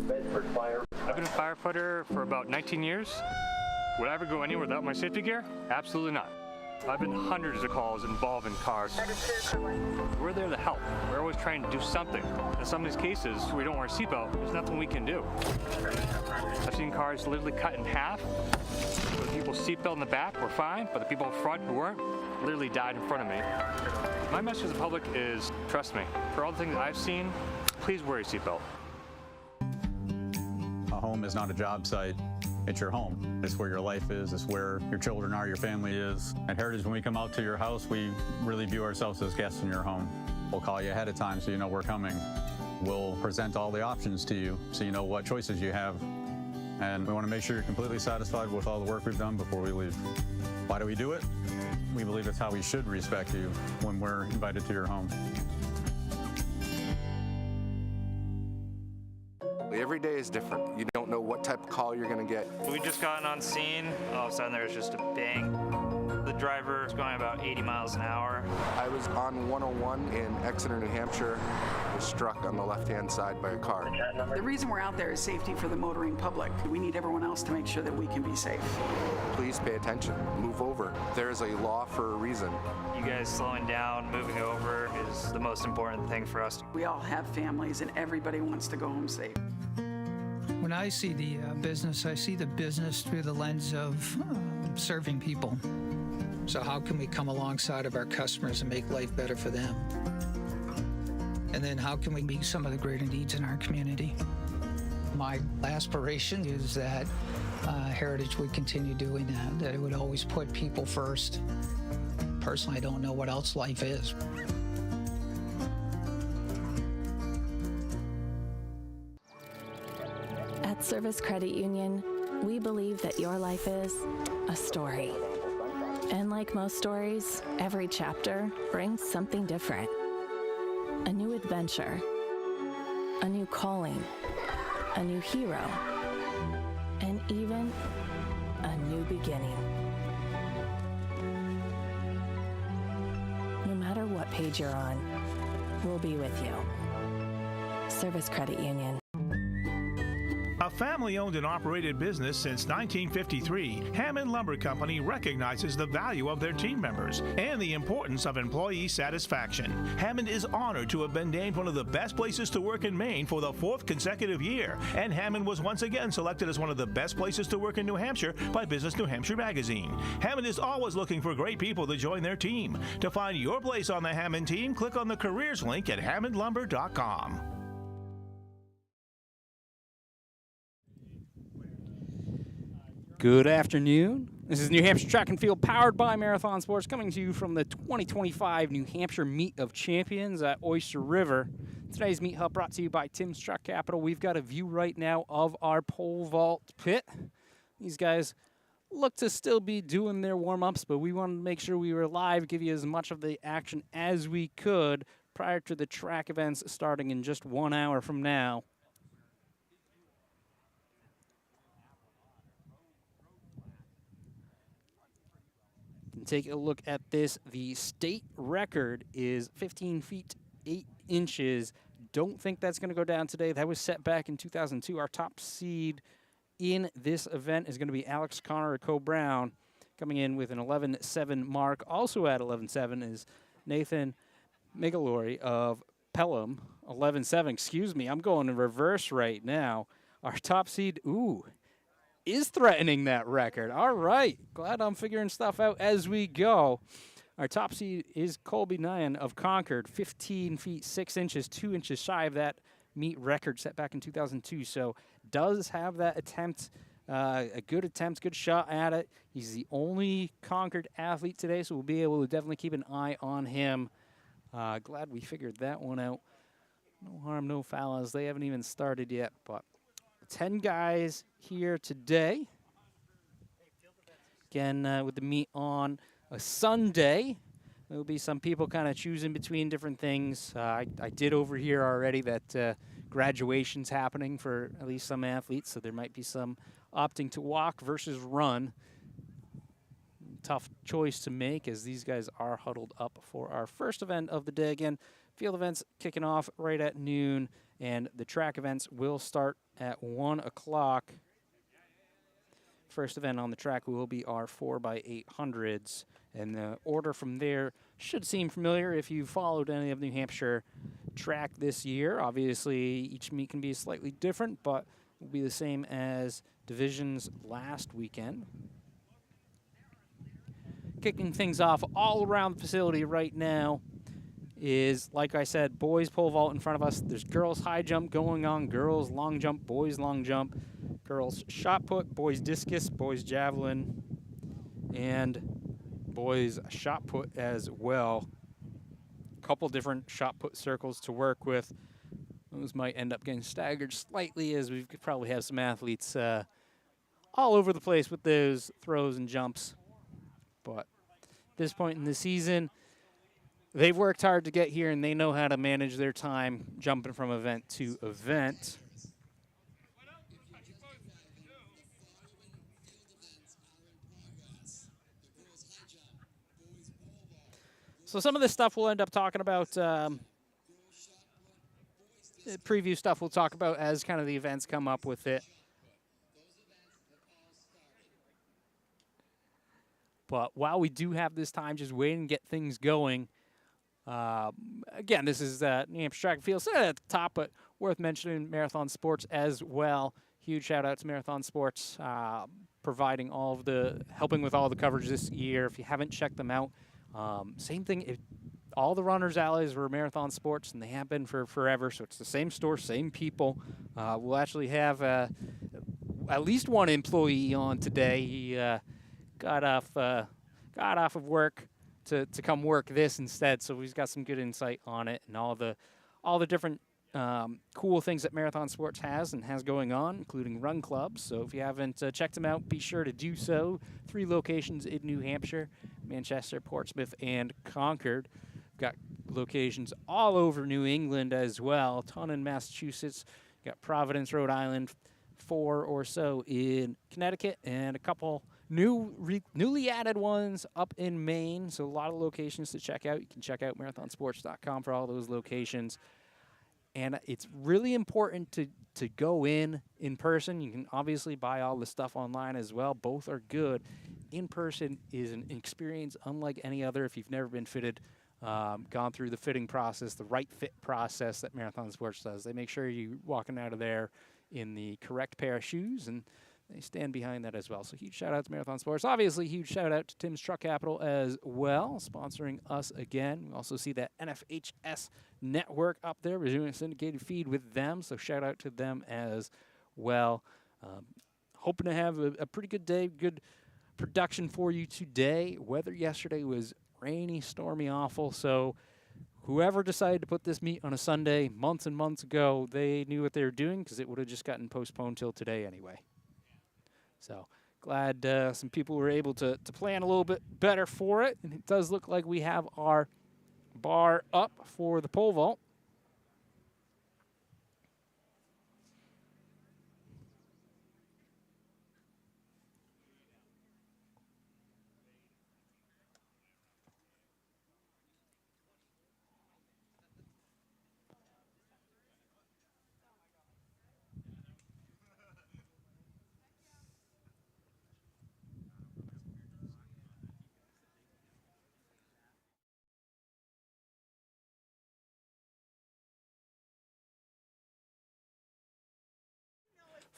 I've been a firefighter for about 19 years. Would I ever go anywhere without my safety gear? Absolutely not. I've been hundreds of calls involving cars. We're there to help. We're always trying to do something. In some of these cases, we don't wear a seatbelt, there's nothing we can do. I've seen cars literally cut in half. The people's seatbelt in the back were fine, but the people in front who weren't literally died in front of me. My message to the public is, trust me, for all the things that I've seen, please wear a seatbelt. A home is not a job site. It's your home. It's where your life is. It's where your children are, your family is. At Heritage, when we come out to your house, we really view ourselves as guests in your home. We'll call you ahead of time so you know we're coming. We'll present all the options to you so you know what choices you have. And we want to make sure you're completely satisfied with all the work we've done before we leave. Why do we do it? We believe it's how we should respect you when we're invited to your home. Every day is different. You don't know what type of call you're going to get. We just gotten on scene. All of a sudden there was just a bang. The driver was going about 80 miles an hour. I was on 101 in Exeter, New Hampshire. Was struck on the left-hand side by a car. The reason we're out there is safety for the motoring public. We need everyone else to make sure that we can be safe. Please pay attention. Move over. There is a law for a reason. You guys slowing down, moving over is the most important thing for us. We all have families and everybody wants to go home safe. When I see the business, I see the business through the lens of serving people. So how can we come alongside of our customers and make life better for them? And then how can we meet some of the greater needs in our community? My aspiration is that Heritage would continue doing that it would always put people first. Personally, I don't know what else life is. At Service Credit Union, we believe that your life is a story. And like most stories, every chapter brings something different. A new adventure, a new calling, a new hero, and even a new beginning. No matter what page you're on, we'll be with you. Service Credit Union. A family-owned and operated business since 1953, Hammond Lumber Company recognizes the value of their team members and the importance of employee satisfaction. Hammond is honored to have been named one of the best places to work in Maine for the 4th consecutive year, and Hammond was once again selected as one of the best places to work in New Hampshire by Business New Hampshire magazine. Hammond is always looking for great people to join their team. To find your place on the Hammond team, click on the careers link at hammondlumber.com. Good afternoon. This is New Hampshire Track and Field powered by Marathon Sports, coming to you from the 2025 New Hampshire Meet of Champions at Oyster River. Today's Meet Hub brought to you by Tim's Truck Capital. We've got a view right now of our pole vault pit. These guys look to still be doing their warm-ups, but we wanted to make sure we were live, give you as much of the action as we could prior to the track events starting in just 1 hour from now. Take a look at this. The state record is 15 feet 8 inches. Don't think that's going to go down today. That was set back in 2002. Our top seed in this event is going to be Alex Connor of Co-Brown, coming in with an 11.7 mark. Also at 11.7 is Nathan Megalori of Pelham, 11.7. Excuse me, I'm going in reverse right now. Our top seed, is threatening that record. All right. Glad I'm figuring stuff out as we go. Our top seed is Colby Nyan of Concord, 15 feet 6 inches, 2 inches shy of that meet record set back in 2002. So does have that attempt, a good attempt, good shot at it. He's the only Concord athlete today, so we'll be able to definitely keep an eye on him. Glad we figured that one out. No harm, no foul, as they haven't even started yet, but 10 guys here today. Again, with the meet on a Sunday, there will be some people kind of choosing between different things. I did overhear already that graduation's happening for at least some athletes, so there might be some opting to walk versus run. Tough choice to make as these guys are huddled up for our first event of the day. Again, field events kicking off right at noon, and the track events will start at 1 o'clock. First event on the track will be our 4x800s. And the order from there should seem familiar if you followed any of New Hampshire track this year. Obviously, each meet can be slightly different, but will be the same as divisions last weekend. Kicking things off all around the facility right now is, like I said, boys pole vault in front of us. There's girls high jump going on, girls long jump, boys long jump, girls shot put, boys discus, boys javelin, and boys shot put as well. A couple different shot put circles to work with. Those might end up getting staggered slightly, as we could probably have some athletes all over the place with those throws and jumps. But at this point in the season, they've worked hard to get here, and they know how to manage their time jumping from event to event. So some of this stuff we'll end up talking about, preview stuff we'll talk about as kind of the events come up with it. But while we do have this time just waiting to get things going, again, this is New Hampshire Track and Field. So at the top, but worth mentioning Marathon Sports as well. Huge shout out to Marathon Sports, providing helping with all the coverage this year. If you haven't checked them out, same thing. All the runners' allies were Marathon Sports, and they have been for forever. So it's the same store, same people. We'll actually have at least one employee on today. He got off of work to come work this instead. So he's got some good insight on it and all the different cool things that Marathon Sports has going on, including run clubs. So if you haven't checked them out, be sure to do so. 3 locations in New Hampshire: Manchester, Portsmouth, and Concord. We've got locations all over New England as well. A ton in Massachusetts. We've got Providence, Rhode Island, 4 or so in Connecticut, and a couple newly added ones up in Maine. So a lot of locations to check out. You can check out marathonsports.com for all those locations. And it's really important to go in person. You can obviously buy all the stuff online as well. Both are good. In person is an experience unlike any other. If you've never been fitted, gone through the fitting process, the right fit process that Marathon Sports does, they make sure you're walking out of there in the correct pair of shoes, and they stand behind that as well. So huge shout out to Marathon Sports. Obviously, huge shout out to Tim's Truck Capital as well, sponsoring us again. We also see that NFHS network up there. We're doing a syndicated feed with them, so shout out to them as well. Hoping to have a pretty good day, good production for you today. Weather yesterday was rainy, stormy, awful, so whoever decided to put this meet on a Sunday months and months ago, they knew what they were doing, because it would have just gotten postponed till today anyway. So glad some people were able to plan a little bit better for it. And it does look like we have our bar up for the pole vault.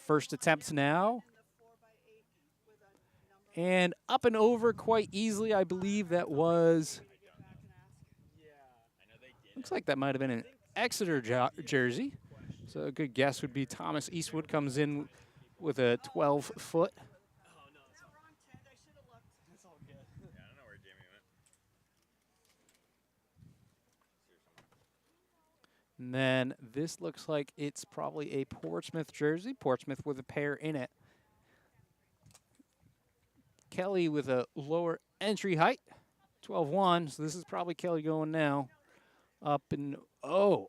First attempt now. And up and over quite easily, I believe that was, looks like that might have been an Exeter jersey. So a good guess would be Thomas Eastwood comes in with a 12-foot. And then this looks like it's probably a Portsmouth jersey. Portsmouth with a pair in it. Kelly with a lower entry height, 12-1. So this is probably Kelly going now. Up and, oh,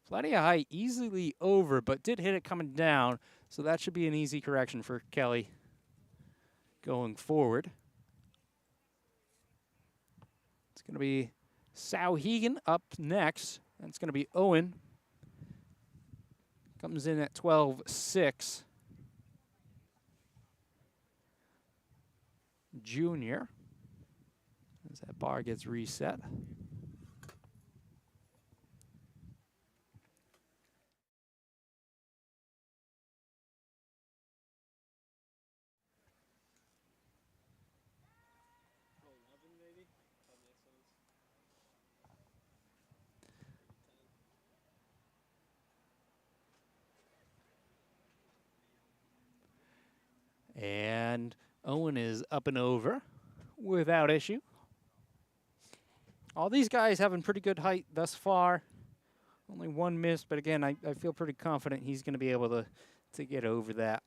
plenty of height, easily over, but did hit it coming down. So that should be an easy correction for Kelly going forward. It's going to be Sauhegan up next. It's going to be Owen comes in at 12.6. Junior, as that bar gets reset. And Owen is up and over without issue. All these guys having pretty good height thus far. Only one miss, but again, I feel pretty confident he's going to be able to get over that.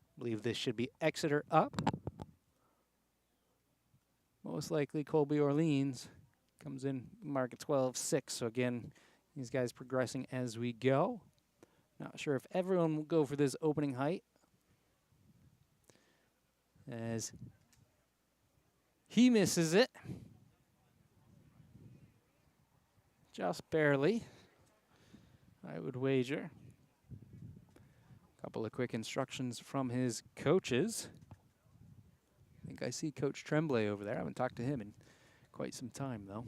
I believe this should be Exeter up. Most likely Colby Orleans comes in mark at 12.6. So again, these guys progressing as we go. Not sure if everyone will go for this opening height, as he misses it. Just barely, I would wager. Couple of quick instructions from his coaches. I think I see Coach Tremblay over there. I haven't talked to him in quite some time, though.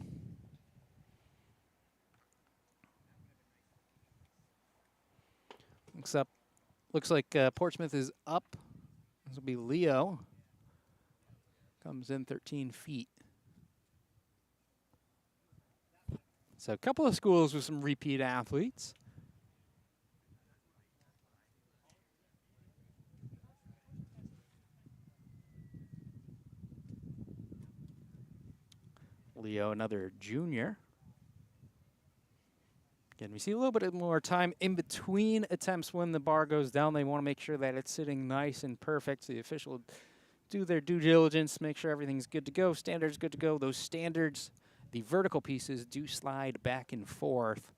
Looks like Portsmouth is up. This will be Leo. Comes in 13 feet. So a couple of schools with some repeat athletes. Leo, another junior. Again, we see a little bit more time in between attempts when the bar goes down. They want to make sure that it's sitting nice and perfect. So the official do their due diligence, make sure everything's good to go, standards good to go. Those standards, the vertical pieces do slide back and forth.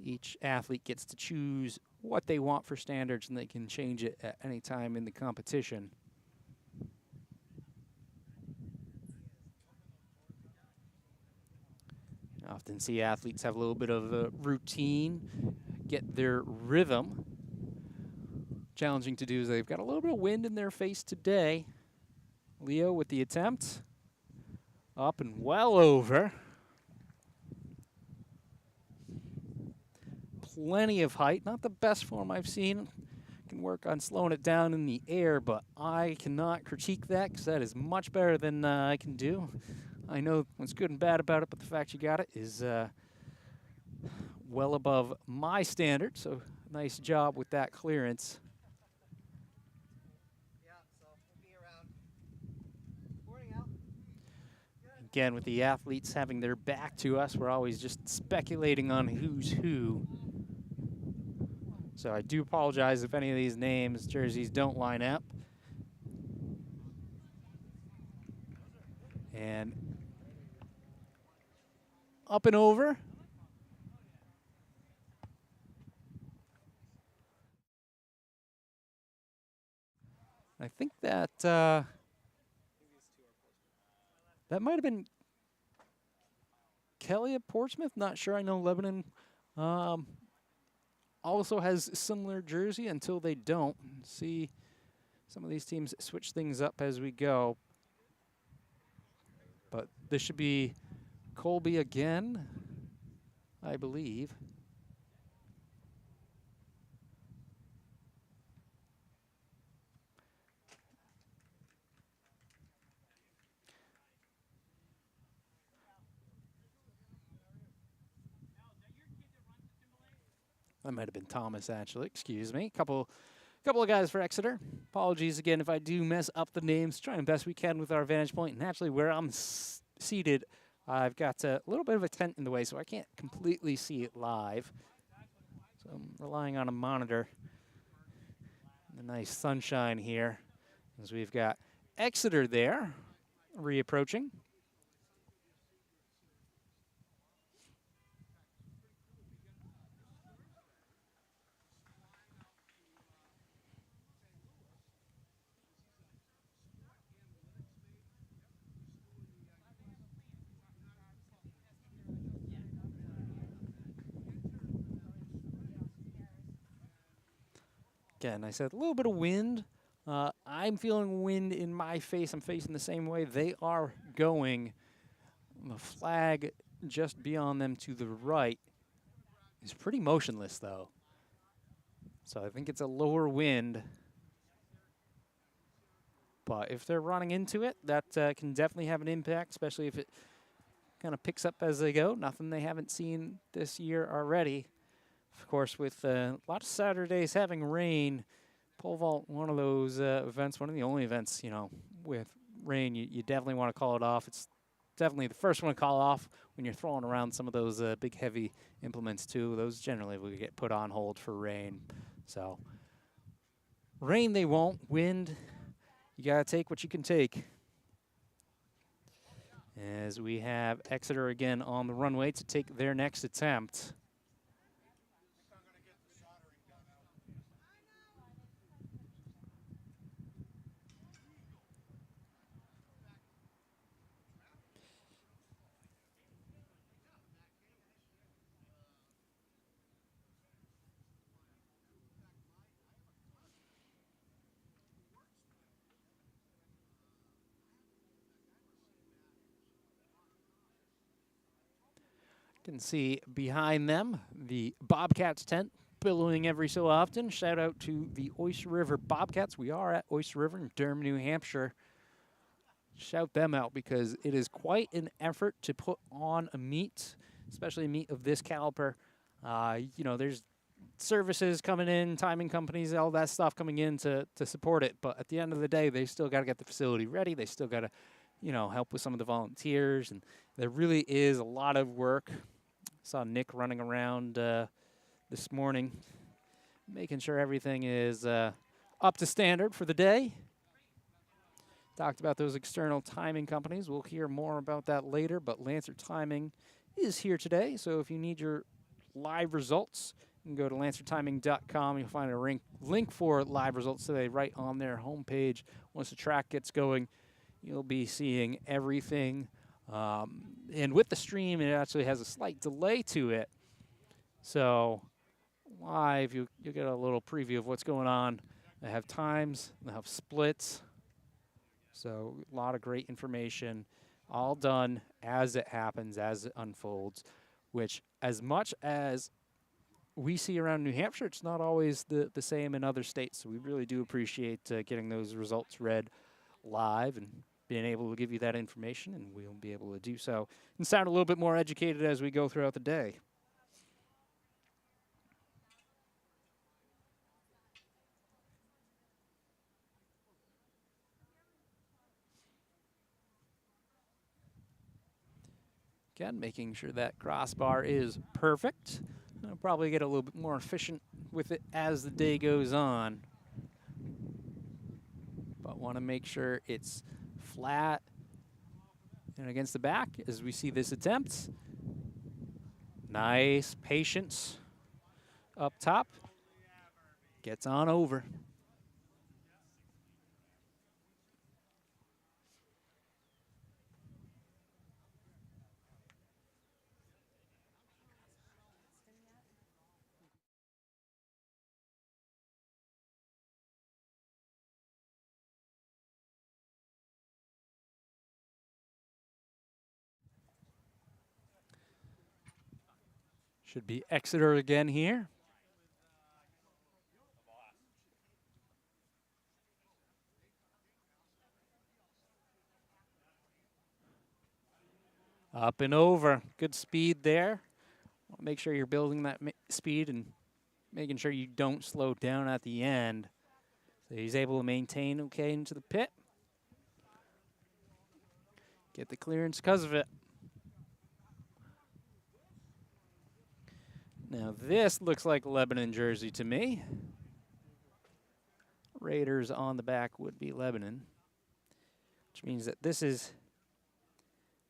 Each athlete gets to choose what they want for standards, and they can change it at any time in the competition. I often see athletes have a little bit of a routine, get their rhythm. Challenging to do is they've got a little bit of wind in their face today. Leo with the attempt. Up and well over. Plenty of height. Not the best form I've seen. Can work on slowing it down in the air, but I cannot critique that because that is much better than I can do. I know what's good and bad about it, but the fact you got it is well above my standard, so nice job with that clearance. Again, with the athletes having their back to us, we're always just speculating on who's who. So I do apologize if any of these names, jerseys don't line up. And up and over. I think that that might have been Kelly at Portsmouth. Not sure. I know Lebanon also has a similar jersey until they don't. See, some of these teams switch things up as we go. But this should be Colby again, I believe. That might have been Thomas, actually. Excuse me. Couple of guys for Exeter. Apologies again if I do mess up the names. Trying best we can with our vantage point. And actually, where I'm seated, I've got a little bit of a tent in the way, so I can't completely see it live. So I'm relying on a monitor. The nice sunshine here as we've got Exeter there reapproaching. Again, I said a little bit of wind. I'm feeling wind in my face. I'm facing the same way they are going. The flag just beyond them to the right is pretty motionless, though. So I think it's a lower wind. But if they're running into it, that can definitely have an impact, especially if it kind of picks up as they go. Nothing they haven't seen this year already. Of course, with a lot of Saturdays having rain, pole vault, one of those events, one of the only events, you know, with rain, you definitely want to call it off. It's definitely the first one to call off when you're throwing around some of those big, heavy implements, too. Those generally will get put on hold for rain. So rain they won't. Wind, you got to take what you can take. As we have Exeter again on the runway to take their next attempt. Can see behind them the Bobcats tent billowing every so often. Shout out to the Oyster River Bobcats. We are at Oyster River in Durham, New Hampshire. Shout them out because it is quite an effort to put on a meet, especially a meet of this caliber. You know, there's services coming in, timing companies, all that stuff coming in to support it. But at the end of the day, they still got to get the facility ready. They still got to, you know, help with some of the volunteers. And there really is a lot of work. Saw Nick running around this morning, making sure everything is up to standard for the day. Talked about those external timing companies. We'll hear more about that later, but Lancer Timing is here today. So if you need your live results, you can go to lancertiming.com. You'll find a link for live results today right on their homepage. Once the track gets going, you'll be seeing everything. And with the stream, it actually has a slight delay to it. So live, you'll get a little preview of what's going on. They have times, they have splits. So a lot of great information, all done as it happens, as it unfolds, which as much as we see around New Hampshire, it's not always the same in other states. So we really do appreciate getting those results read live and being able to give you that information, and we'll be able to do so and sound a little bit more educated as we go throughout the day. Again, making sure that crossbar is perfect. I'll probably get a little bit more efficient with it as the day goes on. But want to make sure it's flat and against the back as we see this attempt. Nice patience up top. Gets on over. Should be Exeter again here. Up and over. Good speed there. Make sure you're building that speed and making sure you don't slow down at the end. So he's able to maintain okay into the pit. Get the clearance because of it. Now this looks like Lebanon jersey to me. Raiders on the back would be Lebanon, which means that this is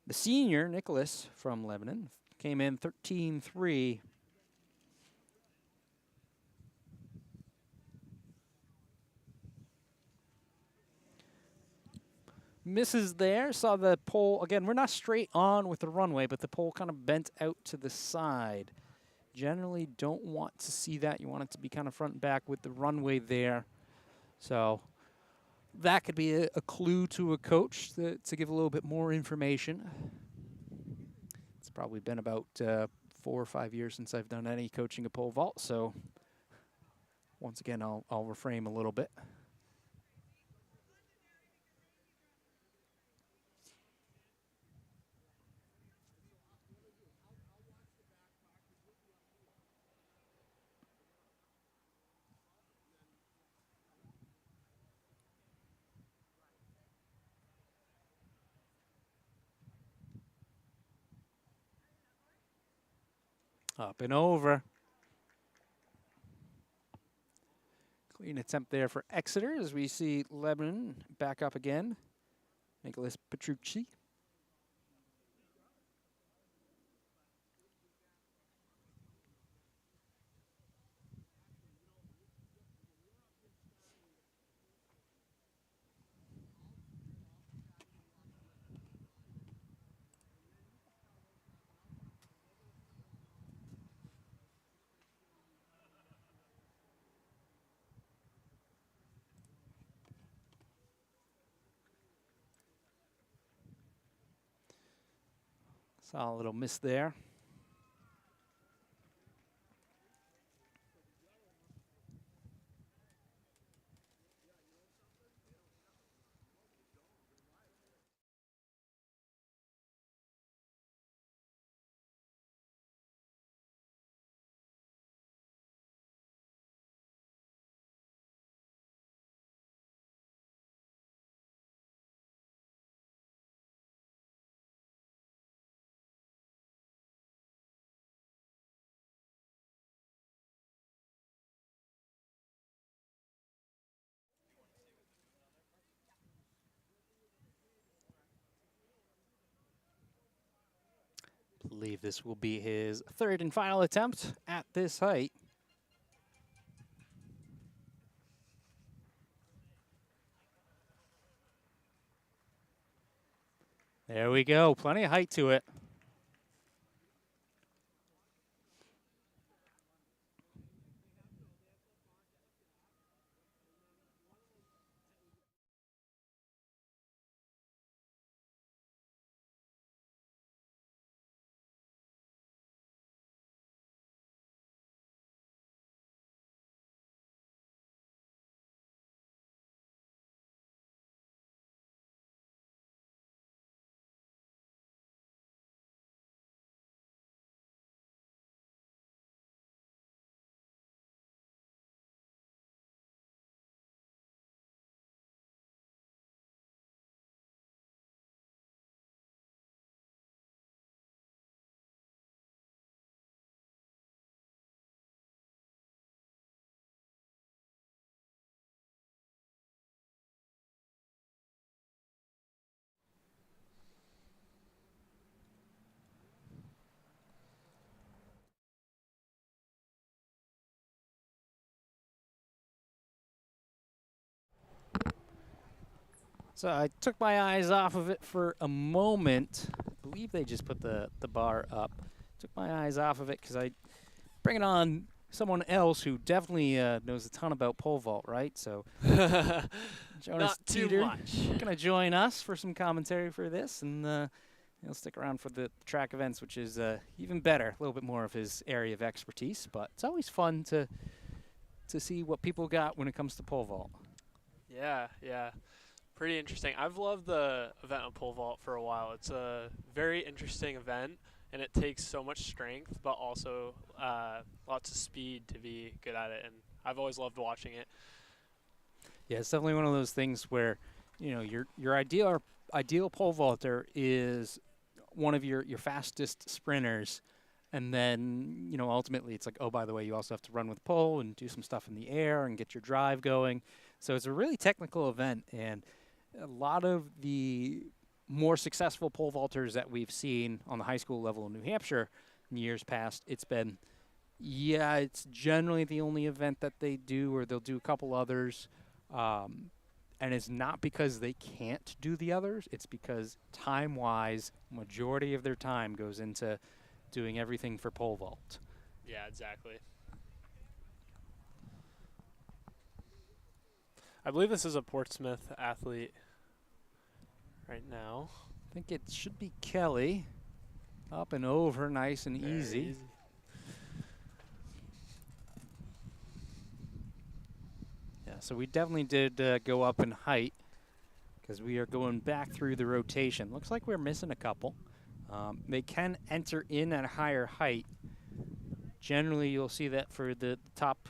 the senior, Nicholas, from Lebanon. Came in 13-3. Misses there. Saw the pole. Again, we're not straight on with the runway, but the pole kind of bent out to the side. Generally don't want to see that. You want it to be kind of front and back with the runway there. So that could be a clue to a coach to give a little bit more information. It's probably been about 4 or 5 years since I've done any coaching a pole vault. So once again, I'll reframe a little bit. Up and over. Clean attempt there for Exeter as we see Lebanon back up again. Nicholas Petrucci. Saw a little miss there. Believe this will be his third and final attempt at this height. There we go. Plenty of height to it. So I took my eyes off of it for a moment. I believe they just put the bar up. Took my eyes off of it because I bring it on someone else who definitely knows a ton about pole vault, right? So Jonas Not too Teeter much. gonna join us for some commentary for this, and he'll stick around for the track events, which is even better, a little bit more of his area of expertise. But it's always fun to see what people got when it comes to pole vault. Yeah, yeah. Pretty interesting. I've loved the event of pole vault for a while. It's a very interesting event, and it takes so much strength, but also lots of speed to be good at it. And I've always loved watching it. Yeah, it's definitely one of those things where, you know, your ideal pole vaulter is one of your fastest sprinters, and then, you know, ultimately it's like, oh, by the way, you also have to run with pole and do some stuff in the air and get your drive going. So it's a really technical event, and a lot of the more successful pole vaulters that we've seen on the high school level in New Hampshire in years past, it's been, yeah, it's generally the only event that they do, or they'll do a couple others. And it's not because they can't do the others, it's because time-wise, majority of their time goes into doing everything for pole vault. Yeah, exactly. I believe this is a Portsmouth athlete right now. I think it should be Kelly. Up and over, nice and Very easy. Yeah, so we definitely did go up in height because we are going back through the rotation. Looks like we're missing a couple. They can enter in at a higher height. Generally, you'll see that for the top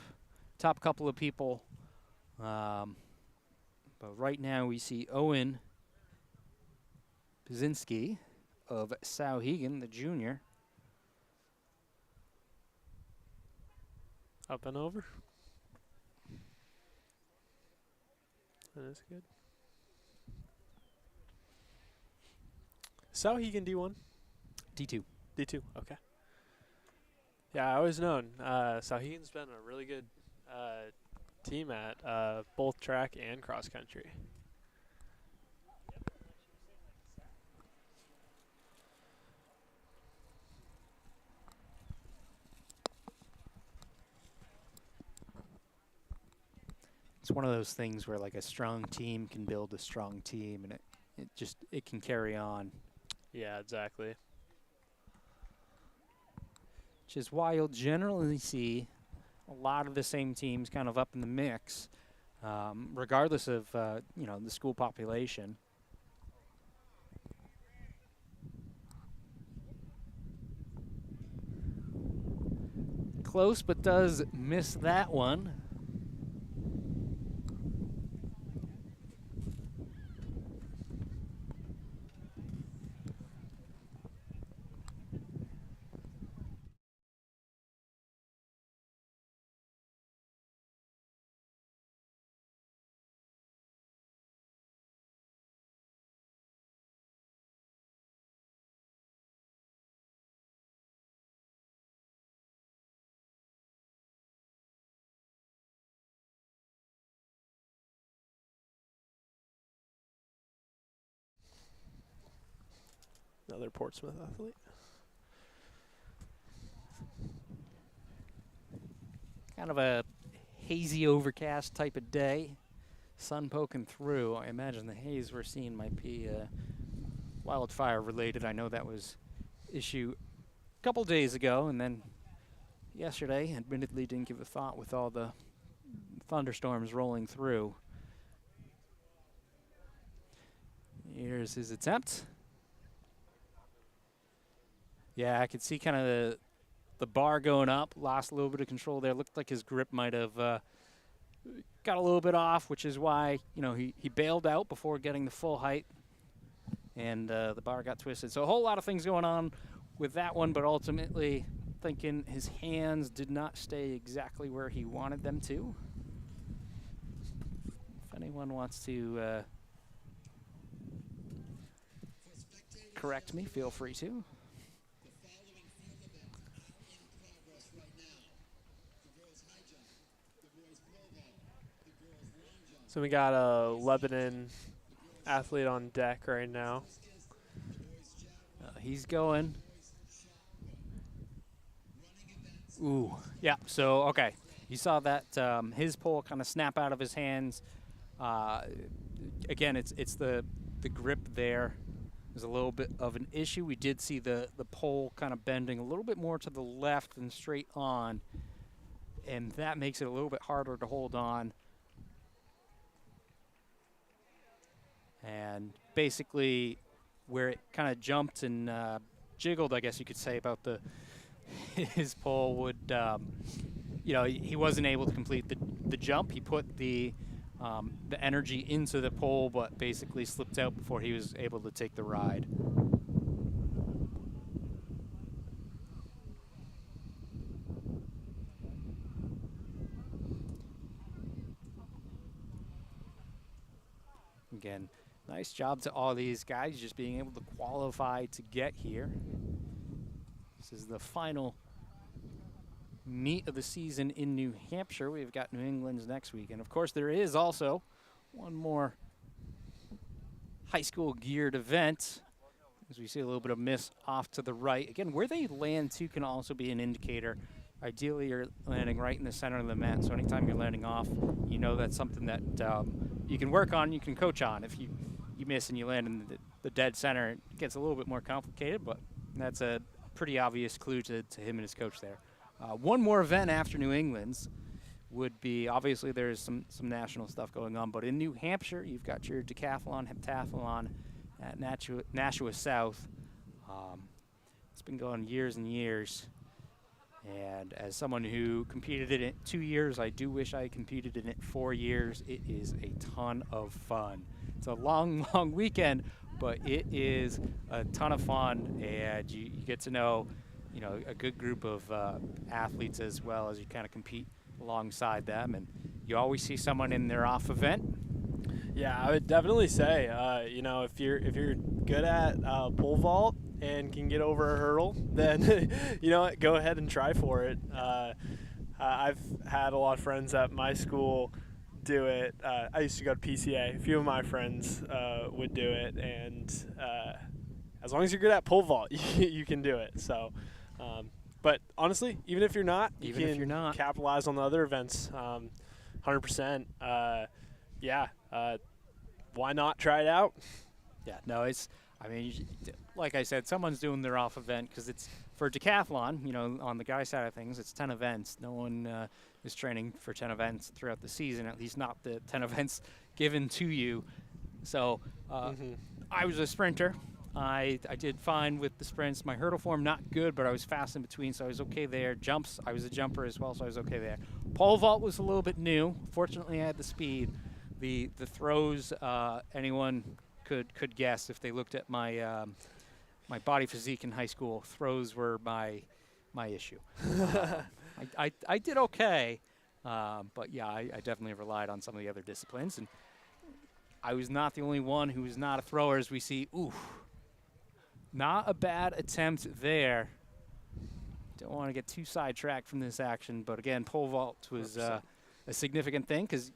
couple of people. But right now, we see Owen Pazinski of Sauhegan, the junior. Up and over. That is good. Sauhegan D1? D2. D2, okay. Yeah, I always known Sauhegan's been a really good team at both track and cross country. It's one of those things where like a strong team can build a strong team, and it can carry on. Yeah, exactly. Which is why you'll generally see a lot of the same teams kind of up in the mix, regardless of the school population. Close, but does miss that one. Another Portsmouth athlete. Kind of a hazy overcast type of day. Sun poking through. I imagine the haze we're seeing might be wildfire related. I know that was issue a couple days ago, and then yesterday admittedly didn't give a thought with all the thunderstorms rolling through. Here's his attempt. Yeah, I could see kind of the bar going up, lost a little bit of control there. Looked like his grip might have got a little bit off, which is why, he bailed out before getting the full height, and the bar got twisted. So a whole lot of things going on with that one, but ultimately thinking his hands did not stay exactly where he wanted them to. If anyone wants to correct me, feel free to. So we got a Lebanon athlete on deck right now. He's going. Ooh, yeah, so, okay. You saw that his pole kind of snap out of his hands. Again, it's the grip there. There's a little bit of an issue. We did see the pole kind of bending a little bit more to the left than straight on, and that makes it a little bit harder to hold on. And basically where it kind of jumped and jiggled, I guess you could say, about his pole would, he wasn't able to complete the jump. He put the energy into the pole, but basically slipped out before he was able to take the ride. again, nice job to all these guys just being able to qualify to get here. This is the final meet of the season in New Hampshire. We've got New England's next week. And, of course, there is also one more high school geared event. As we see a little bit of miss off to the right. Again, where they land, too, can also be an indicator. Ideally, you're landing right in the center of the mat, so anytime you're landing off, you know that's something that you can work on, you can coach on. If you miss and you land in the dead center, it gets a little bit more complicated, but that's a pretty obvious clue to him and his coach there. One more event after New England's would be, obviously there's some national stuff going on, but in New Hampshire, you've got your decathlon, heptathlon at Nashua South. It's been going years and years. And as someone who competed in it 2 years, I do wish I competed in it 4 years. It is a ton of fun. It's a long, long weekend, but it is a ton of fun, and you get to know, a good group of athletes as well as you kind of compete alongside them, and you always see someone in their off event. Yeah, I would definitely say, if you're good at pole vault and can get over a hurdle, then go ahead and try for it. I've had a lot of friends at my school do it. I used to go to PCA. A few of my friends would do it, and as long as you're good at pole vault, you can do it. So, but honestly, even if you're not, you can capitalize on the other events. 100%. Why not try it out? Yeah, no, like I said, someone's doing their off event because it's for decathlon, on the guy side of things, it's 10 events. No one is training for 10 events throughout the season, at least not the 10 events given to you. So I was a sprinter. I did fine with the sprints. My hurdle form, not good, but I was fast in between, so I was okay there. Jumps, I was a jumper as well, so I was okay there. Pole vault was a little bit new. Fortunately, I had the speed. The throws, anyone could guess if they looked at my my body physique in high school. Throws were my issue. I did okay, but yeah, I definitely relied on some of the other disciplines, and I was not the only one who was not a thrower. As we see, not a bad attempt there. Don't want to get too sidetracked from this action, but again, pole vault was a significant thing because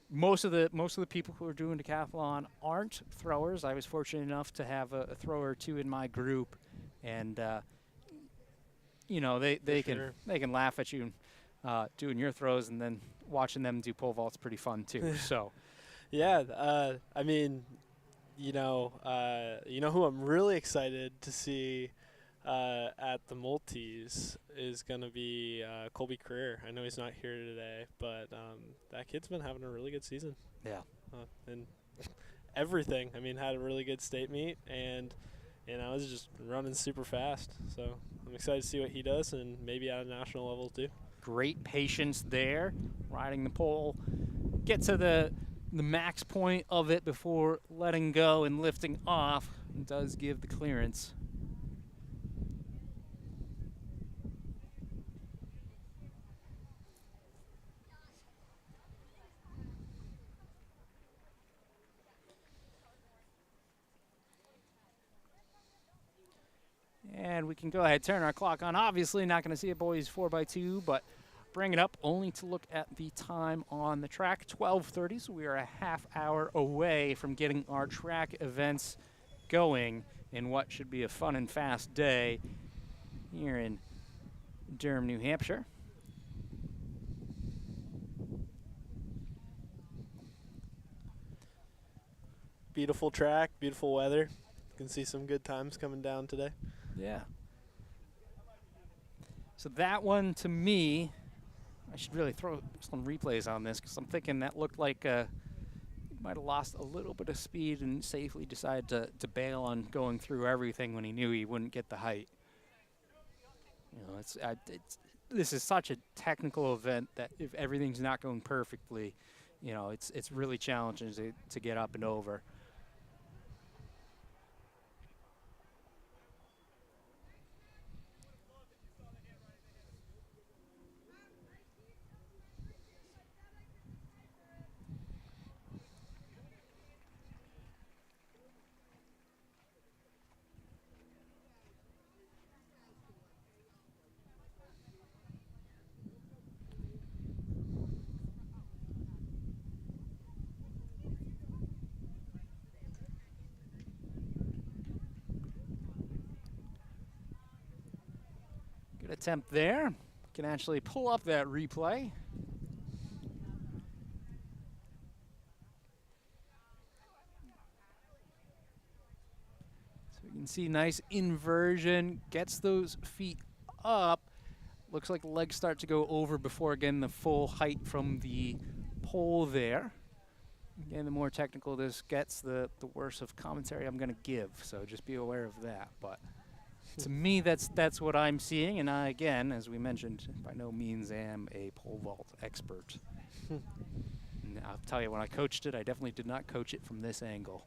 most of the people who are doing decathlon aren't throwers. I was fortunate enough to have a thrower or two in my group, and they can laugh at you doing your throws, and then watching them do pole vault's pretty fun too. So, yeah, who I'm really excited to see at the multis is going to be Colby Career. I know he's not here today, but that kid's been having a really good season. Yeah. And everything. Had a really good state meet, and is just running super fast. So I'm excited to see what he does, and maybe at a national level too. Great patience there, riding the pole. Get to the max point of it before letting go and lifting off. It does give the clearance. And we can go ahead, turn our clock on. Obviously not going to see a boys 4x2, but bring it up only to look at the time on the track, 12:30. So we are a half hour away from getting our track events going in what should be a fun and fast day here in Durham, New Hampshire. Beautiful track, beautiful weather. You can see some good times coming down today. Yeah. So that one, to me, I should really throw some replays on this because I'm thinking that looked like he might have lost a little bit of speed and safely decided to bail on going through everything when he knew he wouldn't get the height. This is such a technical event that if everything's not going perfectly, it's really challenging to get up and over. Good attempt there. Can actually pull up that replay. So you can see nice inversion, gets those feet up. Looks like legs start to go over before, again, the full height from the pole there. Again, the more technical this gets, the worse of commentary I'm going to give, so just be aware of that. But to me, that's what I'm seeing, and I, again, as we mentioned, by no means am a pole vault expert. And I'll tell you, when I coached it, I definitely did not coach it from this angle.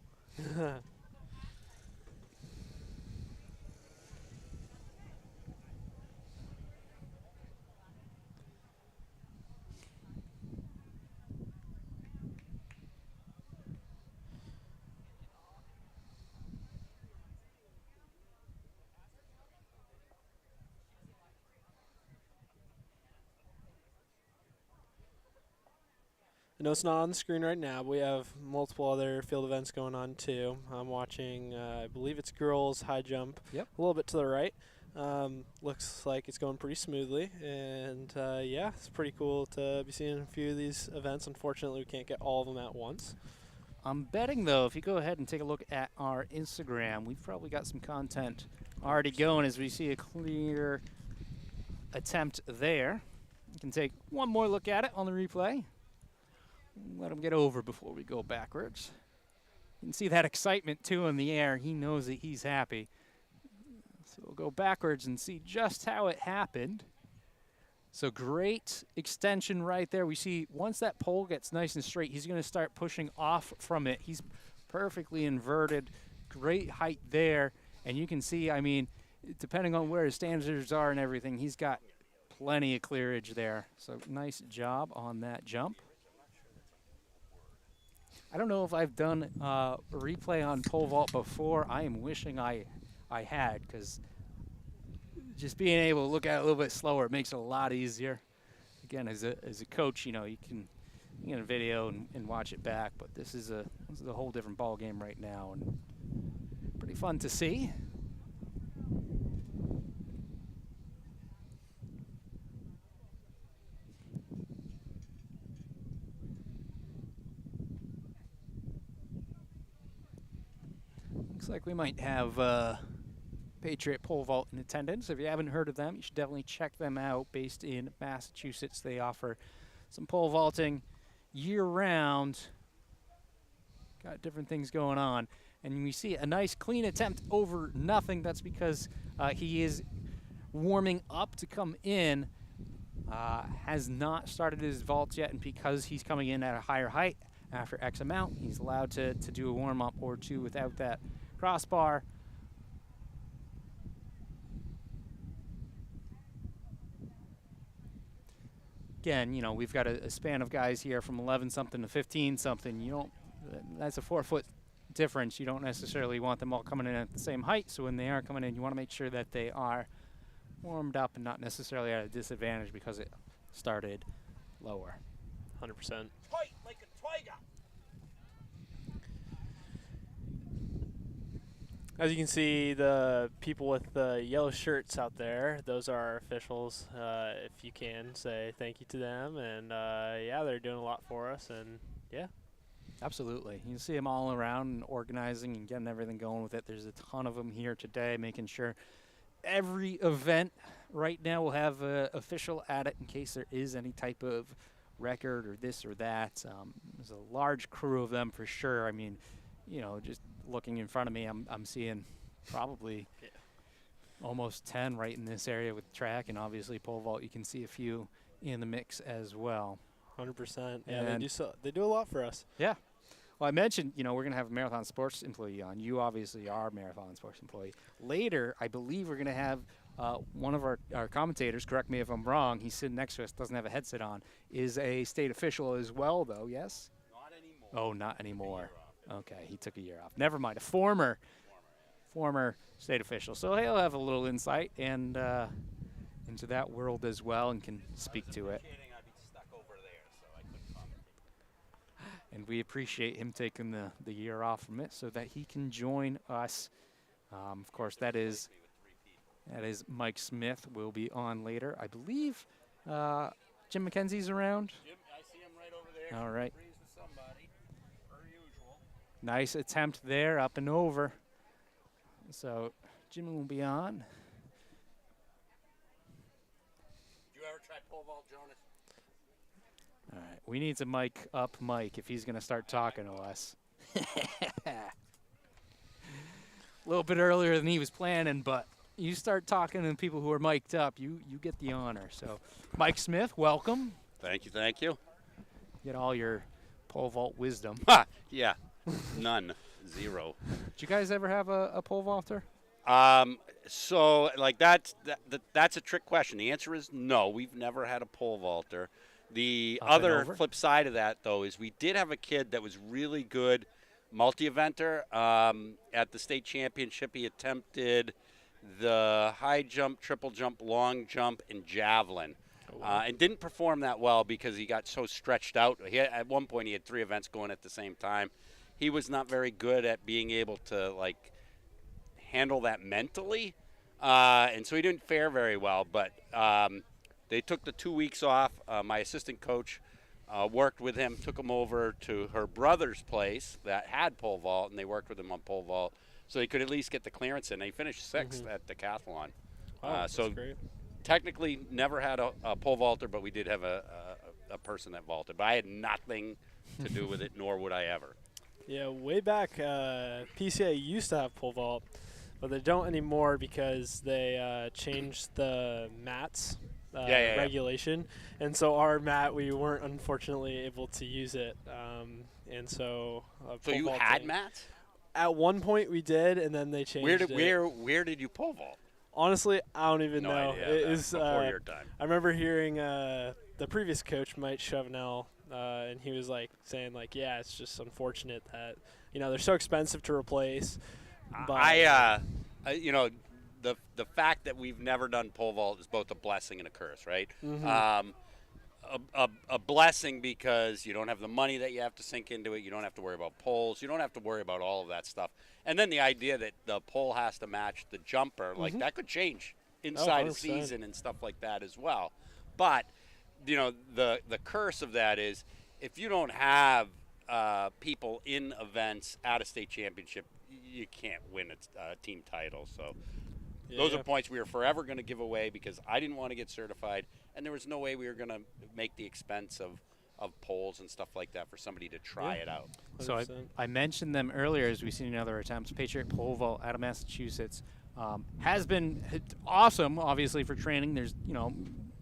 I know it's not on the screen right now, but we have multiple other field events going on too. I'm watching, I believe it's girls high jump. Yep. A little bit to the right. Looks like it's going pretty smoothly, and yeah, it's pretty cool to be seeing a few of these events. Unfortunately, we can't get all of them at once. I'm betting, though, if you go ahead and take a look at our Instagram, we've probably got some content already going as we see a clear attempt there. You can take one more look at it on the replay. Let him get over before we go backwards. You can see that excitement, too, in the air. He knows that he's happy. So we'll go backwards and see just how it happened. So great extension right there. We see once that pole gets nice and straight, he's going to start pushing off from it. He's perfectly inverted. Great height there. And you can see, I mean, depending on where his standards are and everything, he's got plenty of clearage there. So nice job on that jump. I don't know if I've done a replay on pole vault before. I am wishing I had, because just being able to look at it a little bit slower, it makes it a lot easier. Again, as a coach, you know, you can get a video and watch it back, but this is a whole different ball game right now, and pretty fun to see. Looks like we might have Patriot Pole Vault in attendance. If you haven't heard of them, you should definitely check them out. Based in Massachusetts, they offer some pole vaulting year-round. Got different things going on. And we see a nice clean attempt over nothing. That's because he is warming up to come in. Has not started his vaults yet, and because he's coming in at a higher height after X amount, he's allowed to do a warm-up or two without that crossbar. Again, you know, we've got a span of guys here from 11-something to 15-something. You don't, that's a 4-foot difference. You don't necessarily want them all coming in at the same height. So when they are coming in, you want to make sure that they are warmed up and not necessarily at a disadvantage because it started lower. 100%. Fight like a tiger. As you can see, the people with the yellow shirts out there, those are our officials. If you can, say thank you to them. And, yeah, they're doing a lot for us. And, yeah. Absolutely. You can see them all around and organizing and getting everything going with it. There's a ton of them here today, making sure every event right now will have an official at it in case there is any type of record or this or that. There's a large crew of them for sure. I mean, you know, just looking in front of me, I'm seeing probably almost 10 right in this area with track, and obviously pole vault. You can see a few in the mix as well. 100%. Yeah, they do a lot for us. Yeah. Well, I mentioned, you know, we're going to have a Marathon Sports employee on. You obviously are a Marathon Sports employee. Later, I believe we're going to have one of our commentators, correct me if I'm wrong, he's sitting next to us, doesn't have a headset on, is a state official as well, though, yes? Not anymore. Oh, not anymore. Okay, he took a year off. Never mind, a former state official. So he'll have a little insight and into that world as well and can speak to it. I'd be stuck over there, so I couldn't commentate. And we appreciate him taking the year off from it so that he can join us. Of course, that is That is Mike Smith will be on later. I believe Jim McKenzie's around. Jim, I see him right over there. All right. Agrees with somebody, per usual. Nice attempt there, up and over. So Jim will be on. Did you ever try pole vault, Jonas? All right, we need to mic up Mike if he's going to start talking to us. A little bit earlier than he was planning, but you start talking to people who are mic'd up, you get the honor. So, Mike Smith, welcome. Thank you, thank you. Get all your pole vault wisdom. Yeah, none, zero. Did you guys ever have a pole vaulter? So, like, that's a trick question. The answer is no. We've never had a pole vaulter. The Up and other over? flip side of that, though, is we did have a kid that was really good multi-eventer. At the state championship, he attempted the high jump, triple jump, long jump, and javelin. And didn't perform that well because he got so stretched out. At one point, he had 3 events going at the same time. He was not very good at being able to, like, handle that mentally. And so he didn't fare very well. But they took the 2 weeks off. My assistant coach worked with him, took him over to her brother's place that had pole vault, and they worked with him on pole vault so he could at least get the clearance in. He finished 6th at Decathlon. So great. Technically never had a pole vaulter, but we did have a person that vaulted. But I had nothing to do with it, nor would I ever. Yeah, way back, PCA used to have pole vault, but they don't anymore because they changed the mats regulation. And so our mat, we weren't unfortunately able to use it. And so So you had mats? At one point we did, and then they changed it. Where did you pole vault? Honestly, I don't even know. Idea. It That's is before your time. I remember hearing the previous coach, Mike Chevenel, and he was like saying like, yeah, it's just unfortunate that they're so expensive to replace. But The fact that we've never done pole vault is both a blessing and a curse, right? Mm-hmm. A blessing because you don't have the money that you have to sink into it. You don't have to worry about poles. You don't have to worry about all of that stuff. And then the idea that the pole has to match the jumper, like that could change inside a 100%. season and stuff like that as well. But, the curse of that is if you don't have people in events at a state championship, you can't win a team title. So those are points we are forever going to give away because I didn't want to get certified, and there was no way we were going to make the expense of poles and stuff like that for somebody to try it out. 100%. So I mentioned them earlier as we've seen in other attempts. Patriot Pole Vault out of Massachusetts has been awesome, obviously, for training. There's,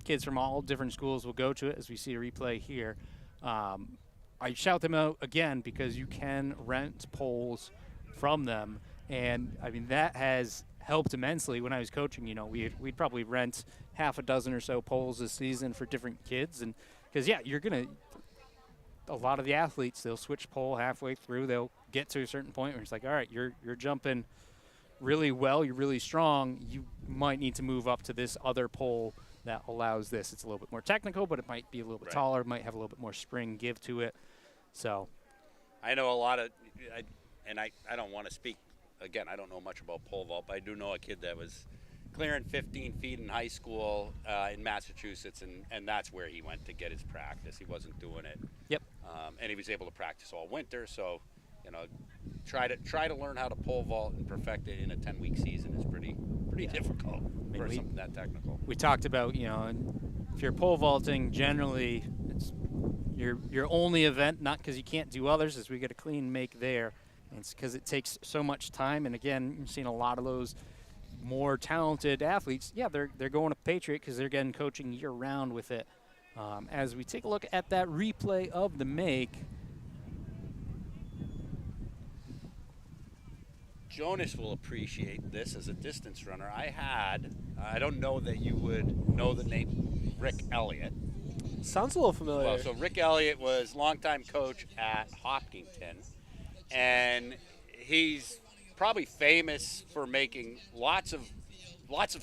kids from all different schools will go to it as we see a replay here. I shout them out again because you can rent poles from them. And, I mean, that has helped immensely. When I was coaching, we'd probably rent half a dozen or so poles this season for different kids. And because, you're going to – a lot of the athletes, they'll switch pole halfway through. They'll get to a certain point where it's like, all right, you're jumping really well. You're really strong. You might need to move up to this other pole that allows this. It's a little bit more technical, but it might be a little bit taller, might have a little bit more spring give to it. So I know a lot of I don't want to speak, again, I don't know much about pole vault, but I do know a kid that was clearing 15 feet in high school in Massachusetts, and that's where he went to get his practice. He wasn't doing it. Yep. And he was able to practice all winter, so try to learn how to pole vault and perfect it in a 10-week season is pretty difficult for something that technical. We talked about, if you're pole vaulting, generally it's your only event, not because you can't do others, is we get a clean make there. And it's because it takes so much time. And again, you're seeing a lot of those more talented athletes. Yeah, they're going to Patriot because they're getting coaching year round with it. As we take a look at that replay of the make. Jonas will appreciate this as a distance runner. I don't know that you would know the name Rick Elliott. Sounds a little familiar. Well, so Rick Elliott was longtime coach at Hopkinton, and he's probably famous for making lots of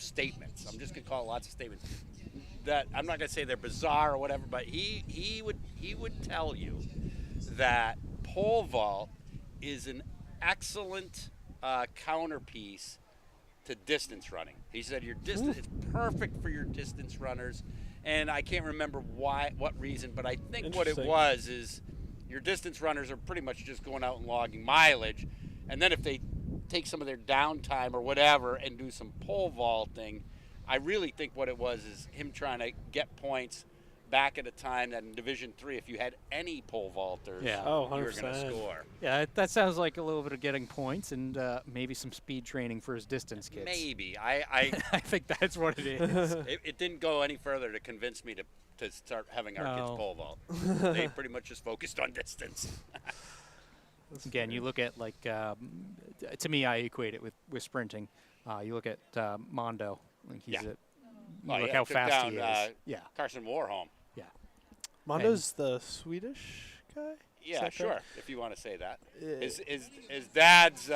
statements. I'm just gonna call it lots of statements that I'm not gonna say they're bizarre or whatever, but he would tell you that pole vault is an excellent counterpiece to distance running. He said your distance it's perfect for your distance runners, and I can't remember what reason, but I think what it was is your distance runners are pretty much just going out and logging mileage, and then if they take some of their downtime or whatever and do some pole vaulting, I really think what it was is him trying to get points back at a time that in Division III, if you had any pole vaulters, you were going to score. Yeah, that sounds like a little bit of getting points and maybe some speed training for his distance kids. Maybe. I think that's what it is. It didn't go any further to convince me to start having our kids pole vault. They pretty much just focused on distance. Again, you look at, like, to me, I equate it with sprinting. You look at Mondo. Like look how fast he is. Carson Warholm. Yeah. Mondo's the Swedish guy? Yeah, sure, if you want to say that. His dad's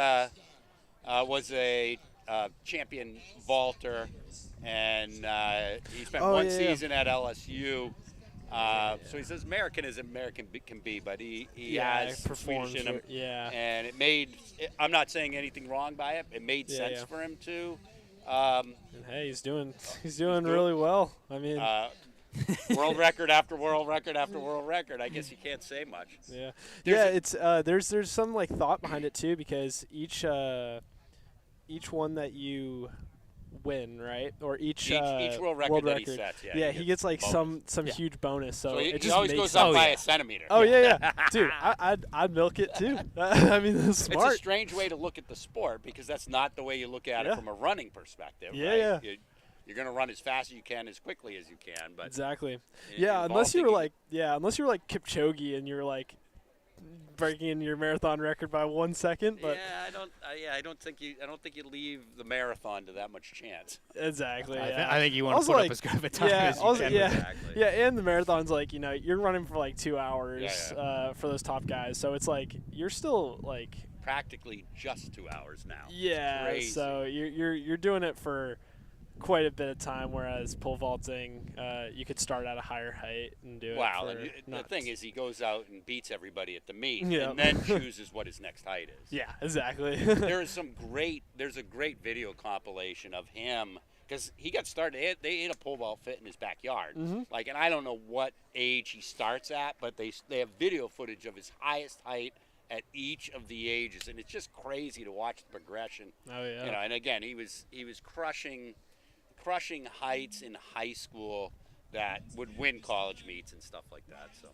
was a champion vaulter, and he spent one season at LSU. So he says American as American can be, but he has Swedish in him. And it made, I'm not saying anything wrong by it, it made sense for him to. And hey, he's doing really well. I mean, world record after world record after world record. I guess you can't say much. Yeah, it's there's some like thought behind it too, because each one that you win, right, or each world record that he sets, he gets like bonus. some huge bonus. So it he just always goes up by a centimeter. Oh yeah, dude, I'd milk it too. I mean, that's smart. It's a strange way to look at the sport, because that's not the way you look at it from a running perspective. Yeah, right? You're going to run as fast as you can, as quickly as you can. But exactly. Unless you were like Kipchoge and you're like breaking your marathon record by 1 second. But I don't think you leave the marathon to that much chance. Exactly. I think you want to put up as good of a time as you can. Yeah, and the marathon's like, you're running for like 2 hours for those top guys, so it's like you're still like practically just 2 hours now. Yeah, so you're doing it for quite a bit of time, whereas pole vaulting, you could start at a higher height and do it. Wow, and the thing is, he goes out and beats everybody at the meet, and then chooses what his next height is. Yeah, exactly. There's a great video compilation of him, because he got started. They had a pole vault fit in his backyard, and I don't know what age he starts at, but they have video footage of his highest height at each of the ages, and it's just crazy to watch the progression. Oh yeah. And again, he was crushing heights in high school that would win college meets and stuff like that. So,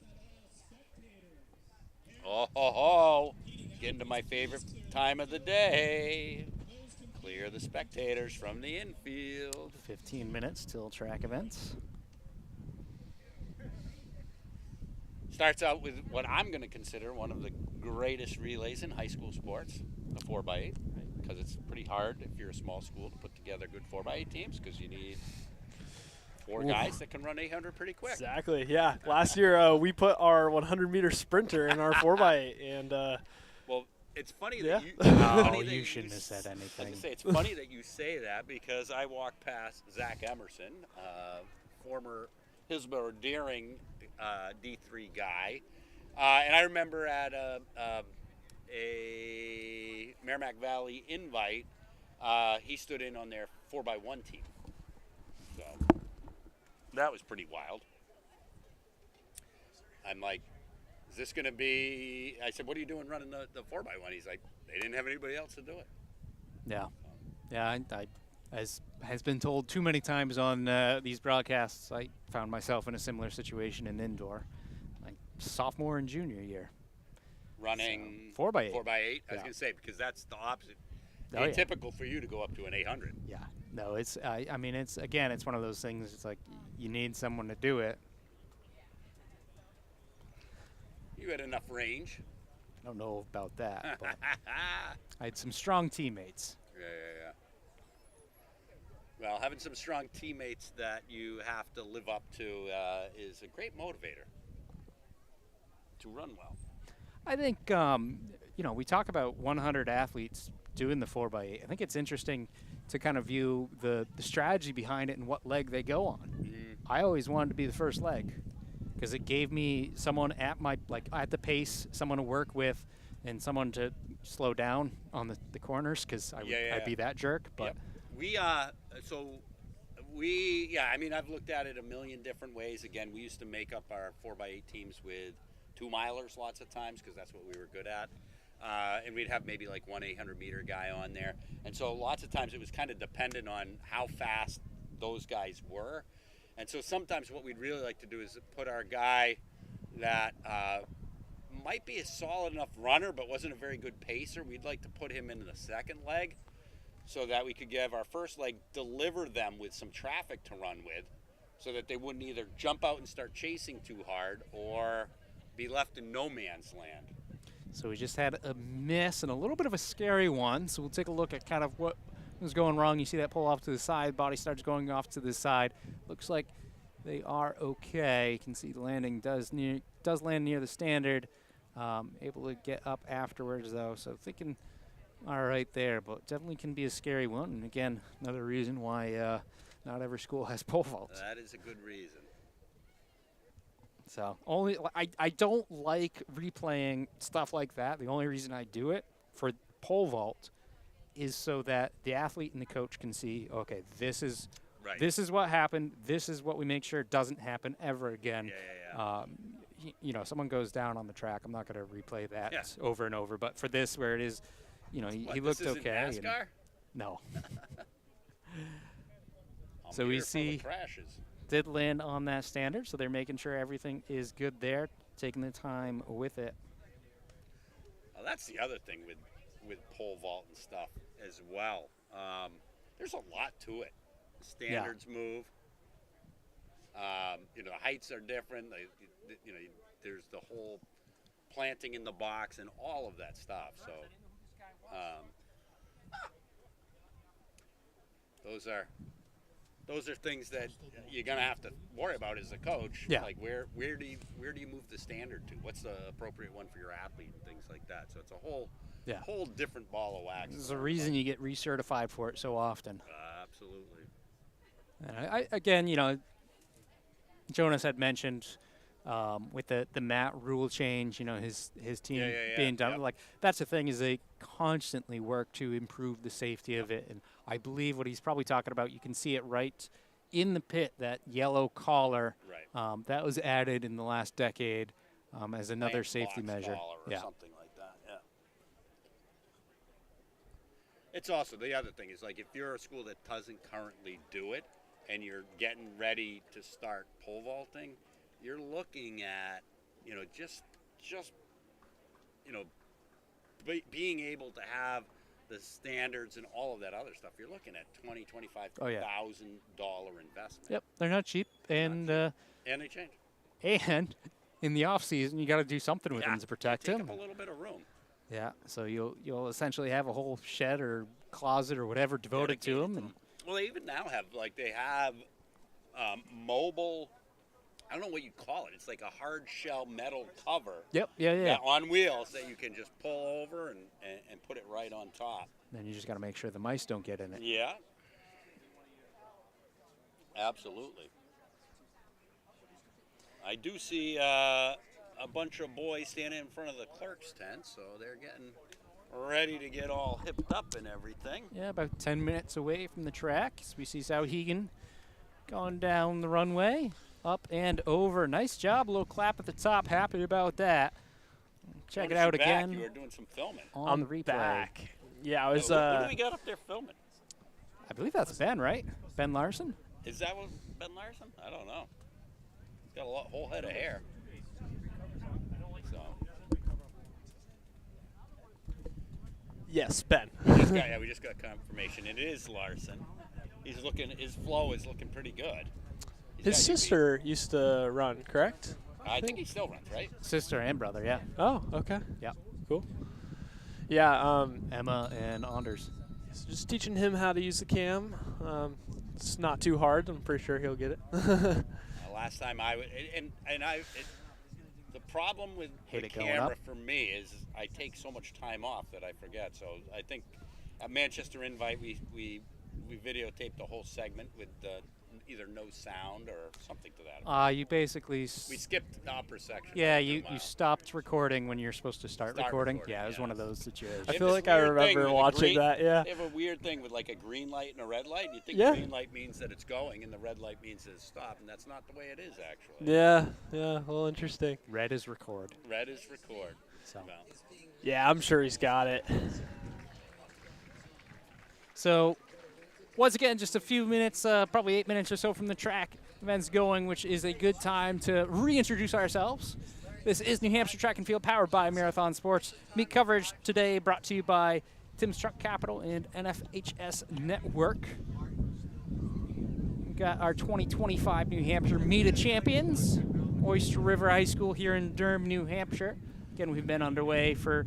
getting to my favorite time of the day. Clear the spectators from the infield. 15 minutes till track events. Starts out with what I'm going to consider one of the greatest relays in high school sports, the 4x8. Because it's pretty hard if you're a small school to put together good 4x8 teams, because you need 4 guys that can run 800 pretty quick. Exactly, yeah. Last year we put our 100-meter sprinter in our 4x8, and well, it's funny that you. You shouldn't have said anything. I was gonna say, it's funny that you say that, because I walked past Zach Emerson, former Hillsborough Deering D3 guy, and I remember at a Merrimack Valley invite, he stood in on their 4x1 team. So that was pretty wild. I'm like, is this going to be, I said, what are you doing running the 4x1? He's like, they didn't have anybody else to do it. Yeah. Yeah, I as has been told too many times on these broadcasts, I found myself in a similar situation in indoor, like sophomore and junior year. Running 4x8. 4x8. I was going to say, because that's the opposite. It's typical for you to go up to an 800. Yeah. No, it's, I mean, it's one of those things. It's like you need someone to do it. You had enough range. I don't know about that, but I had some strong teammates. Yeah. Well, having some strong teammates that you have to live up to is a great motivator to run well. I think, we talk about 100 athletes doing the 4x8. I think it's interesting to kind of view the strategy behind it and what leg they go on. I always wanted to be the first leg because it gave me someone at the pace, someone to work with, and someone to slow down on the corners, because I'd be that jerk. But I mean, I've looked at it a million different ways. Again, we used to make up our 4x8 teams with 2-milers lots of times because that's what we were good at. And we'd have maybe like one 800-meter guy on there. And so lots of times it was kind of dependent on how fast those guys were. And so sometimes what we'd really like to do is put our guy that might be a solid enough runner but wasn't a very good pacer. We'd like to put him in the second leg so that we could give our first leg, deliver them with some traffic to run with so that they wouldn't either jump out and start chasing too hard or be left in no man's land. So we just had a miss and a little bit of a scary one. So we'll take a look at kind of what was going wrong. You see that pull off to the side, body starts going off to the side. Looks like they are okay. You can see the landing does land near the standard. Able to get up afterwards though. So thinking all right there, but definitely can be a scary one. And again, another reason why not every school has pole vaults. That is a good reason. So I don't like replaying stuff like that. The only reason I do it for pole vault is so that the athlete and the coach can see, okay, this is what happened. This is what we make sure doesn't happen ever again. You know, someone goes down on the track. I'm not going to replay that over and over. But for this, where it is, you know, he looked okay. NASCAR? And no. So we see did land on that standard, so they're making sure everything is good there, taking the time with it. Well, that's the other thing with pole vault and stuff as well. There's a lot to it. Standards move. You know, the heights are different. You know, there's the whole planting in the box and all of that stuff. So those are things that you're gonna have to worry about as a coach. Yeah. Like where do you move the standard to? What's the appropriate one for your athlete and things like that. So it's a whole different ball of wax. There's a reason you get recertified for it so often. Absolutely. And I again, you know, Jonas had mentioned with the mat rule change, you know, his team being done. Like that's the thing, is they constantly work to improve the safety of it. And I believe what he's probably talking about, you can see it right in the pit, that yellow collar that was added in the last decade as another safety measure. Or something like that. Yeah. It's also the other thing is, like, if you're a school that doesn't currently do it and you're getting ready to start pole vaulting, you're looking at, you know, just you know, being able to have the standards and all of that other stuff. You're looking at $20,000, $25,000 investment. Yep, they're not cheap, and and they change. And in the off season, you got to do something with them to protect take them. up a little bit of room. Yeah, so you'll essentially have a whole shed or closet or whatever devoted to them. And well, they even now have, like, they have mobile, I don't know what you call it. It's like a hard shell metal cover. Yep, yeah. On wheels that you can just pull over and put it right on top. Then you just got to make sure the mice don't get in it. Yeah. Absolutely. I do see a bunch of boys standing in front of the clerk's tent, so they're getting ready to get all hipped up and everything. Yeah, about 10 minutes away from the track. So we see Souhegan going down the runway, up and over. Nice job, a little clap at the top. Happy about that. Check it out again. You were doing some filming. On the replay. Back. Yeah, I was. What do we got up there filming? I believe that's Ben, right? Ben Larson? Is that what Ben Larson? I don't know. He's got a whole head of hair. So. Yes, Ben. We just got confirmation. It is Larson. He's looking. His flow is looking pretty good. His sister used to run, correct? I think he still runs, right? Sister and brother, yeah. Oh, okay. Yeah. Cool. Yeah. Emma and Anders. So just teaching him how to use the cam. It's not too hard. I'm pretty sure he'll get it. Last time the problem with the camera for me is I take so much time off that I forget. So I think at Manchester Invite we videotaped the whole segment with either no sound or something to that effect. You basically. We skipped the upper section. Yeah, you stopped recording when you're supposed to start recording. Yeah, it was one of those situations. I feel like I remember watching that. Yeah. They have a weird thing with like a green light and a red light. You think green light means that it's going, and the red light means that it's stopped, and that's not the way it is actually. Yeah. Well, interesting. Red is record. Red is record. So. Yeah, I'm sure he's got it. So, once again, just a few minutes, probably 8 minutes or so from the track events going, which is a good time to reintroduce ourselves. This is New Hampshire Track and Field, powered by Marathon Sports. Meet coverage today brought to you by Tim's Truck Capital and NFHS Network. We've got our 2025 New Hampshire Meet of Champions, Oyster River High School here in Durham, New Hampshire. Again, we've been underway for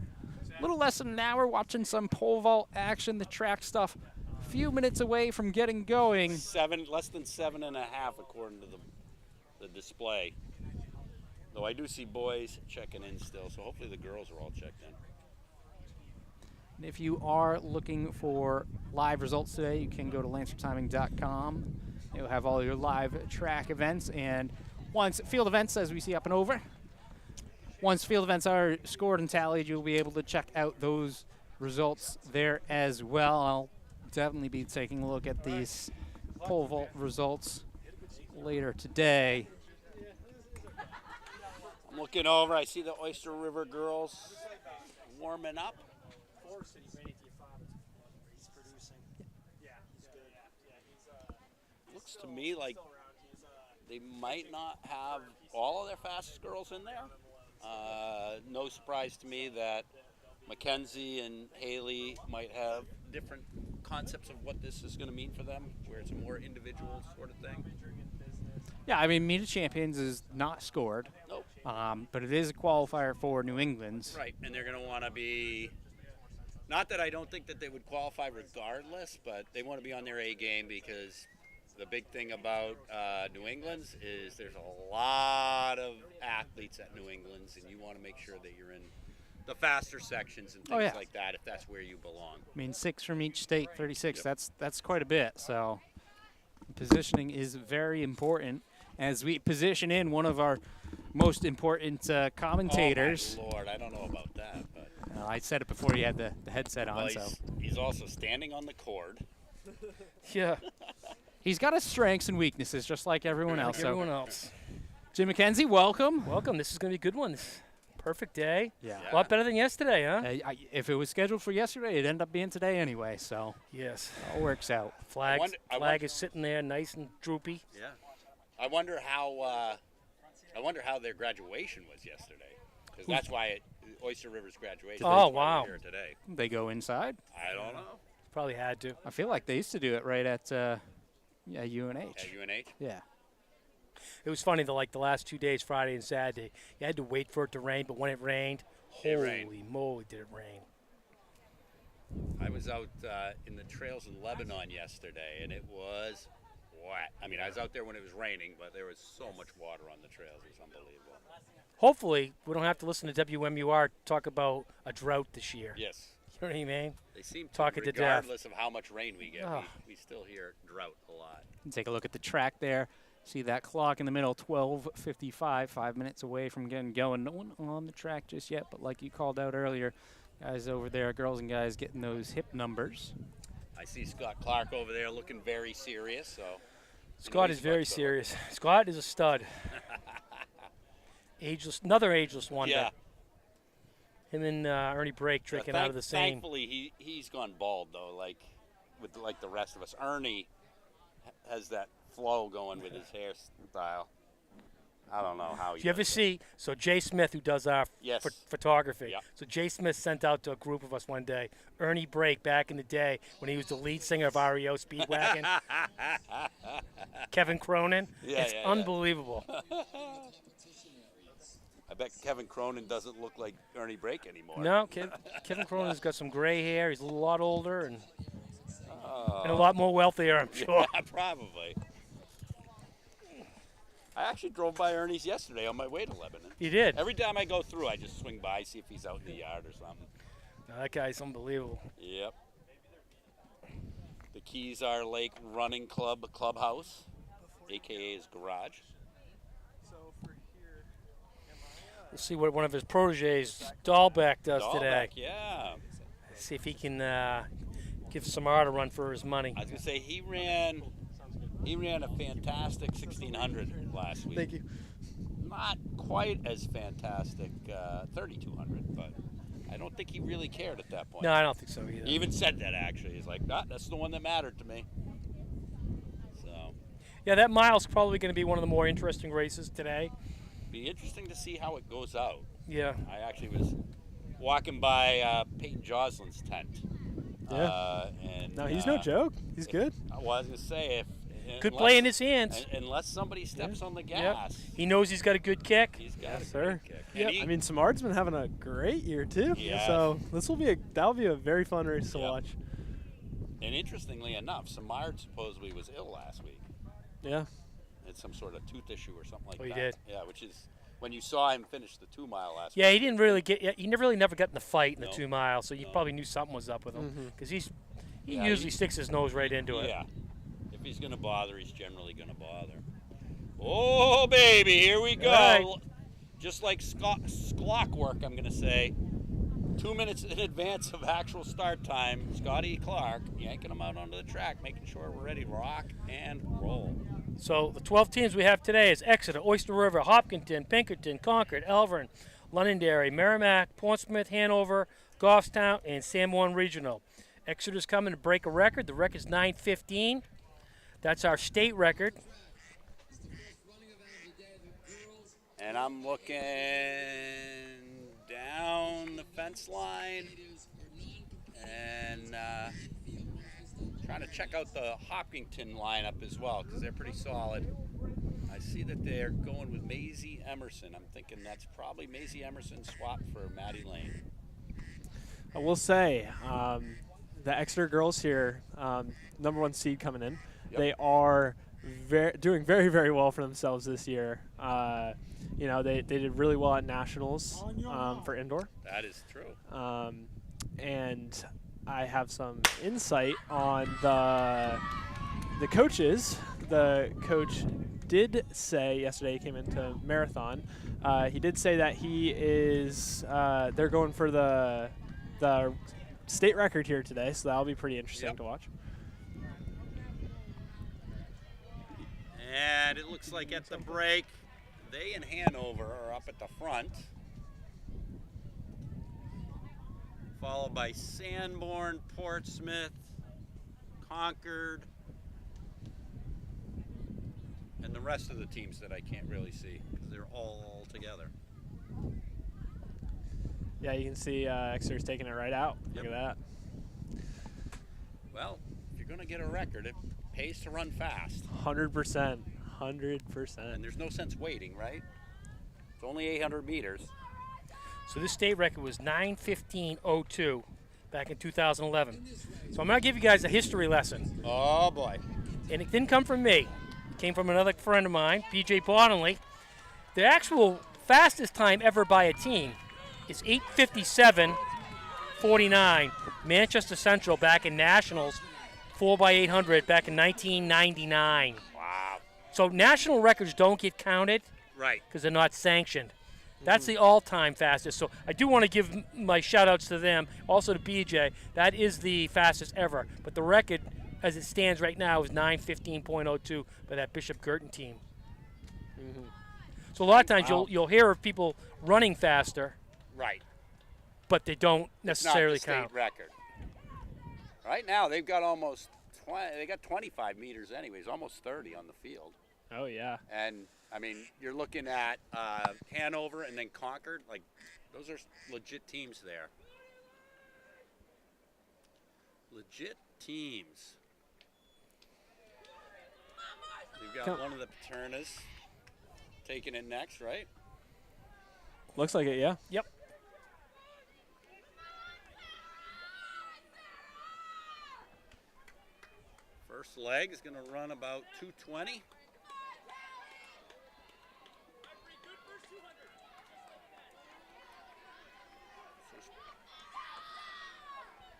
a little less than an hour, watching some pole vault action, the track stuff. A few minutes away from getting going. Less than 7.5 according to the display. Though I do see boys checking in still, so hopefully the girls are all checked in. And if you are looking for live results today, you can go to lancertiming.com. You'll have all your live track events, and once field events, as we see up and over. Once field events are scored and tallied, you'll be able to check out those results there as well. I'll definitely be taking a look at these pole vault results later today. I'm looking over. I see the Oyster River girls warming up. Looks to me like they might not have all of their fastest girls in there. No surprise to me that Mackenzie and Haley might have different concepts of what this is going to mean for them, where it's a more individual sort of thing. Yeah, I mean, Meet of Champions is not scored. Nope. But it is a qualifier for New England's. Right, and they're going to want to be, not that I don't think that they would qualify regardless, but they want to be on their A game, because the big thing about New England's is there's a lot of athletes at New England's, and you want to make sure that you're in the faster sections and things like that, if that's where you belong. I mean, 6 from each state, 36. Yep. That's quite a bit. So positioning is very important as we position in one of our most important commentators. Oh my Lord, I don't know about that, but I said it before you had the headset on. Well, so he's also standing on the cord. Yeah. He's got his strengths and weaknesses, just like everyone else. Jim McKenzie, welcome. Welcome. This is going to be a good one. Perfect day. Yeah. A lot better than yesterday, huh? If it was scheduled for yesterday, it'd end up being today anyway. So yes, it all works out. Flag is sitting there, nice and droopy. Yeah. I wonder how their graduation was yesterday, because that's why Oyster River's graduation. Oh wow! Here today. They go inside. I don't know. Probably had to. I feel like they used to do it right at UNH. At UNH? Yeah. It was funny, the last 2 days, Friday and Saturday, you had to wait for it to rain, but when it rained, holy moly, did it rain. I was out in the trails in Lebanon yesterday, and it was wet. I mean, I was out there when it was raining, but there was so much water on the trails. It was unbelievable. Hopefully, we don't have to listen to WMUR talk about a drought this year. Yes. You know what I mean? They seem to, regardless of how much rain we get, we still hear drought a lot. Take a look at the track there. See that clock in the middle, 12:55, 5 minutes away from getting going. No one on the track just yet, but like you called out earlier, guys over there, girls and guys, getting those hip numbers. I see Scott Clark over there looking very serious. So Scott is very serious. Scott is a stud. Another ageless wonder. Yeah. Him and Ernie Brake drinking out of the same. Thankfully, he's gone bald though, like the rest of us. Ernie has that flow going with his hairstyle. I don't know how. Did you ever see? So Jay Smith, who does our photography. Yep. So Jay Smith sent out to a group of us one day Ernie Brake back in the day when he was the lead singer of REO Speedwagon. Kevin Cronin. It's unbelievable. I bet Kevin Cronin doesn't look like Ernie Brake anymore. No, Kevin Cronin's got some gray hair. He's a lot older and a lot more wealthier, I'm sure. Yeah, probably. I actually drove by Ernie's yesterday on my way to Lebanon. You did? Every time I go through, I just swing by, see if he's out in the yard or something. No, that guy's unbelievable. Yep. The Keys Are Lake Running Clubhouse. a.k.a. his garage. Let's see what one of his proteges, Dahlbeck, does today. Dahlbeck, yeah. See if he can give Samar a run for his money. I was gonna say he ran a fantastic 1600 last week. Thank you. Not quite as fantastic 3200, but I don't think he really cared at that point. No, I don't think so either. He even said that actually. He's like, that's the one that mattered to me. So. Yeah, that mile's probably going to be one of the more interesting races today. Be interesting to see how it goes out. Yeah. I actually was walking by Peyton Joslin's tent. Yeah. And no, he's no joke. He's good. Well, I was going to say, good play in his hands. Unless somebody steps on the gas. Yep. He knows he's got a good kick. He's got yes, sir. Kick. Yep. I mean, Samard's been having a great year too. Yeah. So that'll be a very fun race to watch. And interestingly enough, Samard supposedly was ill last week. Yeah. Had some sort of tooth issue or something like that. He did. Yeah, which is when you saw him finish the 2 mile last week. Yeah, he didn't really get. He never got in the fight in the 2 mile, so you probably knew something was up with him because he usually sticks his nose right into it. Yeah. If he's going to bother, he's generally going to bother. Oh, baby, here we go. Right. Just like clockwork, I'm going to say. 2 minutes in advance of actual start time, Scotty Clark yanking them out onto the track, making sure we're ready to rock and roll. So the 12 teams we have today is Exeter, Oyster River, Hopkinton, Pinkerton, Concord, Elvern, Londonderry, Merrimack, Portsmouth, Hanover, Goffstown, and Sanborn Regional. Exeter's coming to break a record. The record's 9:15. That's our state record. And I'm looking down the fence line and trying to check out the Hopkinton lineup as well because they're pretty solid. I see that they're going with Maisie Emerson. I'm thinking that's probably Maisie Emerson swapped for Maddie Lane. I will say, the Exeter girls here, #1 seed coming in, they are doing very, very well for themselves this year. They did really well at nationals for indoor. That is true. And I have some insight on the coaches. The coach did say yesterday, he came into marathon. He did say that he is. They're going for the state record here today, so that'll be pretty interesting to watch. And it looks like at the break, they and Hanover are up at the front, followed by Sanborn, Portsmouth, Concord, and the rest of the teams that I can't really see because they're all together. Yeah, you can see Exeter's taking it right out. Yep. Look at that. Well, if you're going to get a record, it pays to run fast. 100%. 100%. And there's no sense waiting, right? It's only 800 meters. So this state record was 9:15:02 back in 2011. So I'm going to give you guys a history lesson. Oh, boy. And it didn't come from me. It came from another friend of mine, PJ Bottomley. The actual fastest time ever by a team is 8:57:49. Manchester Central back in Nationals, 4x800 back in 1999. Wow. So national records don't get counted. Right. Because they're not sanctioned. That's the all-time fastest. So I do want to give my shout-outs to them, also to BJ. That is the fastest ever. But the record, as it stands right now, is 9:15:02 by that Bishop Girton team. So a lot of times you'll hear of people running faster. Right. But they don't necessarily it's not the count. state record. Right now they've got almost 20. They got 25 meters anyways, almost 30 on the field. Oh yeah. And I mean, you're looking at Hanover and then Concord. Like, those are legit teams there. Legit teams. We've got one of the Paternas taking it next, right? Looks like it, yeah. Yep. First leg is going to run about 2:20.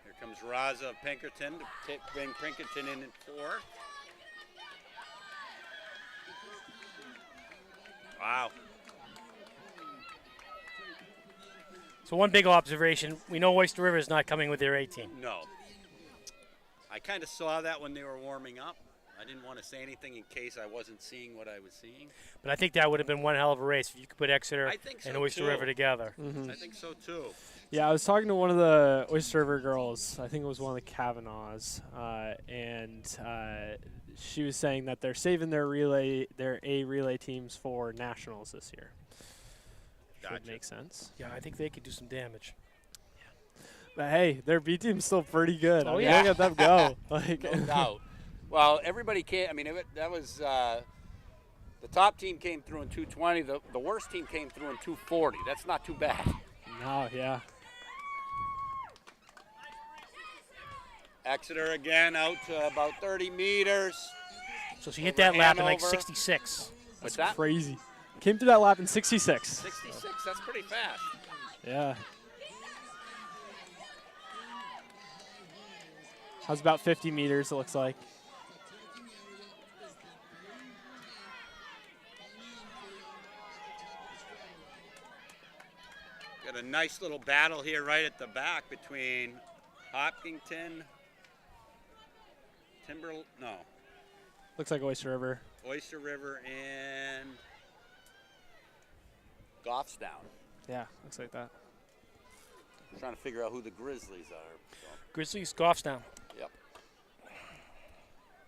Here comes Raza of Pinkerton to bring Pinkerton in at 4. Wow. So one big observation, we know Oyster River is not coming with their A team. No. I kind of saw that when they were warming up. I didn't want to say anything in case I wasn't seeing what I was seeing. But I think that would have been one hell of a race if you could put Exeter I think so and Oyster too. River together. I think so too. Yeah, I was talking to one of the Oyster River girls. I think it was one of the Kavanaughs, and she was saying that they're saving their A relay teams for nationals this year. Gotcha. Should make sense. Yeah, I think they could do some damage. But hey, their B team's still pretty good. Oh, I mean, yeah. look at them go. Like, No doubt. Well, everybody came. I mean, that was the top team came through in 2:20. The worst team came through in 2:40. That's not too bad. No, yeah. Exeter again out to about 30 meters. So she hit Over that lap in like Hanover. 66. What's That's that? crazy. Came through that lap in 66. 66. That's pretty fast. Yeah. How's about 50 meters, it looks like. Got a nice little battle here right at the back between Hopkinton, Looks like Oyster River. Oyster River, and Goffstown. Yeah, looks like that. I'm trying to figure out who the Grizzlies are. So. Grizzlies, Goffstown. Yep.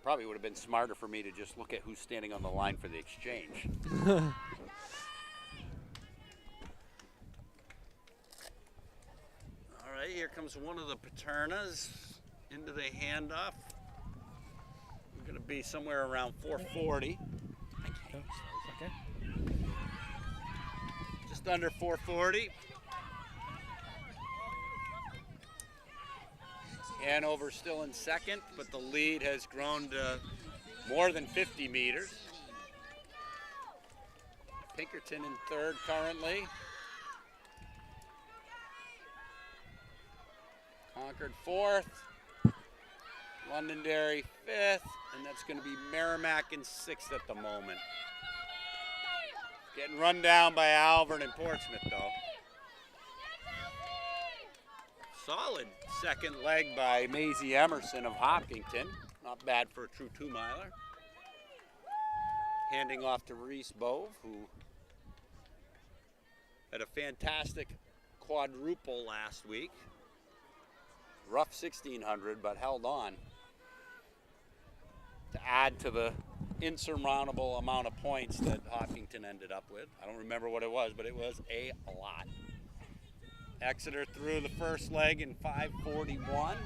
Probably would have been smarter for me to just look at who's standing on the line for the exchange. All right, here comes one of the Paternas into the handoff. We're going to be somewhere around 440. Okay. Just under 440. Hanover still in second, but the lead has grown to more than 50 meters. Pinkerton in third currently. Concord fourth. Londonderry fifth, and that's going to be Merrimack in sixth at the moment. Getting run down by Alvern and Portsmouth, though. Solid second leg by Maisie Emerson of Hopkinton. Not bad for a true 2-miler. Handing off to Reese Bove, who had a fantastic quadruple last week. Rough 1600, but held on to add to the insurmountable amount of points that Hopkinton ended up with. I don't remember what it was, but it was a lot. Exeter through the first leg in 5:41.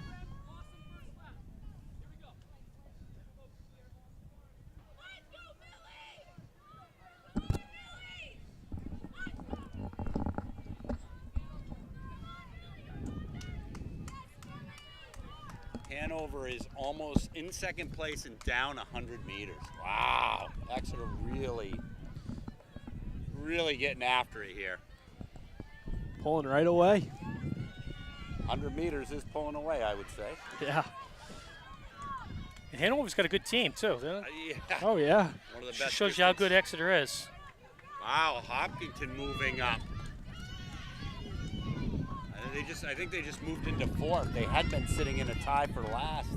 Hanover is almost in second place and down 100 meters. Wow, Exeter really getting after it here. Pulling right away. 100 meters is pulling away, I would say. Yeah. And Hanover's got a good team, too. Yeah. Oh, yeah. One of the best. Shows you how good Exeter is. Wow, Hopkinton moving up. I think they just moved into fourth. They had been sitting in a tie for last.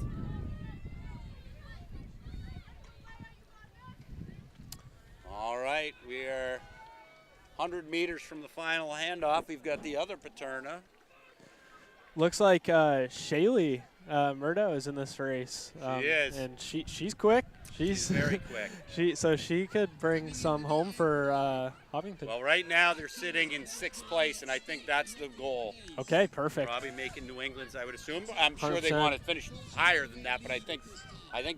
All right, we are 100 meters from the final handoff. We've got the other Paterna. Looks like Shaylee Murdo is in this race. She is. And she's quick. She's very quick. So she could bring some home for Hopkinton. Well, right now they're sitting in sixth place, and I think that's the goal. Okay, perfect. Probably making New England's, I would assume. I'm sure they 100%. want to finish higher than that, but I think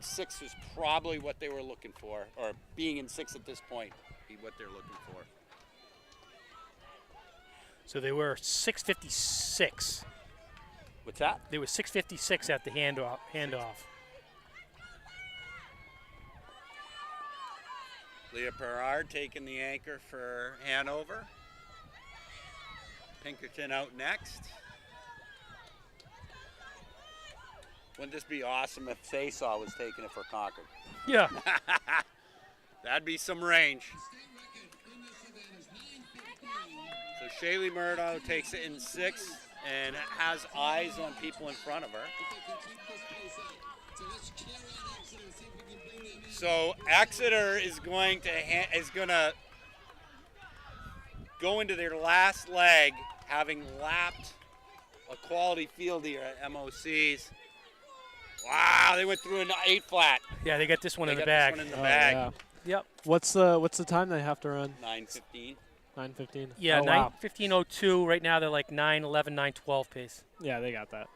sixth is probably what they were looking for, or being in sixth at this point, be what they're looking for. So they were 6:56. What's that? They were 6:56 at the handoff. Leah Perard taking the anchor for Hanover. Pinkerton out next. Wouldn't this be awesome if Saysaw was taking it for Concord? Yeah. That'd be some range. So Shaylee Murdo takes it in 6 and has eyes on people in front of her. So Exeter is going to go into their last leg, having lapped a quality field here at MOC's. Wow, they went through an 8 flat. Yeah, they got this one in the bag. bag. This one in the bag. Yeah. Yep. What's the time they have to run? 9:15. 9:15. Yeah, oh, wow. 9:15:02. Right now they're like 9:11, 9:12 pace. Yeah, they got that.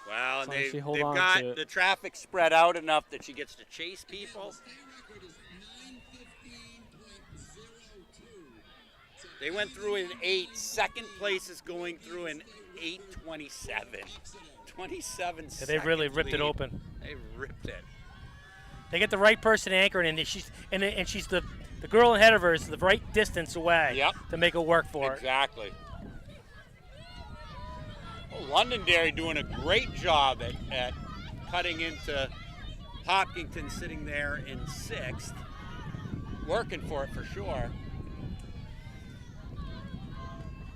Well, As and long as they've she hold on got to it. the traffic spread out enough that she gets to chase people. They went through in 8. Second place is going through in 8:27. 27 Yeah, they really ripped it lead. open. They ripped it. They get the right person anchoring, and she's the girl ahead of her is the right distance away to make it work for her. Exactly. Well, Londonderry doing a great job at cutting into Hopkinton, sitting there in 6th. Working for it for sure.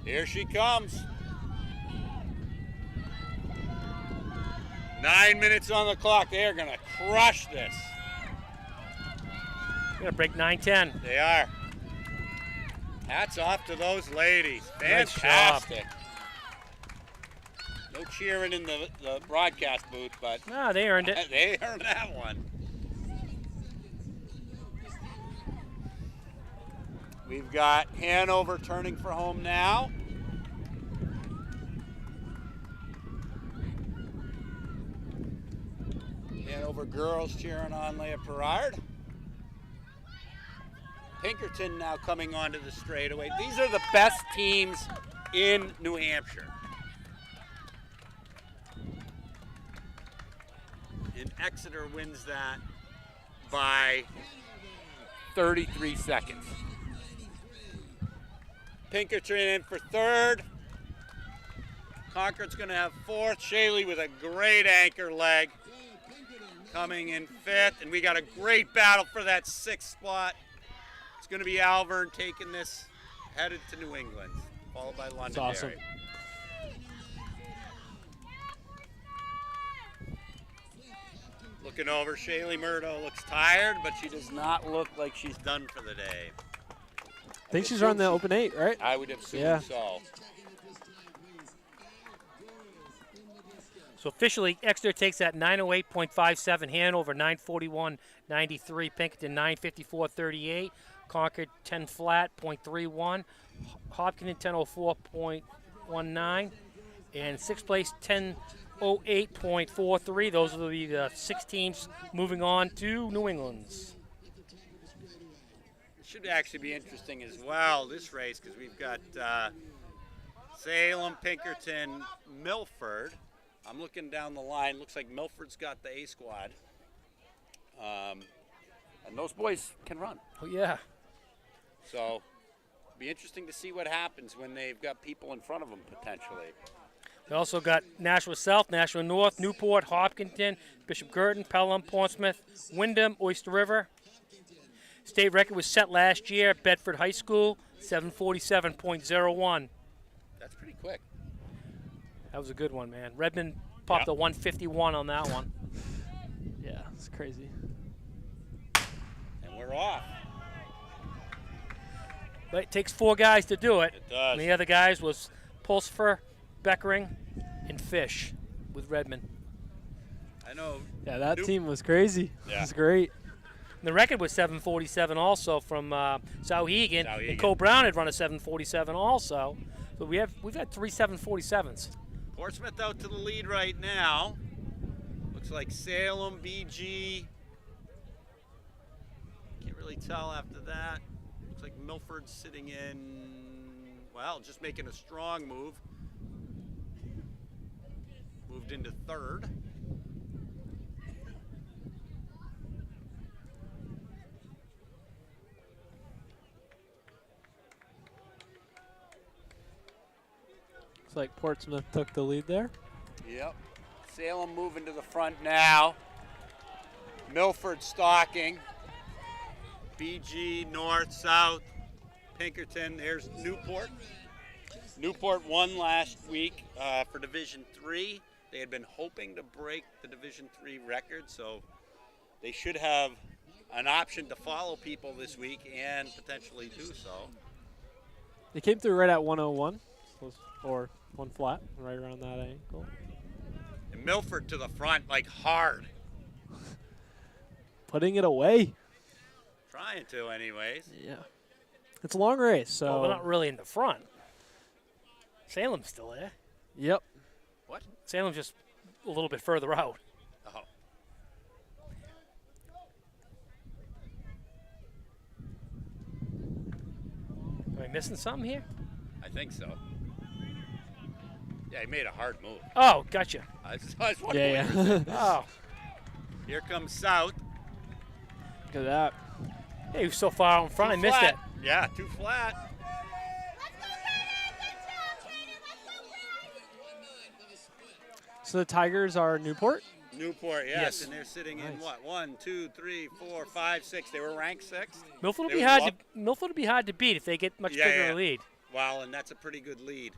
Here she comes. 9 minutes on the clock. They are going to crush this. They're going to break 9:10. They are. Hats off to those ladies. Nice job. Fantastic. No cheering in the broadcast booth, but No, they earned it. they earned that one. We've got Hanover turning for home now. Hanover girls cheering on Leah Perard. Pinkerton now coming onto the straightaway. These are the best teams in New Hampshire. And Exeter wins that by 33 seconds. Pinkerton in for 3rd. Concord's going to have 4th. Shaley with a great anchor leg coming in 5th. And we got a great battle for that 6th spot. It's going to be Alvern taking this, headed to New England, followed by Londonderry. That's awesome. Looking over, Shaylee Murdo looks tired, but she does not look like she's done for the day. I think she's running the open 8, right? I would assume Yeah. so. So officially, Exeter takes that 9:08.57. Hanover 9:41.93. Pinkerton 9:54.38. Concord 10 flat .31. Hopkinton 10:04.19. And 6th place 10:08.43. Those will be the 6 teams moving on to New England's. It should actually be interesting as well, this race, because we've got Salem, Pinkerton, Milford. I'm looking down the line. Looks like Milford's got the A squad. And those boys can run. Oh, yeah. So it'll be interesting to see what happens when they've got people in front of them potentially. We also got Nashua South, Nashua North, Newport, Hopkinton, Bishop Girton, Pelham, Portsmouth, Wyndham, Oyster River. State record was set last year at Bedford High School, 7:47.01. That's pretty quick. That was a good one, man. Redmond popped a 151 on that one. Yeah, it's crazy. And we're off. But it takes 4 guys to do it. It does. And the other guys was Pulsifer, Beckering, and Fish with Redmond. I know. Yeah, that team was crazy. Yeah. It was great. And the record was 7:47 also from Sauhegan. And Cole Brown had run a 7:47 also. So we've had 3 7:47s. Portsmouth out to the lead right now. Looks like Salem, BG. Can't really tell after that. Looks like Milford's sitting in, well, just making a strong move. Moved into 3rd. Looks like Portsmouth took the lead there. Yep. Salem moving to the front now. Milford stalking. BG, North, South, Pinkerton. There's Newport. Newport won last week for Division III. They had been hoping to break the Division III record, so they should have an option to follow people this week and potentially do so. They came through right at 101, or one flat, right around that angle. And Milford to the front, like hard. Putting it away. Trying to, anyways. Yeah. It's a long race, so. Well, we're not really in the front. Salem's still there. Yep. What? Salem's just a little bit further out. Oh. Am I missing something here? I think so. Yeah, he made a hard move. Oh, gotcha. I was wondering Yeah, what you were saying. Oh. Here comes South. Look at that. Hey, he was so far out in front, I missed it. Yeah, too flat. So the Tigers are Newport? Newport, yes, Yes. and they're sitting in Nice. what? 1, 2, 3, 4, 5, 6. They were ranked 6th. Milford will They be would hard love- to Milford will be hard to beat if they get much bigger a lead. Well, and that's a pretty good lead.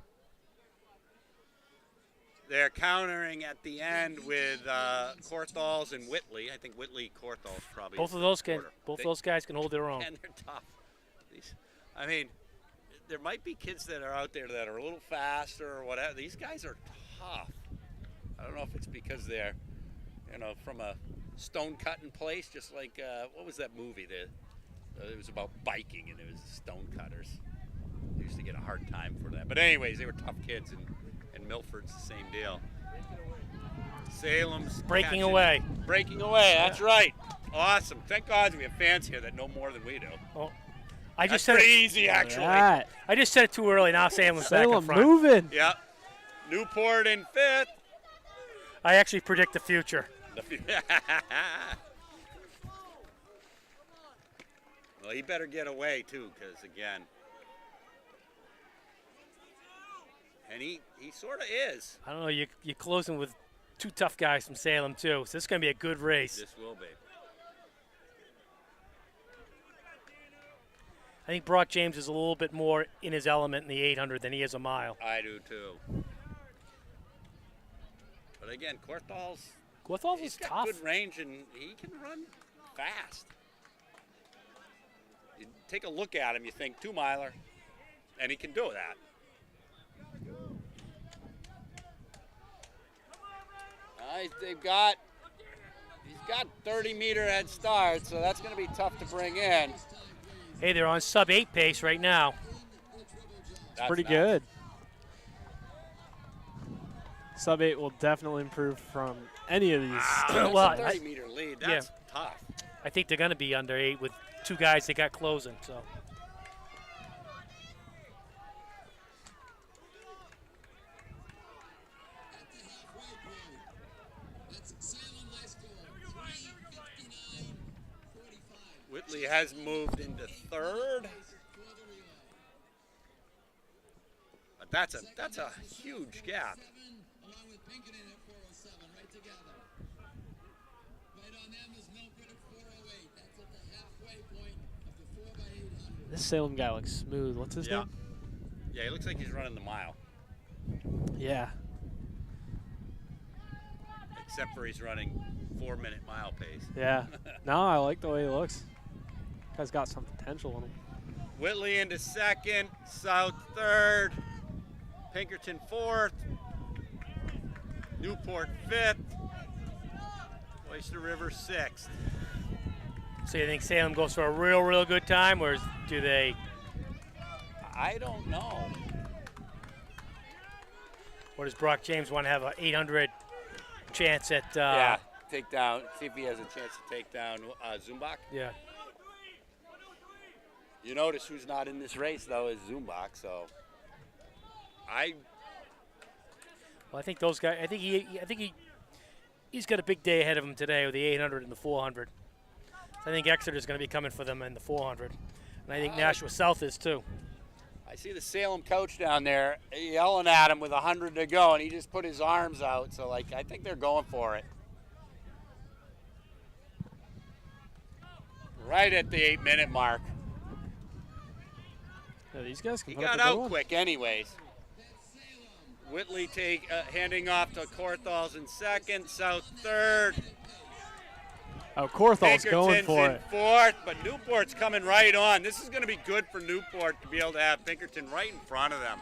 They're countering at the end with Korthals and Whitley. I think Whitley, Korthals probably. Both is of the those quarter. those guys can hold their own. And they're tough. I mean, there might be kids that are out there that are a little faster or whatever. These guys are tough. I don't know if it's because they're, from a stone cutting place, just like what was that movie? It was about biking, and it was stone cutters. They used to get a hard time for that. But anyways, they were tough kids, and Milford's the same deal. Salem's Breaking catching. away. Breaking away. That's right. Awesome. Thank God we have fans here that know more than we do. Oh, I That's just said pretty it, easy, actually. Right. I just said it too early. Now Salem's back in Salem front. moving. Yep. Newport in 5th. I actually predict the future. Well, he better get away, too, because, again, and he sort of is. I don't know. You're closing with two tough guys from Salem too, so this is going to be a good race. This will be. I think Brock James is a little bit more in his element in the 800 than he is a mile. I do, too. But, again, Korthals He's is got tough. good range, and he can run fast. You take a look at him, you think 2-miler, and he can do that. He's got 30-meter head start, so that's going to be tough to bring in. Hey, they're on sub-8 pace right now. That's Pretty nice. good. Sub-8 will definitely improve from any of these. Wow, Well, that's a 30-meter lead. That's tough. I think they're going to be under 8 with two guys they got closing. So. Whitley has moved into 3rd. But that's a huge gap. This Salem guy looks smooth. What's his name? Yeah, he looks like he's running the mile. Yeah. Except for he's running 4-minute mile pace. Yeah. No, I like the way he looks. Guy's got some potential in him. Whitley into 2nd, South 3rd, Pinkerton 4th, Newport 5th, Oyster River 6th. So you think Salem goes for a real good time, or do they? I don't know. Or does Brock James want to have an 800 chance at? Take down. See if he has a chance to take down Zumbach. Yeah. You notice who's not in this race though is Zumbach. So Well, I think those guys. I think he's got a big day ahead of him today with the 800 and the 400. So I think Exeter is going to be coming for them in the 400, and I think Nashua South is too. I see the Salem coach down there yelling at him with 100 to go, and he just put his arms out. So I think they're going for it. right at the 8-minute mark. Yeah, these guys can He put up got a good out one. quick anyways. Whitley handing off to Korthals in second, South third. Oh, Korthal's going Pinkerton's for in it. fourth, but Newport's coming right on. This is going to be good for Newport to be able to have Pinkerton right in front of them.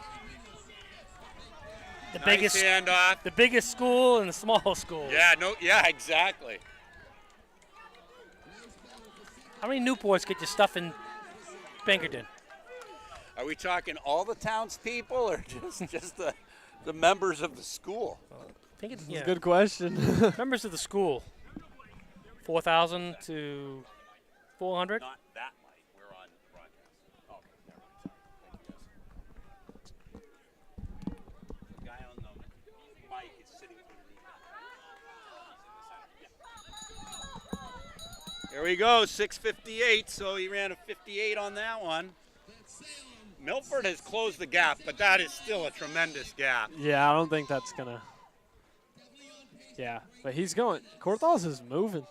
The Nice biggest handoff. the biggest school and the small school. Yeah, exactly. How many Newports get your stuff in Pinkerton? Are we talking all the townspeople or just the members of the school? Pinkerton, That's yeah. a good question. Members of the school. 4,000 to 400. Not that light. We're on broadcast. Oh, never mind. The guy on the mic is sitting underneath. Here we go, 6:58. So he ran a 58 on that one. Milford has closed the gap, but that is still a tremendous gap. Yeah, I don't think that's going to. Yeah, but he's going. Korthals is moving.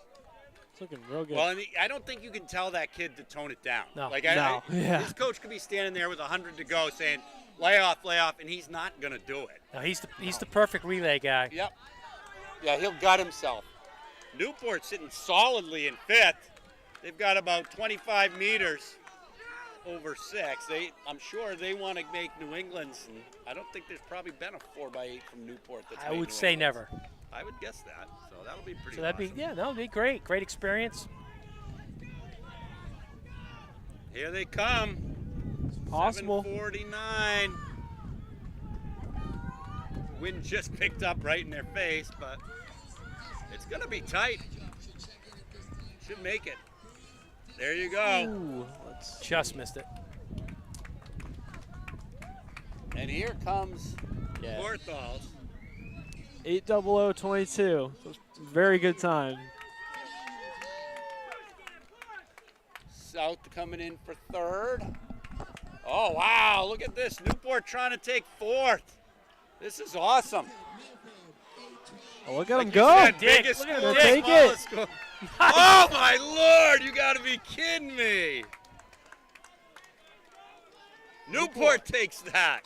It's looking real good. Well, and I don't think you can tell that kid to tone it down. No. No. Yeah. His coach could be standing there with 100 to go saying, lay off, and he's not going to do it. No, he's the perfect relay guy. Yep. Yeah, he'll gut himself. Newport's sitting solidly in fifth. They've got about 25 meters over 6. I'm sure they want to make New England's, and I don't think there's probably been a 4x8 from Newport that's I made would New say England's. never. I would guess that. So that'll be pretty So that'd awesome. be that would be great. Great experience. Here they come. It's possible. 7:49. Wind just picked up right in their face, but it's going to be tight. Should make it. There you go. Ooh, Just missed it. And here comes Yeah. Korthals. 8:00:22. So it's a very good time. South coming in for third. Oh, wow. Look at this. Newport trying to take fourth. This is awesome. Oh, look at him you go. said, biggest Look at school, Dick. Take smallest it. school. Oh, my Lord. You got to be kidding me. Newport takes that.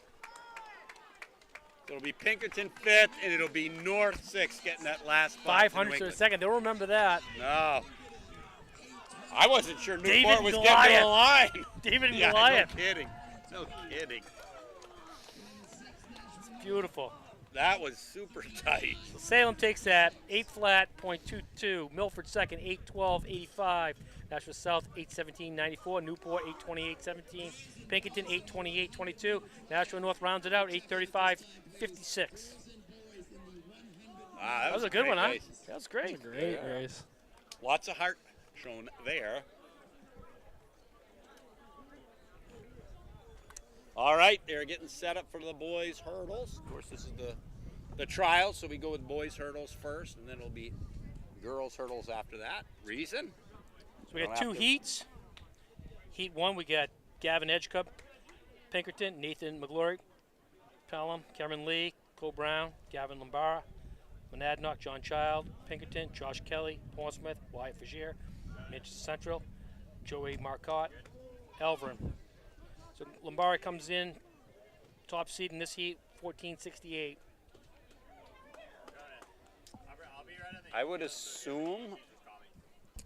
It'll be Pinkerton 5th, and it'll be North 6th getting that last spot. 500 to a second. They'll remember that. No. I wasn't sure Newport David was Goliath. getting to the line. David and Yeah, Goliath. no kidding. No kidding. It's beautiful. That was super tight. So Salem takes that 8 flat, .22. Milford second, 8:12.85. Nashville South, 8:17.94. Newport, 8:28.17. Pinkerton, 8:28.22. Nashville North rounds it out, 8:35.56. Wow, That was a good one, huh? race. That was great. Great race. Lots of heart shown there. All right, they're getting set up for the boys' hurdles. Of course, this is the trial, so we go with boys' hurdles first, and then it'll be girls' hurdles after that. Reason? So we got 2 heats. Heat 1, we got Gavin Edgecup, Pinkerton, Nathan McGlory, Pelham, Cameron Lee, Cole Brown, Gavin Lombara, Monadnock, John Child, Pinkerton, Josh Kelly, Portsmouth, Wyatt Fagier, Manchester Central, Joey Marcotte, Elverin. So Lombara comes in, top seed in this heat, 14:68. I would assume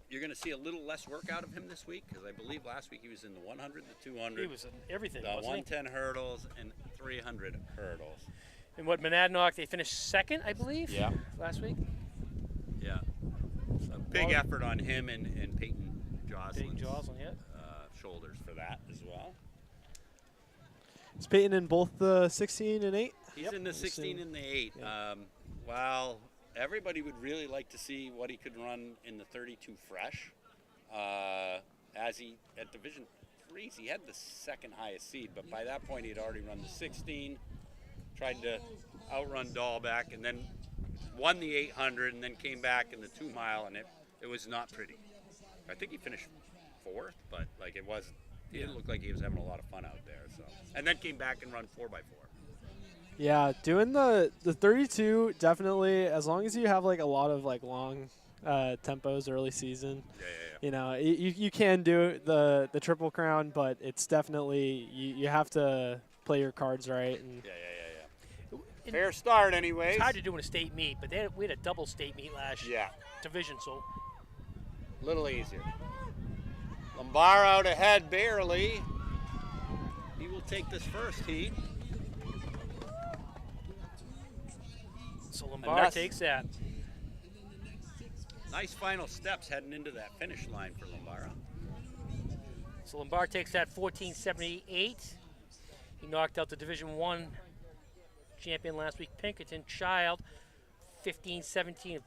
you're going to see a little less work out of him this week, because I believe last week he was in the 100, the 200, He was in everything, the wasn't he? 110 hurdles, and 300 hurdles. And what, Monadnock, they finished second, I believe, Yeah. last week. Yeah. A big effort on him and Peyton Joslin's Joslin, yeah. shoulders for that as well. Is Peyton in both the 16 and 8? He's in the 16 and the 8. Yeah. While everybody would really like to see what he could run in the 32 fresh, as he, at Division 3s, he had the second highest seed, but by that point he'd already run the 16, tried to outrun Dahlbeck, and then won the 800, and then came back in the 2 mile, and it was not pretty. I think he finished 4th, but like it didn't look like he was having a lot of fun out there. So, and then came back and run 4x4. Yeah, doing the 32 definitely, as long as you have like a lot of like long tempos early season. You know, you can do the Triple Crown, but it's definitely you have to play your cards right. And Fair start, anyways. It's hard to do in a state meet, but we had a double state meet last division, so a little easier. Lombard out ahead barely. He will take this first heat. So Lombard takes that. Nice final steps heading into that finish line for Lombard. So Lombard takes that 14.78. He knocked out the Division I champion last week, Pinkerton. Child, 15.17.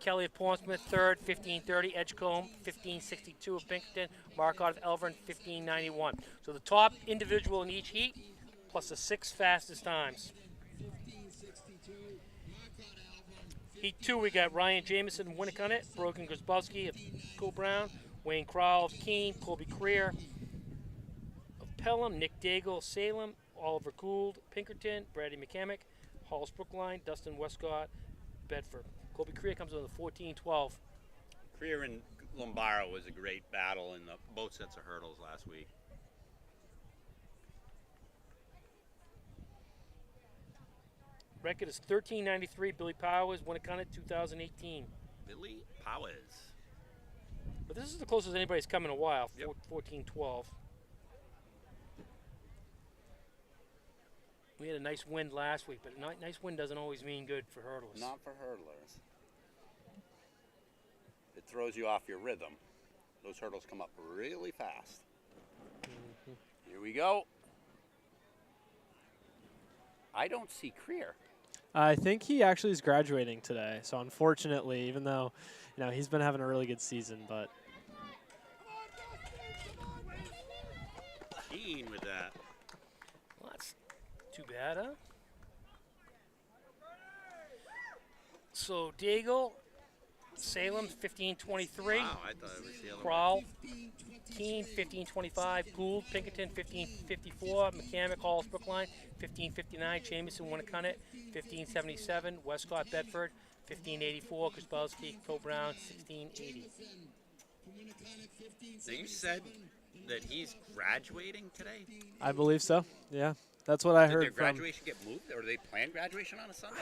Kelly of Portsmouth, third, 15.30. Edgecombe, 15.62 of Pinkerton. Marcotte of Elvern, 15.91. So the top individual in each heat, plus the 6 fastest times. Heat 2, we got Ryan Jameson of Winnicott, Brogan Grzybowski of Co-Brown, Wayne Crowell of Keene, Colby Creer of Pelham, Nick Daigle of Salem, Oliver Gould, Pinkerton, Brady McCamick, Hollis Brookline, Dustin Westcott, Bedford. Colby Creer comes in with a 14-12. Creer and Lombard was a great battle in both sets of hurdles last week. Record is 13.93. Billy Powers, Winnicott, 2018. Billy Powers. But this is the closest anybody's come in a while, 14-12. We had a nice wind last week, but a nice wind doesn't always mean good for hurdlers. Not for hurdlers. It throws you off your rhythm. Those hurdles come up really fast. Here we go. I don't see Creer. I think he actually is graduating today. So unfortunately, even though he's been having a really good season, but Keen with that. Well, that's too bad, huh? So Daigle, Salem, 15.23. Wow, I thought it was the other Crowell, Keene, 15.25. Gould, Pinkerton, 15.54. McCamick, Hollis Brookline, 15.59. Jamieson, Winnicott, 15.77. Westcott, Bedford, 15.84. Grzybowski, Co-Brown, 16.80. So you said that he's graduating today? I believe so. Yeah, that's what I heard. Did their graduation get moved, or do they plan graduation on a Sunday?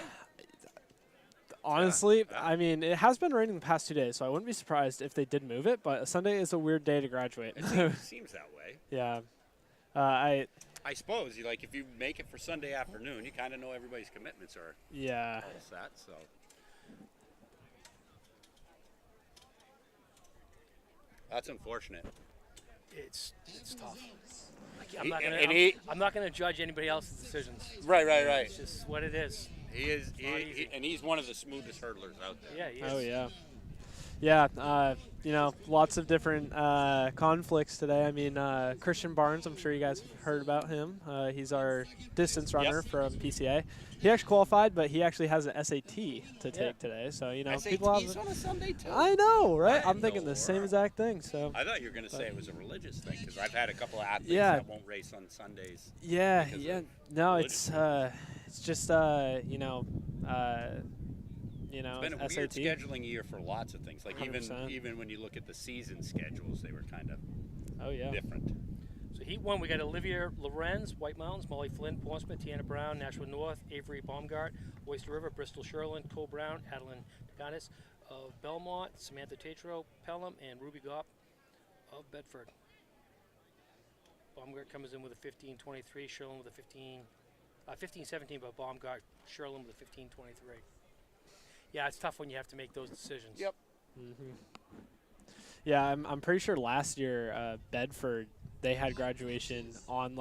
Honestly, I mean, it has been raining the past 2 days, so I wouldn't be surprised if they did move it, but Sunday is a weird day to graduate. It seems that way. Yeah. I suppose, if you make it for Sunday afternoon, you kind of know everybody's commitments are all set, so. That's unfortunate. It's tough. I'm not gonna judge anybody else's decisions. Right. It's just what it is. He is, and he's one of the smoothest hurdlers out there. Yeah, he is. Oh, yeah. Yeah, lots of different conflicts today. I mean, Christian Barnes, I'm sure you guys have heard about him. He's our distance runner from PCA. He actually qualified, but he actually has an SAT to take today. So, people have on a Sunday, too? I know, right? I'm thinking the same exact thing. So I thought you were going to say it was a religious thing, because I've had a couple of athletes that won't race on Sundays. Yeah. No, it's just, it's been a SAT. weird scheduling year for lots of things. Like 100%. even when you look at the season schedules, they were kind of different. So Heat 1, we got Olivia Lorenz, White Mountains, Molly Flynn, Portsmouth, Tiana Brown, Nashua North, Avery Baumgart, Oyster River, Bristol Sherland, Cole Brown, Adeline Daganis of Belmont, Samantha Tatro, Pelham, and Ruby Gopp of Bedford. Baumgart comes in with a 15.23, Sherland with a 15.17, but Baumgart, Sherland with a 15.23. Yeah, it's tough when you have to make those decisions. Yep. Mm-hmm. Yeah, I'm pretty sure last year Bedford, they had graduation on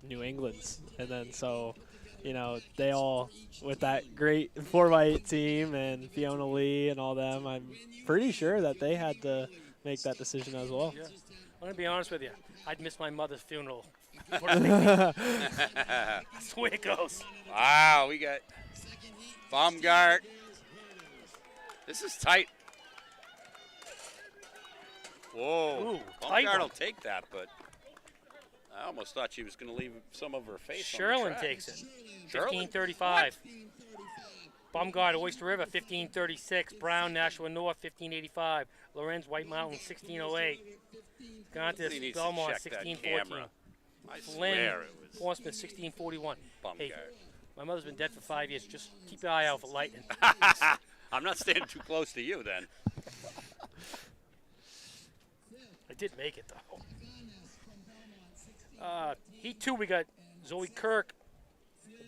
New England's, and then so they all, with that great 4x8 team and Fiona Lee and all them, I'm pretty sure that they had to make that decision as well. Yeah. I'm gonna be honest with you, I'd miss my mother's funeral. That's the way it goes. Wow, we got Baumgart. This is tight. Whoa. Baumgart will take that, but I almost thought she was going to leave some of her face Sherland on the track. takes it. 15.35. Baumgart, Oyster River, 1536. Brown, Nashua North, 1585. Lorenz, White Mountain, 1608. Gontis, He needs Belmont, to check that 1614. camera. I Flynn, swear it was Portsmouth, 1641. Hey, Baumgart. my mother's been dead for 5 years. Just keep your eye out for lightning. I'm not standing too close to you then. I did make it, though. Heat 2, we got Zoe Kirk,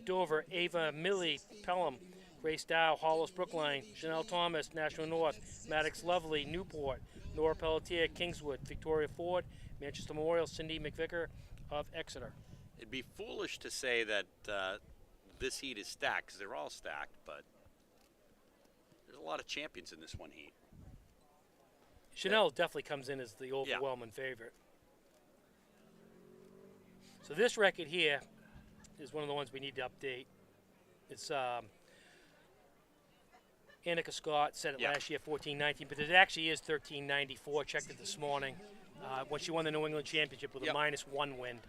Dover, Ava Millie, Pelham, Grace Dow, Hollis Brookline, Chanel Thomas, National North, Maddox Lovely, Newport, Nora Pelletier, Kingswood, Victoria Ford, Manchester Memorial, Cindy McVicker of Exeter. It'd be foolish to say that this heat is stacked, because they're all stacked, but there's a lot of champions in this one heat. Chanel definitely comes in as the overwhelming favorite. So this record here is one of the ones we need to update. It's Annika Scott said it last year, 14.19, but it actually is 13.94. Checked it this morning when she won the New England Championship with a -1 wind.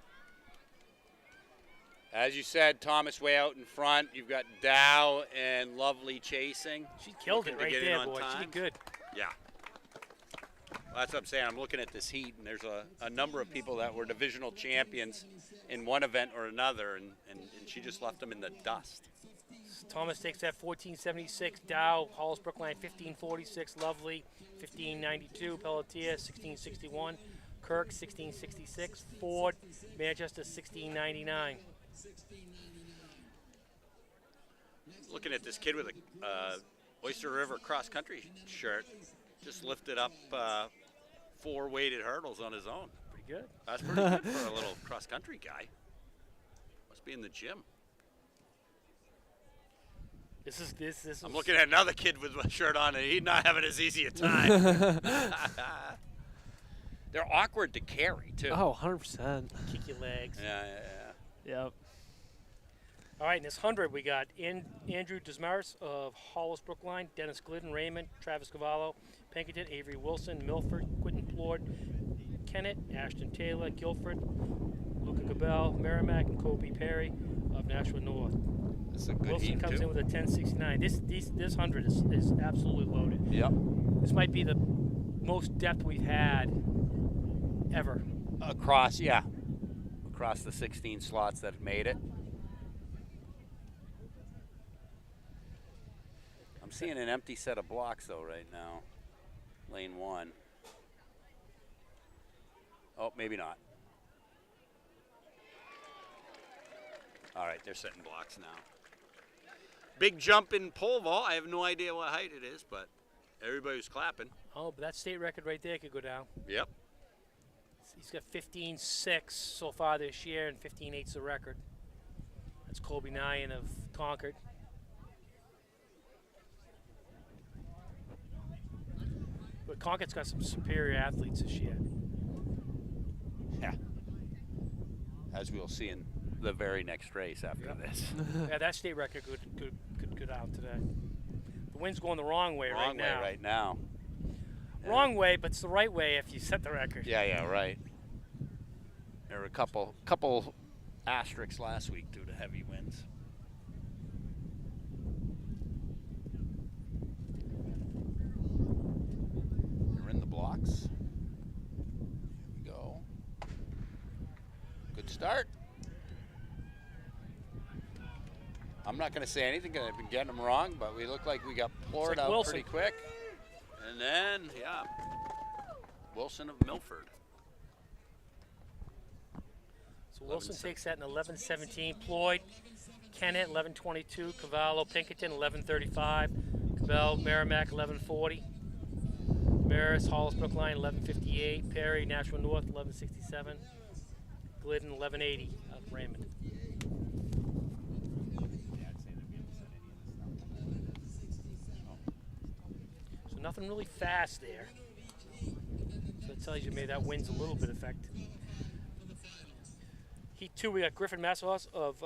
As you said, Thomas way out in front. You've got Dow and Lovely chasing. She killed it right there, boy. She did good. Yeah. Well, that's what I'm saying. I'm looking at this heat, and there's a number of people that were divisional champions in one event or another, and she just left them in the dust. Thomas takes that 14.76. Dow, Hollis Brookline, 15.46. Lovely, 15.92. Pelletier, 16.61. Kirk, 16.66. Ford, Manchester, 16.99. Looking at this kid with a Oyster River cross-country shirt, just lifted up 4 weighted hurdles on his own. Pretty good. That's pretty good for a little cross-country guy. Must be in the gym. This is. I'm looking at another kid with a shirt on, and he's not having as easy a time. They're awkward to carry, too. Oh, 100%. Kick your legs. Yeah. Yep. All right, in this 100, we got Andrew Desmaris of Hollis Brookline, Dennis Glidden, Raymond, Travis Cavallo, Pinkerton, Avery Wilson, Milford, Quentin Plord, Kennett, Ashton Taylor, Guilford, Luca Gabel, Merrimack, and Kobe Perry of Nashua North. This is a good Wilson heat, comes too. in with a 10.69. This 100 is absolutely loaded. Yep. This might be the most depth we've had ever. Across the 16 slots that have made it. I'm seeing an empty set of blocks, though, right now. Lane 1. Oh, maybe not. All right, they're setting blocks now. Big jump in pole vault. I have no idea what height it is, but everybody was clapping. Oh, but that state record right there could go down. Yep. He's got 15.6 so far this year, and 15.8's the record. That's Colby Nyan of Concord. But Concord's got some superior athletes this year. Yeah. As we'll see in the very next race after this. Yeah, that state record could go down today. The wind's going the wrong way Wrong way right now. Wrong way, but it's the right way if you set the record. Yeah, right. There were a couple asterisks last week due to heavy winds. They're in the blocks. Here we go. Good start. I'm not going to say anything because I've been getting them wrong, but we look like we got poured out Wilson. pretty quick. And then, Wilson of Milford. So Wilson takes that in 11.17. Ployd, Kennett, 11.22. Cavallo, Pinkerton, 11.35. Cabell, Merrimack, 11.40. Maris, Hollis Brookline, 11.58. Perry, Nashua North, 11.67. Glidden, 11.80 of Raymond. So nothing really fast there. So that tells you maybe that wind's a little bit effect. Heat 2, we got Griffin Massawas of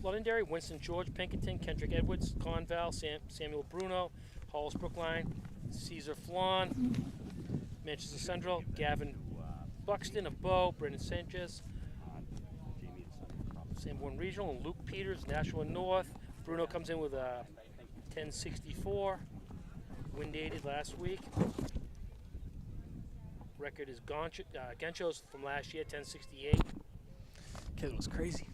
Londonderry, Winston George, Pinkerton, Kendrick Edwards, Conval, Samuel Bruno, Hollis Brookline, Caesar Flan, Manchester Central, Gavin Buxton of Bow, Brendan Sanchez, Sanborn Regional, and Luke Peters, Nashua North. Bruno comes in with a 1064. Wind dated last week. Record is Gencho's from last year, 1068. Kid was crazy.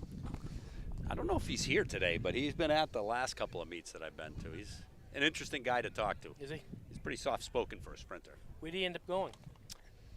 I don't know if he's here today, but he's been at the last couple of meets that I've been to. He's an interesting guy to talk to. Is he? He's pretty soft-spoken for a sprinter. Where did he end up going?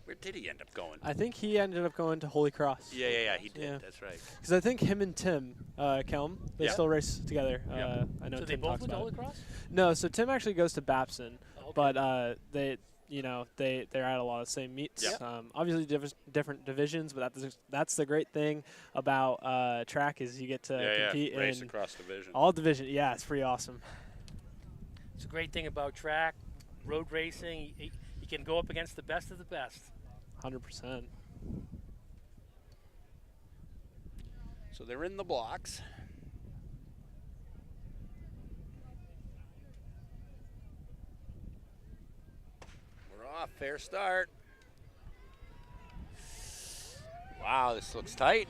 Where did he end up going? I think he ended up going to Holy Cross. Yeah, he did. That's right. Because I think him and Tim Kelm, they still race together. I know So Tim they both talks went to about Holy it. Cross? No, so Tim actually goes to Babson, Oh, okay. but they're at a lot of the same meets. Yep. Obviously different divisions, but that's the great thing about track is you get to compete race in across division. all division. Yeah, it's pretty awesome. It's a great thing about track, road racing. You can go up against the best of the best. 100%. So they're in the blocks. We're off. Fair start. Wow, this looks tight.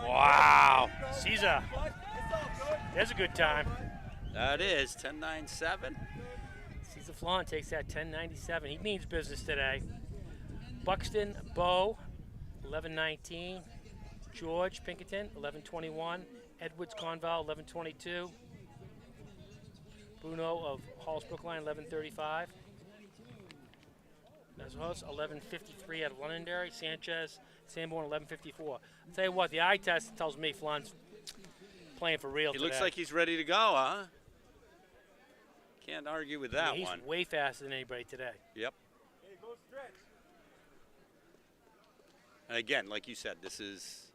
Wow. Caesar. There's a good time. That is 10.97. Caesar Flan takes that 10.97. He means business today. Buxton, Bow, 11.19. George Pinkerton, 11.21. Edwards Conval, 11.22. Bruno of Halls Brookline, 11.35. Nazos, 11.53 out of Londonderry. Sanchez, Sanborn, 11.54. I'll tell you what, the eye test tells me Flan's playing for real He today. looks like he's ready to go, huh? Can't argue with that he's one. way faster than anybody today. Yep. And again, like you said, this is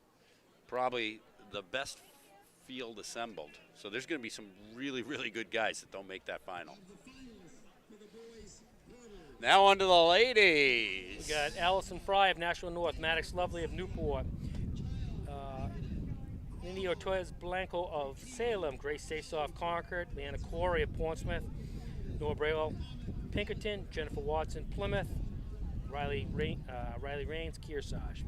probably the best field assembled. So there's going to be some really, really good guys that don't make that final. Now on to the ladies. We got Allison Fry of National North, Maddox Lovely of Newport, Lindy Ortiz Blanco of Salem, Grace Sasoff Concord, Leanna Corey of Portsmouth, Nora Bravo Pinkerton, Jennifer Watson Plymouth, Riley Rains Kearsarge.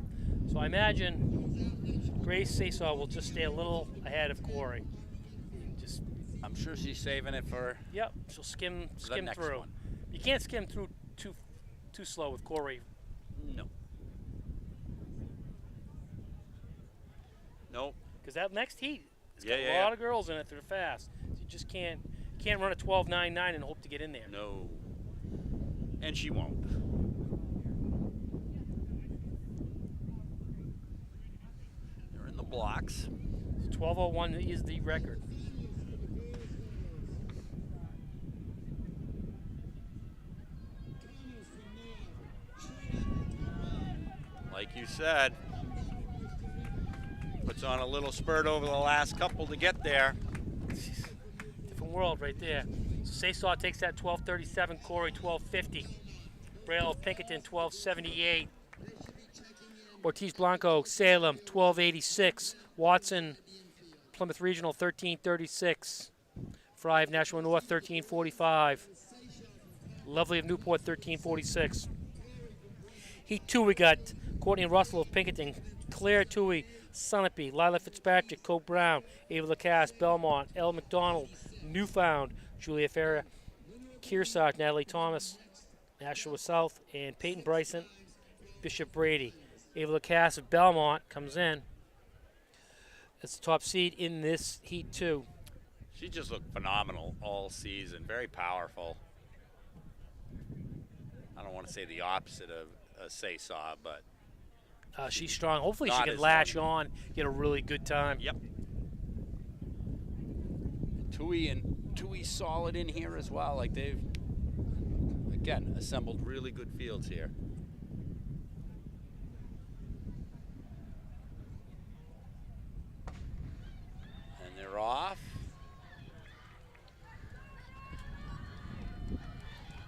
So I imagine Grace Sasoff will just stay a little ahead of Corey. I'm sure she's saving it for. Yep, she'll skim next through. one. You can't skim through too slow with Corey. No. Nope. Because that next heat, it's Yeah, got yeah, a lot of girls in it that are fast. You just can't run a 12.99 and hope to get in there. No. And she won't. They're in the blocks. 12:01 is the record. Like you said, puts on a little spurt over the last couple to get there. Different world right there. So Sasaw takes that 12:37, Corey 12:50. Braille of Pinkerton 12:78. Ortiz Blanco, Salem 12:86. Watson, Plymouth Regional 13:36. Fry of National North 13:45. Lovely of Newport 13:46. Heat 2 we got Courtney Russell of Pinkerton, Claire Toohey, Sunapee, Lila Fitzpatrick, Coe Brown, Ava Lacasse, Belmont, Elle McDonald, Newfound, Julia Ferrer, Kearsarge, Natalie Thomas, Nashua South, and Peyton Bryson, Bishop Brady. Ava Lacasse of Belmont comes in. That's the top seed in this Heat 2. She just looked phenomenal all season. Very powerful. I don't want to say the opposite of a Sasaw, but She's strong. Hopefully she not can as latch on, get a really good time. Yep. Toohey's solid in here as well. Like they've, again, assembled really good fields here. And they're off.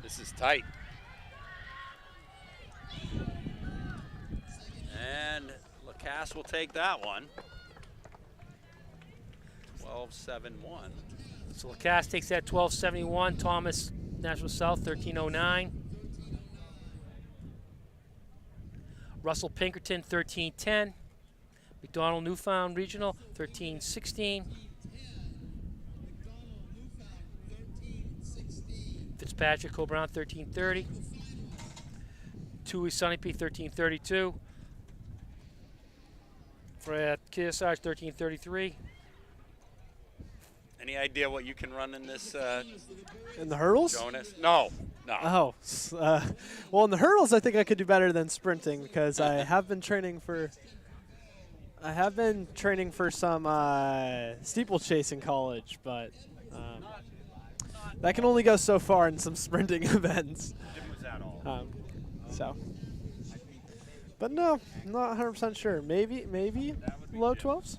This is tight. And Lacasse will take that one. 12.71. So Lacasse takes that 12.71. Thomas, Nashville South, 13.09. Russell Pinkerton, 13.10. McDonald Newfound Regional, 13.16. Fitzpatrick, Cole Brown, 13:30. Tui Sunapee, 13:32. For Kearsarge, 13:33. Any idea what you can run in this? In the hurdles? Jonas? No. Oh, well, in the hurdles, I think I could do better than sprinting because I have been training for. I have been training for some steeplechase in college, but that can only go so far in some sprinting events. But no, I'm not 100% sure. Maybe low 12s.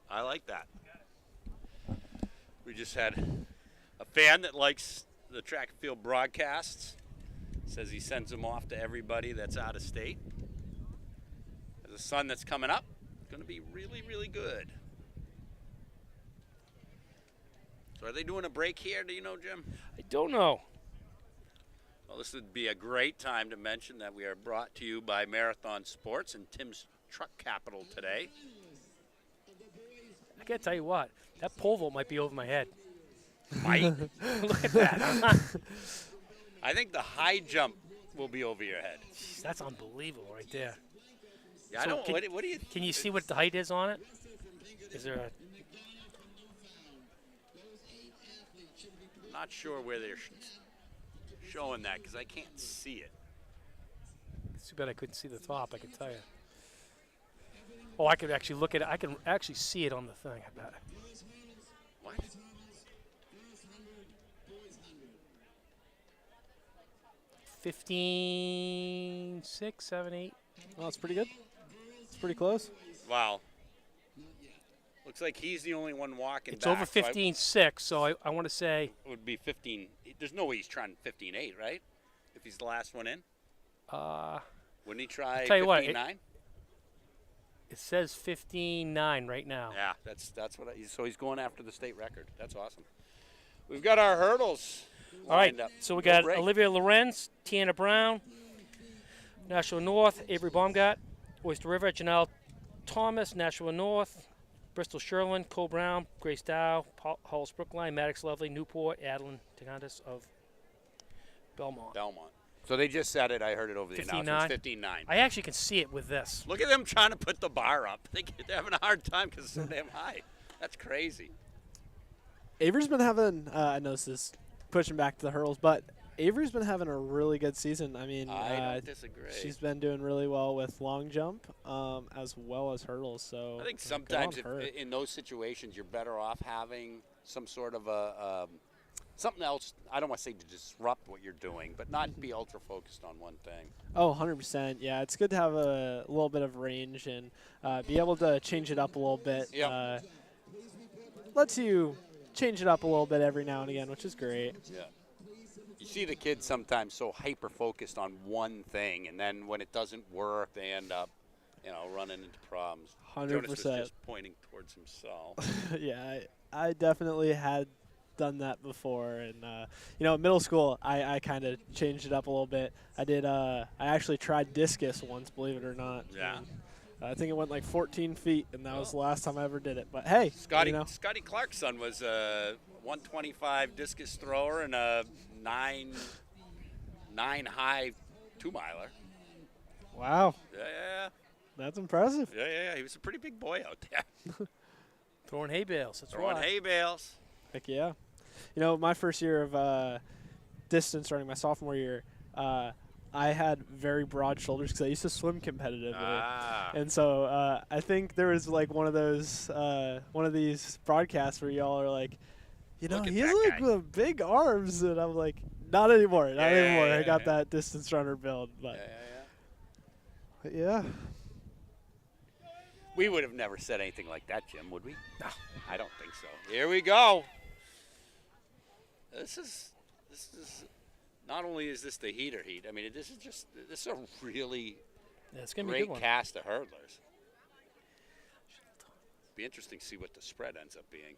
I like that. We just had a fan that likes the track and field broadcasts. Says he sends them off to everybody that's out of state. There's a son that's coming up. It's going to be really, really good. So are they doing a break here? Do you know, Jim? I don't know. Well, this would be a great time to mention that we are brought to you by Marathon Sports and Tim's Truck Capital today. I gotta tell you what, that pole vault might be over my head. Might. Look at that. I think the high jump will be over your head. Jeez, that's unbelievable right there. Yeah, I don't. What do you? Can you see what the height is on it? Is there a? I'm not sure where they're showing that because I can't see it. It's too bad I couldn't see the top. I can tell you. Oh, I could actually look at it. I can actually see it on the thing. I bet. What? 15, 6, 7, 8. Well, that's pretty good. It's pretty close. Wow. Looks like he's the only one walking It's back. over 15.6, so I want to say. It would be 15. There's no way he's trying 15.8, right? If he's the last one in? Wouldn't he try 15.9? It says 15.9 right now. Yeah, that's what. So he's going after the state record. That's awesome. We've got our hurdles. All right, up. so we No got break. Olivia Lorenz, Tiana Brown, Nashua North, Avery Baumgart, Oyster River, Janelle Thomas, Nashua North, Bristol Sherlin, Cole Brown, Grace Dow, Hollis Brookline, Maddox Lovely, Newport, Adeline Tegantis of Belmont. So they just said it. I heard it over the announcement. 15.9. I actually can see it with this. Look at them trying to put the bar up. They're having a hard time because it's so damn high. That's crazy. Avery's been having, I know this is pushing back to the hurdles, but Avery's been having a really good season. I mean, I don't disagree. She's been doing really well with long jump as well as hurdles. So I think sometimes in those situations you're better off having some sort of a something else. I don't want to say to disrupt what you're doing, but not be ultra focused on one thing. Oh, 100%. Yeah, it's good to have a little bit of range and be able to change it up a little bit. Yep. Lets you change it up a little bit every now and again, which is great. Yeah. You see the kids sometimes so hyper-focused on one thing, and then when it doesn't work, they end up, running into problems. 100%. Jonas was just pointing towards himself. Yeah, I definitely had done that before, and in middle school I kind of changed it up a little bit. I actually tried discus once, believe it or not. Yeah. I think it went like 14 feet, and that was the last time I ever did it. But hey, Scotty Clark's son was a 125 discus thrower and a 9 high 2-miler. Wow. Yeah. That's impressive. Yeah. He was a pretty big boy out there. Throwing hay bales. That's Throwing hay bales. Heck yeah. My first year of distance running, my sophomore year, I had very broad shoulders because I used to swim competitively. And so I think there was like one of these broadcasts where y'all are like, he's like with big arms. And I'm like, not anymore. Not anymore. I got that distance runner build. But yeah. We would have never said anything like that, Jim, would we? No. I don't think so. Here we go. This is not only is this the heat. I mean, this is a really great cast of hurdlers. Be interesting to see what the spread ends up being.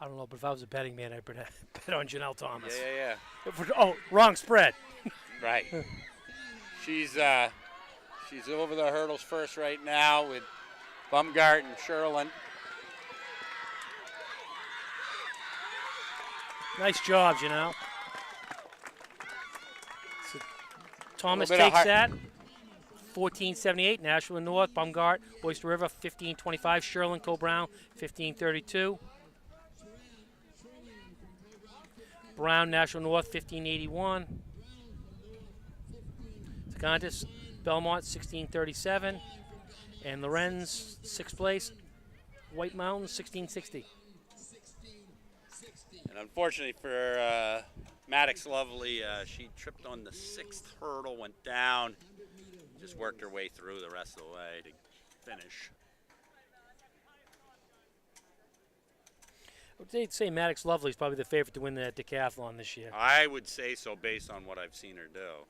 I don't know, but if I was a betting man, I'd bet on Janelle Thomas. Yeah. Oh, wrong spread. Right. She's over the hurdles first right now with Bumgart and Sherlin. Nice job, Janelle. So Thomas Little bit of takes that. 1478, Nashville North, Bumgart, Oyster River, 1525, Sherlin, Co-Brown, 1532. Brown, Nashville North, 1581. Secondus, Belmont, 1637. And Lorenz, 6th place, White Mountains, 1660. And unfortunately for Maddox Lovely, she tripped on the 6th hurdle, went down, just worked her way through the rest of the way to finish. They'd say Maddox Lovely is probably the favorite to win the decathlon this year. I would say so based on what I've seen her do.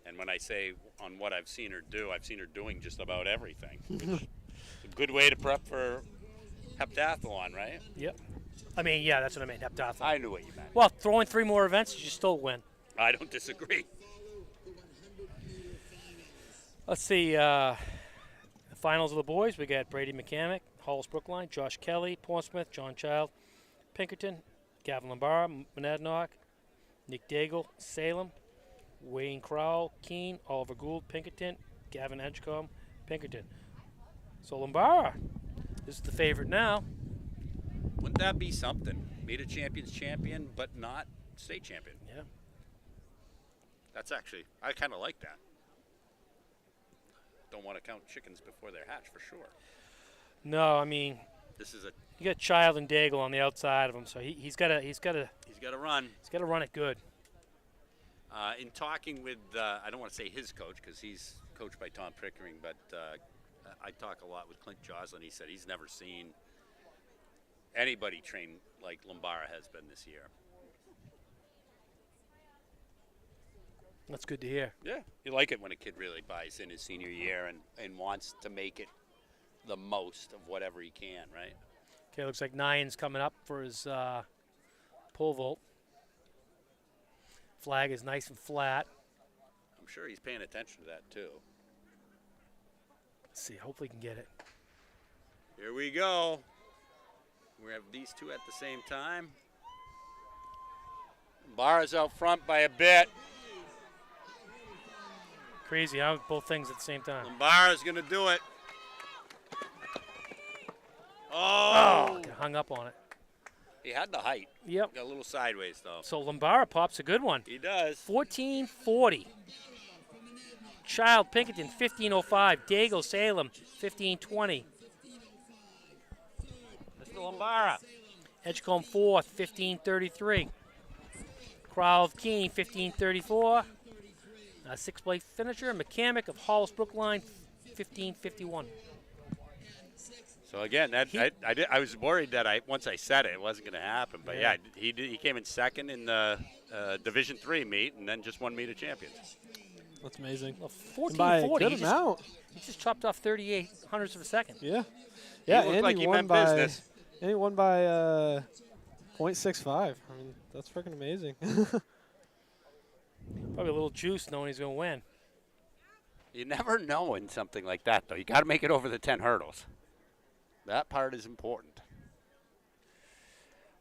And when I say on what I've seen her do, I've seen her doing just about everything. Which is a good way to prep for heptathlon, right? Yep. I mean, yeah, that's what I mean, heptathlon. I knew what you meant. Well, throw in 3 more events, you still win. I don't disagree. Let's see, the finals of the boys. We got Brady McCamick, Hollis Brookline, Josh Kelly, Portsmouth, John Child, Pinkerton, Gavin Lombara, Monadnock, Nick Daigle, Salem, Wayne Crowell, Keene, Oliver Gould, Pinkerton, Gavin Edgecombe, Pinkerton. So Lombara is the favorite now. Wouldn't that be something? Meet a champion's champion, but not state champion. Yeah. That's actually, I kind of like that. Don't want to count chickens before they're hatched, for sure. No, I mean, this is a. You got Child and Daigle on the outside of him, so he's got to run. He's got to run it good. In talking with, I don't want to say his coach because he's coached by Tom Pickering, but I talk a lot with Clint Joslin. He said he's never seen anybody train like Lombara has been this year. That's good to hear. Yeah, you like it when a kid really buys in his senior year and wants to make it the most of whatever he can, right? Okay, looks like Nyan's coming up for his pole vault. Flag is nice and flat. I'm sure he's paying attention to that too. Let's see, hopefully he can get it. Here we go. We have these two at the same time. Lombara's out front by a bit. Crazy, how both things at the same time. Lombara's going to do it. Oh, hung up on it. He had the height. Yep. Got a little sideways, though. So Lombara pops a good one. He does. 1440. Child Pinkerton, 1505. Daigle Salem, 1520. Mr. Lombara. Edgecombe 4th, 1533. Crowell of Keene, 1534. 6th place finisher, McCamick of Hollis Brookline, 1551. So again, I was worried that once I said it wasn't going to happen, but yeah, he came in second in the Division III meet and then just won meet of champions. That's amazing. Well, 1440. Good amount. He just chopped off 38 hundredths of a second. Yeah. Yeah, he looked like he meant business. And he won by 0.65. I mean, that's freaking amazing. Probably a little juice knowing he's going to win. You never know in something like that, though. You got to make it over the 10 hurdles. That part is important.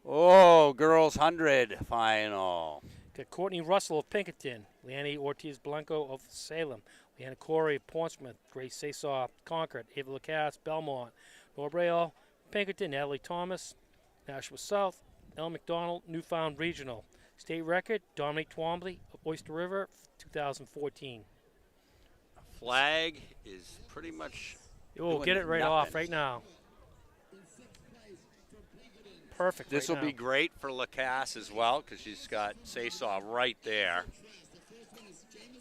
Oh, girls 100 final. Got Courtney Russell of Pinkerton, Leanne Ortiz Blanco of Salem, Leanna Corey of Portsmouth, Grace Sasaw, Concord, Ava Lacasse, Belmont, Norbrail, Pinkerton, Natalie Thomas, Nashua South, Elle McDonald, Newfound Regional. State record, Dominique Twombly of Oyster River, 2014. Flag is pretty much. Oh, get it right off right now. Perfect. This will be great for Lacasse as well because she's got Sasaw right there.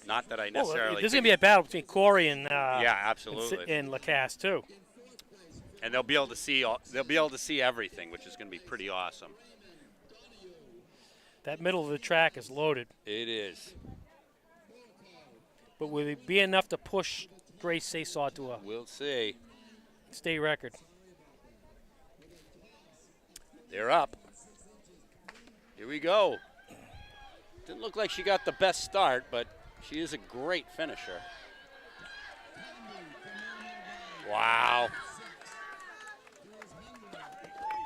Not that I necessarily. This is going to be a battle between Corey and yeah, absolutely, and Lacasse too. And they'll be able to see. They'll be able to see everything, which is going to be pretty awesome. That middle of the track is loaded. It is. But will it be enough to push Grace Sasaw to a We'll see. state record? They're up. Here we go. Didn't look like she got the best start, but she is a great finisher. Wow.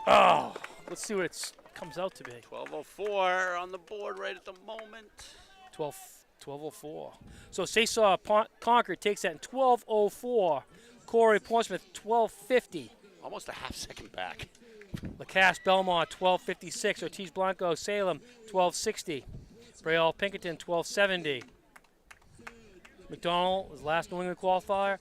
Oh, let's see what it comes out to be. 12:04 on the board right at the moment. 12:04. So Saysaw Concord takes that in 12:04. Corey Portsmouth 12:50. Almost a half second back. Lacasse Belmont 12:56. Ortiz Blanco Salem 12:60. Braille Pinkerton 12:70. McDonald was last New England qualifier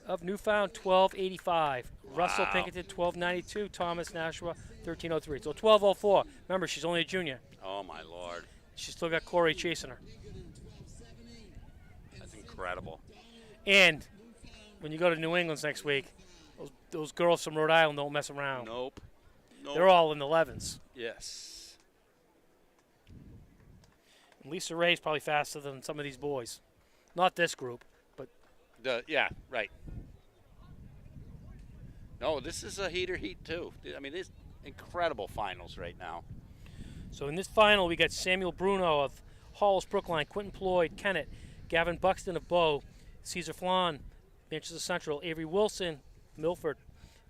of Newfound 12:85. Russell Pinkerton 12:92. Thomas Nashua 13:03. So 12:04. Remember, she's only a junior. Oh my Lord. She's still got Corey chasing her. That's incredible. And when you go to New England next week, those girls from Rhode Island don't mess around. Nope. They're all in the 11s. Yes. And Lisa Ray's probably faster than some of these boys. Not this group, but yeah, right. No, this is a heater heat too. I mean, it's incredible finals right now. So in this final, we got Samuel Bruno of Halls, Brookline, Quentin Ployd, Kennett, Gavin Buxton of Bow, Caesar Flan, Manchester Central, Avery Wilson, Milford,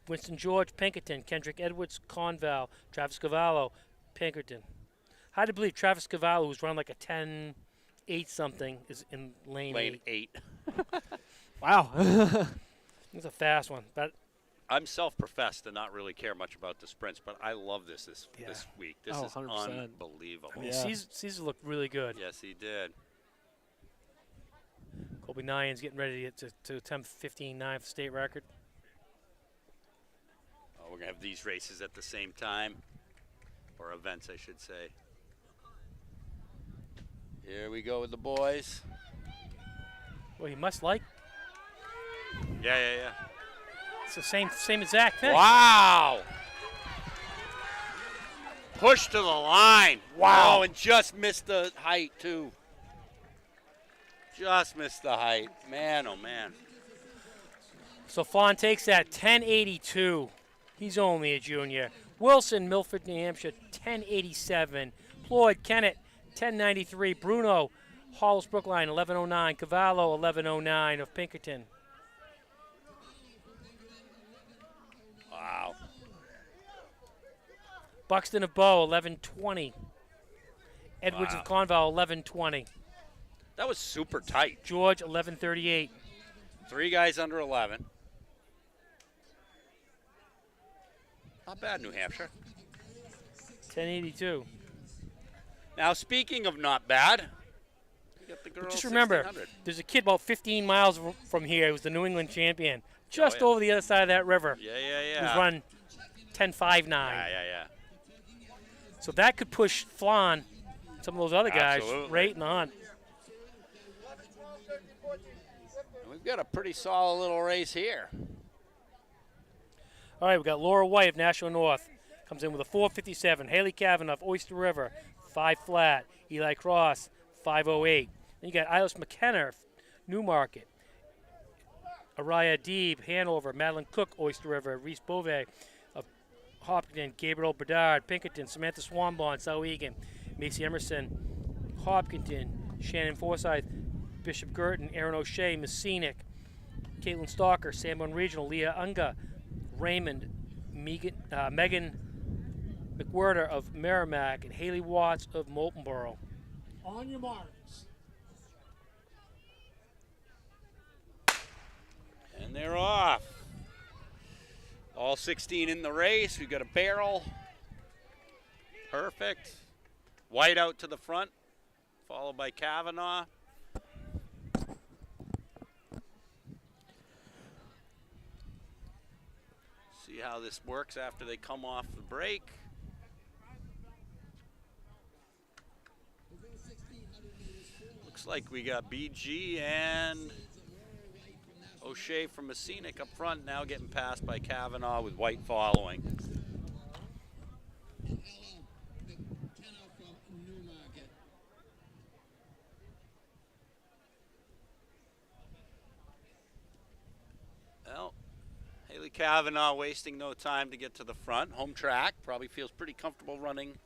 Winston George, Pinkerton, Kendrick Edwards, Conval, Travis Cavallo, Pinkerton. Hard to believe Travis Cavallo, who's run like a 10-8 something, is in lane 8. Wow. It's a fast one. But I'm self-professed to not really care much about the sprints, but I love this week. This is 100%. unbelievable. I mean, Caesar looked really good. Yes, he did. Colby Nyan's getting ready to attempt 15-9 for state record. Oh, we're going to have these races at the same time, or events, I should say. Here we go with the boys. Well, you must like. Yeah. It's the same exact thing. Wow. Push to the line. Wow, and just missed the height, too. Just missed the height. Man, oh, man. So Fawn takes that 1082. He's only a junior. Wilson, Milford, New Hampshire, 1087. Ployd, Kennett, 1093. Bruno, Halls, Brookline, 1109. Cavallo, 1109 of Pinkerton. Wow. Buxton of Bow, 1120. Edwards of Conval, 1120. That was super tight. George, 1138. 3 guys under 11. Not bad, New Hampshire. 1082. Now, speaking of not bad, you got the girls Just remember, 1600. there's a kid about 15 miles from here who's the New England champion. Just over the other side of that river. Yeah. Who's run 10.59. Yeah. So that could push Flan, some of those other guys, Absolutely. right in the hunt. And we've got a pretty solid little race here. All right, we got Laura White of National North. Comes in with a 457. Haley Cavan of Oyster River, 5 flat. Eli Cross, 508. Then you got Ilis McKenna, Newmarket. Araya Deeb, Hanover. Madeline Cook, Oyster River. Reese Bove of Hopkinton. Gabriel Bedard, Pinkerton. Samantha Swanbond, Souhegan. Macy Emerson, Hopkinton. Shannon Forsyth, Bishop Girton. Aaron O'Shea, Messinic. Caitlin Stalker, Sanborn Regional. Leah Unga, Raymond. Megan McWhirter of Merrimack. And Haley Watts of Moultonboro. On your marks. And they're off. All 16 in the race. We've got a barrel. Perfect. White out to the front, followed by Kavanaugh. See how this works after they come off the break. Looks like we got BG and O'Shea from Messinic up front, now getting passed by Kavanaugh with White following. Well, Haley Kavanaugh wasting no time to get to the front. Home track, probably feels pretty comfortable running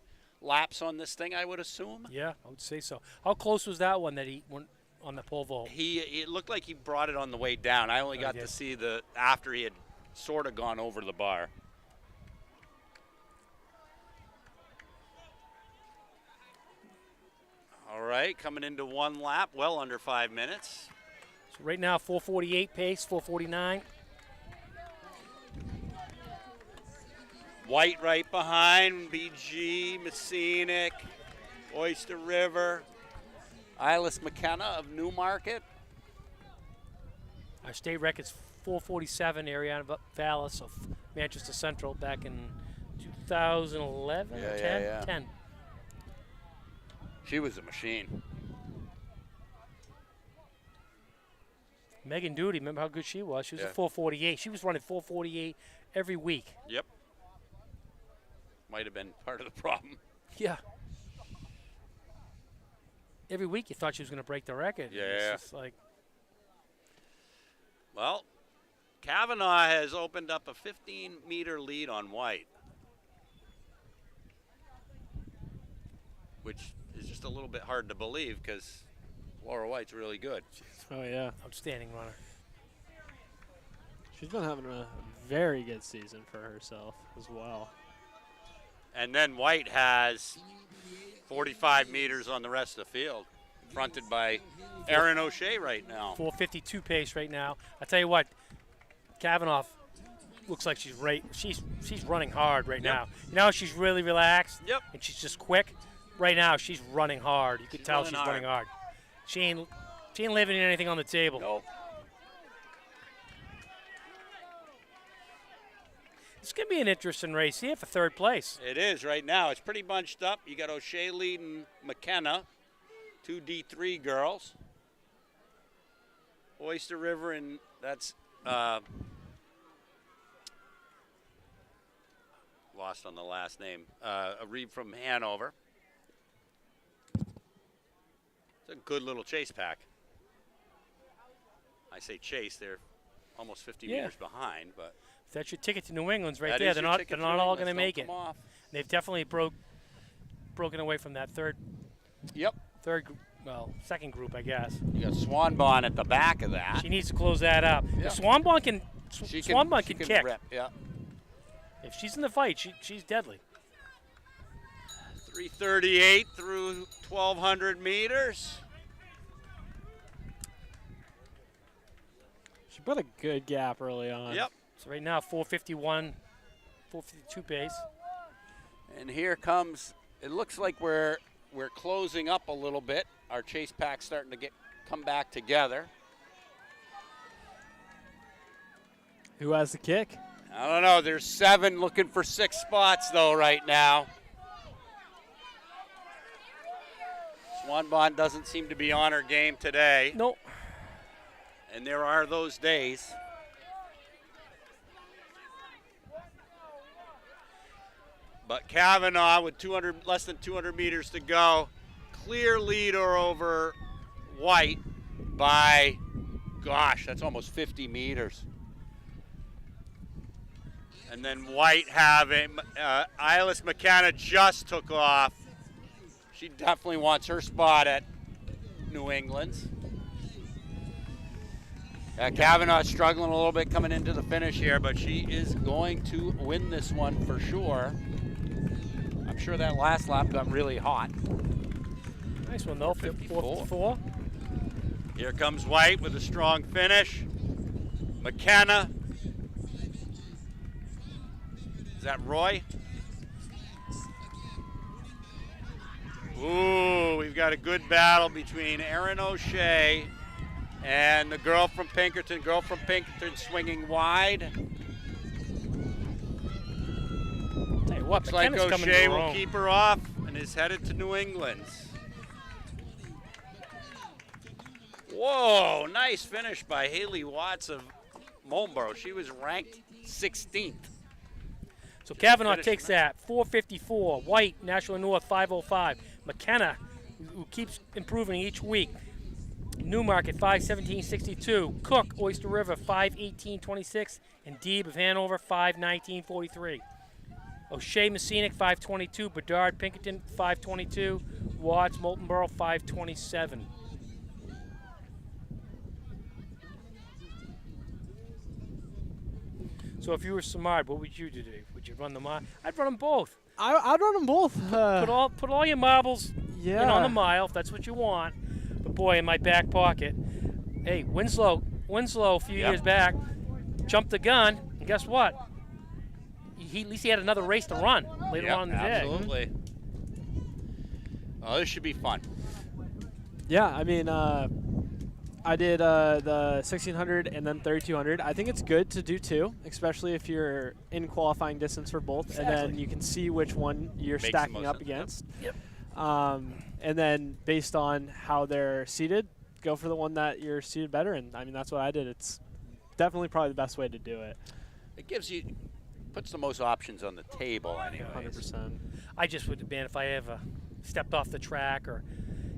laps on this thing, I would assume. Yeah, I would say so. How close was that one that he went on the pole vault? It looked like he brought it on the way down. I only got to see after he had sort of gone over the bar. All right, coming into one lap, well under 5 minutes. So right now, 4:48 pace, 4:49. White right behind, BG, Messinic, Oyster River, Isles McKenna of Newmarket. Our state record's 4:47, Ariana Vallis of Manchester Central back in 2011 or 10? 10. She was a machine. Megan Duty, remember how good she was? She was Yeah. a 4:48. She was running 4:48 every week. Yep. Might have been part of the problem. Yeah. Every week you thought she was going to break the record. Yeah. It's just like, Well, Kavanaugh has opened up a 15-meter lead on White, which is just a little bit hard to believe because Laura White's really good. Oh, yeah. outstanding runner. She's been having a very good season for herself as well. And then White has 45 meters on the rest of the field, fronted by Erin O'Shea right now. 4:52 pace right now. I tell you what, Kavanaugh looks like she's running hard right now. You know, she's really relaxed. Yep. And she's just quick. Right now, she's running hard. You could tell running she's running hard. She ain't leaving anything on the table. Nope. It's going to be an interesting race here for third place. It is right now. It's pretty bunched up. You got O'Shea leading McKenna, 2 D3 girls. Oyster River, and that's lost on the last name. A read from Hanover. It's a good little chase pack. I say chase, they're almost 50 meters behind, but That's your ticket to New England's right that there. is They're your not ticket they're to not all England. going to make Don't it. come off. They've definitely broken away from that second group, I guess. You got Swanbon at the back of that. She needs to close that up. Yeah. Swanbon can She can kick. Rip, yeah. If she's in the fight, she's deadly. 338 through 1,200 meters. She put a good gap early on. Yep. So right now, 4:51, 4:52 pace. And here comes, it looks like we're closing up a little bit. Our chase pack's starting to come back together. Who has the kick? I don't know. There's 7 looking for 6 spots, though, right now. Swanbon doesn't seem to be on her game today. Nope. And there are those days. But Kavanaugh with less than 200 meters to go, clear leader over White by, gosh, that's almost 50 meters. And then White having, Isles McKenna just took off. She definitely wants her spot at New England's. Kavanaugh struggling a little bit coming into the finish here, but she is going to win this one for sure. I'm sure that last lap got really hot. Nice one, though. 4:54. Here comes White with a strong finish. McKenna. Is that Roy? Ooh, we've got a good battle between Erin O'Shea and the girl from Pinkerton. Girl from Pinkerton swinging wide. Tell you what, Looks like McKenna's coming to O'Shea her will own. keep her off and is headed to New England. Whoa, nice finish by Haley Watts of Marlborough. She was ranked 16th. So Kavanaugh takes that. 4:54. White, National North, 5:05. McKenna, who keeps improving each week. Newmarket, 5:17.62. Cook, Oyster River, 5:18.26. And Deeb of Hanover, 5:19.43. O'Shea Messinic 522, Bedard Pinkerton 522, Watts Moltenboro 527. So if you were Samard, what would you do? Would you run them on? I'd run them both. I'd run them both. Put all your marbles in on the mile if that's what you want. But boy, in my back pocket, hey, Winslow a few years back jumped the gun, and guess what? At least he had another race to run later on in the day. Absolutely. Oh, this should be fun. Yeah, I mean, I did the 1600 and then 3200. I think it's good to do two, especially if you're in qualifying distance for both, and then you can see which one you're stacking up against. Yep. And then based on how they're seated, go for the one that you're seated better in. I mean, that's what I did. It's definitely probably the best way to do it. It puts the most options on the table anyway. 100%. I just would, man, if I ever stepped off the track, or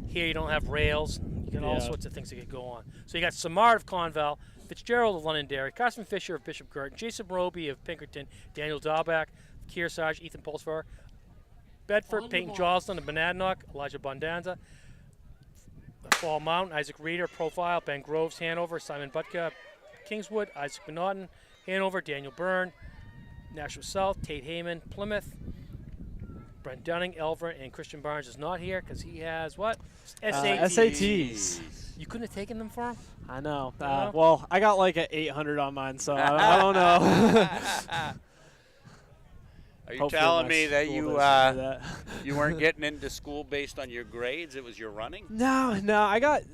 here you don't have rails, you got all sorts of things that could go on. So you got Samard of Conval, Fitzgerald of Londonderry, Carson Fisher of Bishop Girton, Jason Roby of Pinkerton, Daniel Dahlbach, Kearsarge, Ethan Pulsar, Bedford, Peyton Joslin of Monadnock, Elijah Bondanza, Fall Mountain, Isaac Reeder, Profile, Ben Groves, Hanover, Simon Butka, Kingswood, Isaac Benaughton, Hanover, Daniel Byrne, Nashua South, Tate Heyman, Plymouth, Brent Dunning, Elver, and Christian Barnes is not here because he has what? SATs. You couldn't have taken them for him? I know. Well, I got like an 800 on mine, so I don't know. Are you telling me that you weren't getting into school based on your grades? It was your running? No.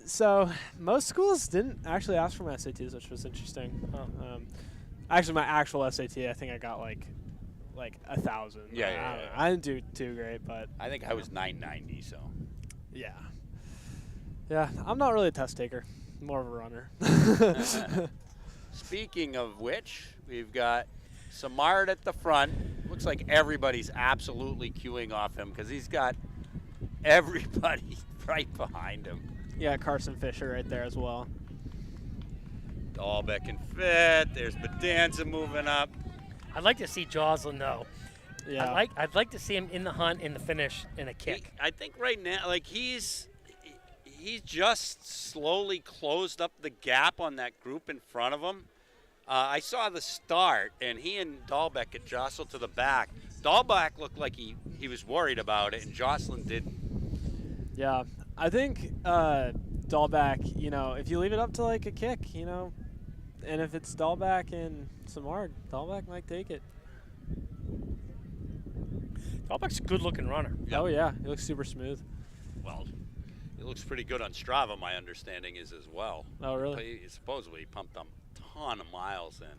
So most schools didn't actually ask for my SATs, which was interesting. Actually, my actual SAT, I think I got like 1,000. Yeah. I didn't do too great, but I think I was 990. So. Yeah. Yeah, I'm not really a test taker. I'm more of a runner. Speaking of which, we've got Samard at the front. Looks like everybody's absolutely queuing off him because he's got everybody right behind him. Yeah, Carson Fisher right there as well. Dahlbeck and Fit. There's Bedanza moving up. I'd like to see Joslin though. Yeah. I'd like to see him in the hunt, in the finish, in a kick. I think right now, like he's just slowly closed up the gap on that group in front of him. I saw the start, and he and Dahlbeck had jostled to the back. Dahlbeck looked like he was worried about it, and Jocelyn didn't. Yeah, I think Dahlbeck, if you leave it up to like a kick, and if it's Dahlbeck and Samard, Dahlbeck might take it. Dahlbeck's a good-looking runner. Yep. Oh, yeah. He looks super smooth. Well, he looks pretty good on Strava, my understanding is as well. Oh, really? He supposedly pumped a ton of miles in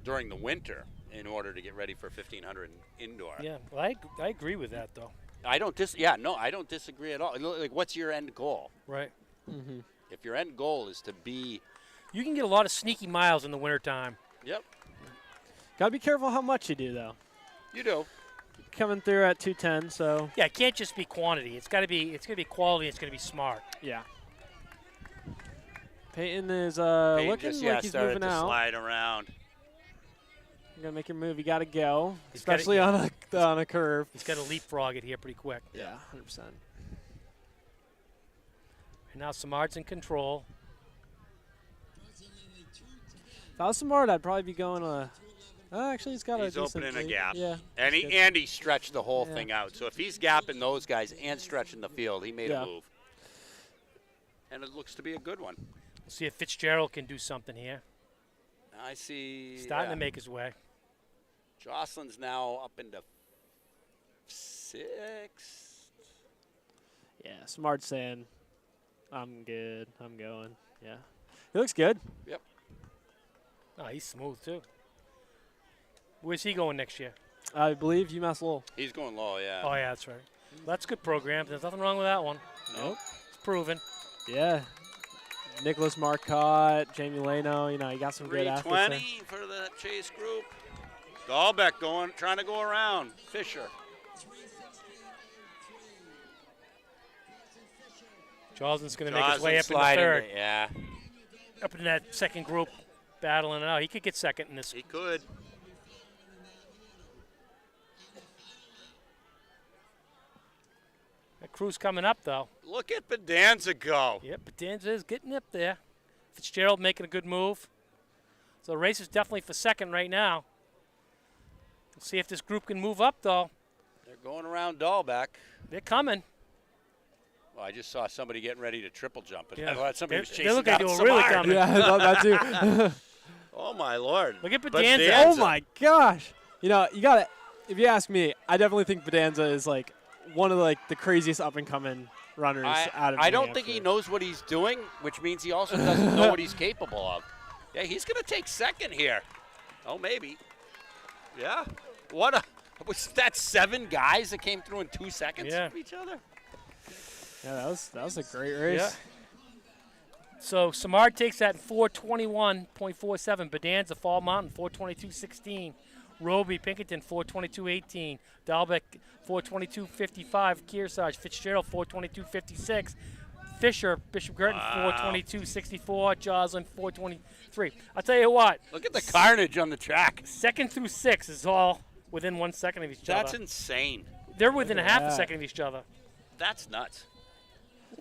during the winter in order to get ready for 1,500 indoor. Yeah, well, I agree with that, though. I don't disagree at all. Like, what's your end goal? Right. Mm-hmm. If your end goal is to be... You can get a lot of sneaky miles in the wintertime. Yep. Got to be careful how much you do, though. You do. Coming through at 210, so... Yeah, it can't just be quantity. It's got to be quality. It's going to be smart. Yeah. Peyton is looking like he's moving to out. Slide around. You're going to make your move. You got to go, especially on a curve. He's got to leapfrog it here pretty quick. Yeah, 100%. And now Samard's in control. If I was Samard, I'd probably be going actually, he's got a decent opening a lead. gap. Yeah. And he stretched the whole thing out. So if he's gapping those guys and stretching the field, he made a move. And it looks to be a good one. We'll see if Fitzgerald can do something here. I see. Starting to make his way. Jocelyn's now up into 6th. Yeah, Smart's saying, I'm good. I'm going. Yeah. He looks good. Yep. Oh, he's smooth, too. Where's he going next year? I believe UMass Lowell. He's going low, yeah. Oh, yeah, that's right. Well, that's a good program. There's nothing wrong with that one. Nope. It's proven. Yeah. Nicholas Marcotte, Jamie Leno, you got some good athletes there. 320 for the chase group. Dahlbeck trying to go around. Fisher. Joslin's going to make his way up in the third. Yeah. Up in that second group, battling it out. He could get second in this. He could. crew's coming up, though. Look at Bedanza go. Yep, Bedanza is getting up there. Fitzgerald making a good move. So the race is definitely for second right now. We'll see if this group can move up, though. They're going around Dahlbeck. They're coming. Well, I just saw somebody getting ready to triple jump. And Yeah. I thought somebody was They chasing look like down they were really Samard. coming. Yeah, I thought that too. Oh, my Lord. Look at Bedanza. Oh, my gosh. You know, you got to, if you ask me, I definitely think Bedanza is like one of like the craziest up-and-coming runners out of I New don't think he Hampshire. knows what he's doing, which means he also doesn't know what he's capable of. Yeah, he's going to take second here. Oh, maybe. Yeah. What a – was that 7 guys that came through in 2 seconds Yeah. of each other? Yeah, that was a great race. Yeah. So Samard takes that in 4:21.47. Bedanza, Fall Mountain, 4:22.16. Roby, Pinkerton, 4:22.18. Dahlbeck, 4:22.55. Kearsarge, Fitzgerald, 4:22.56. Fisher, Bishop Girton, 4:22.64. Joslin, 4:23. I'll tell you what. Look at the carnage on the track. 2nd through 6 is all within 1 second of each That's other. insane. They're within a half a that. second of each other. That's nuts.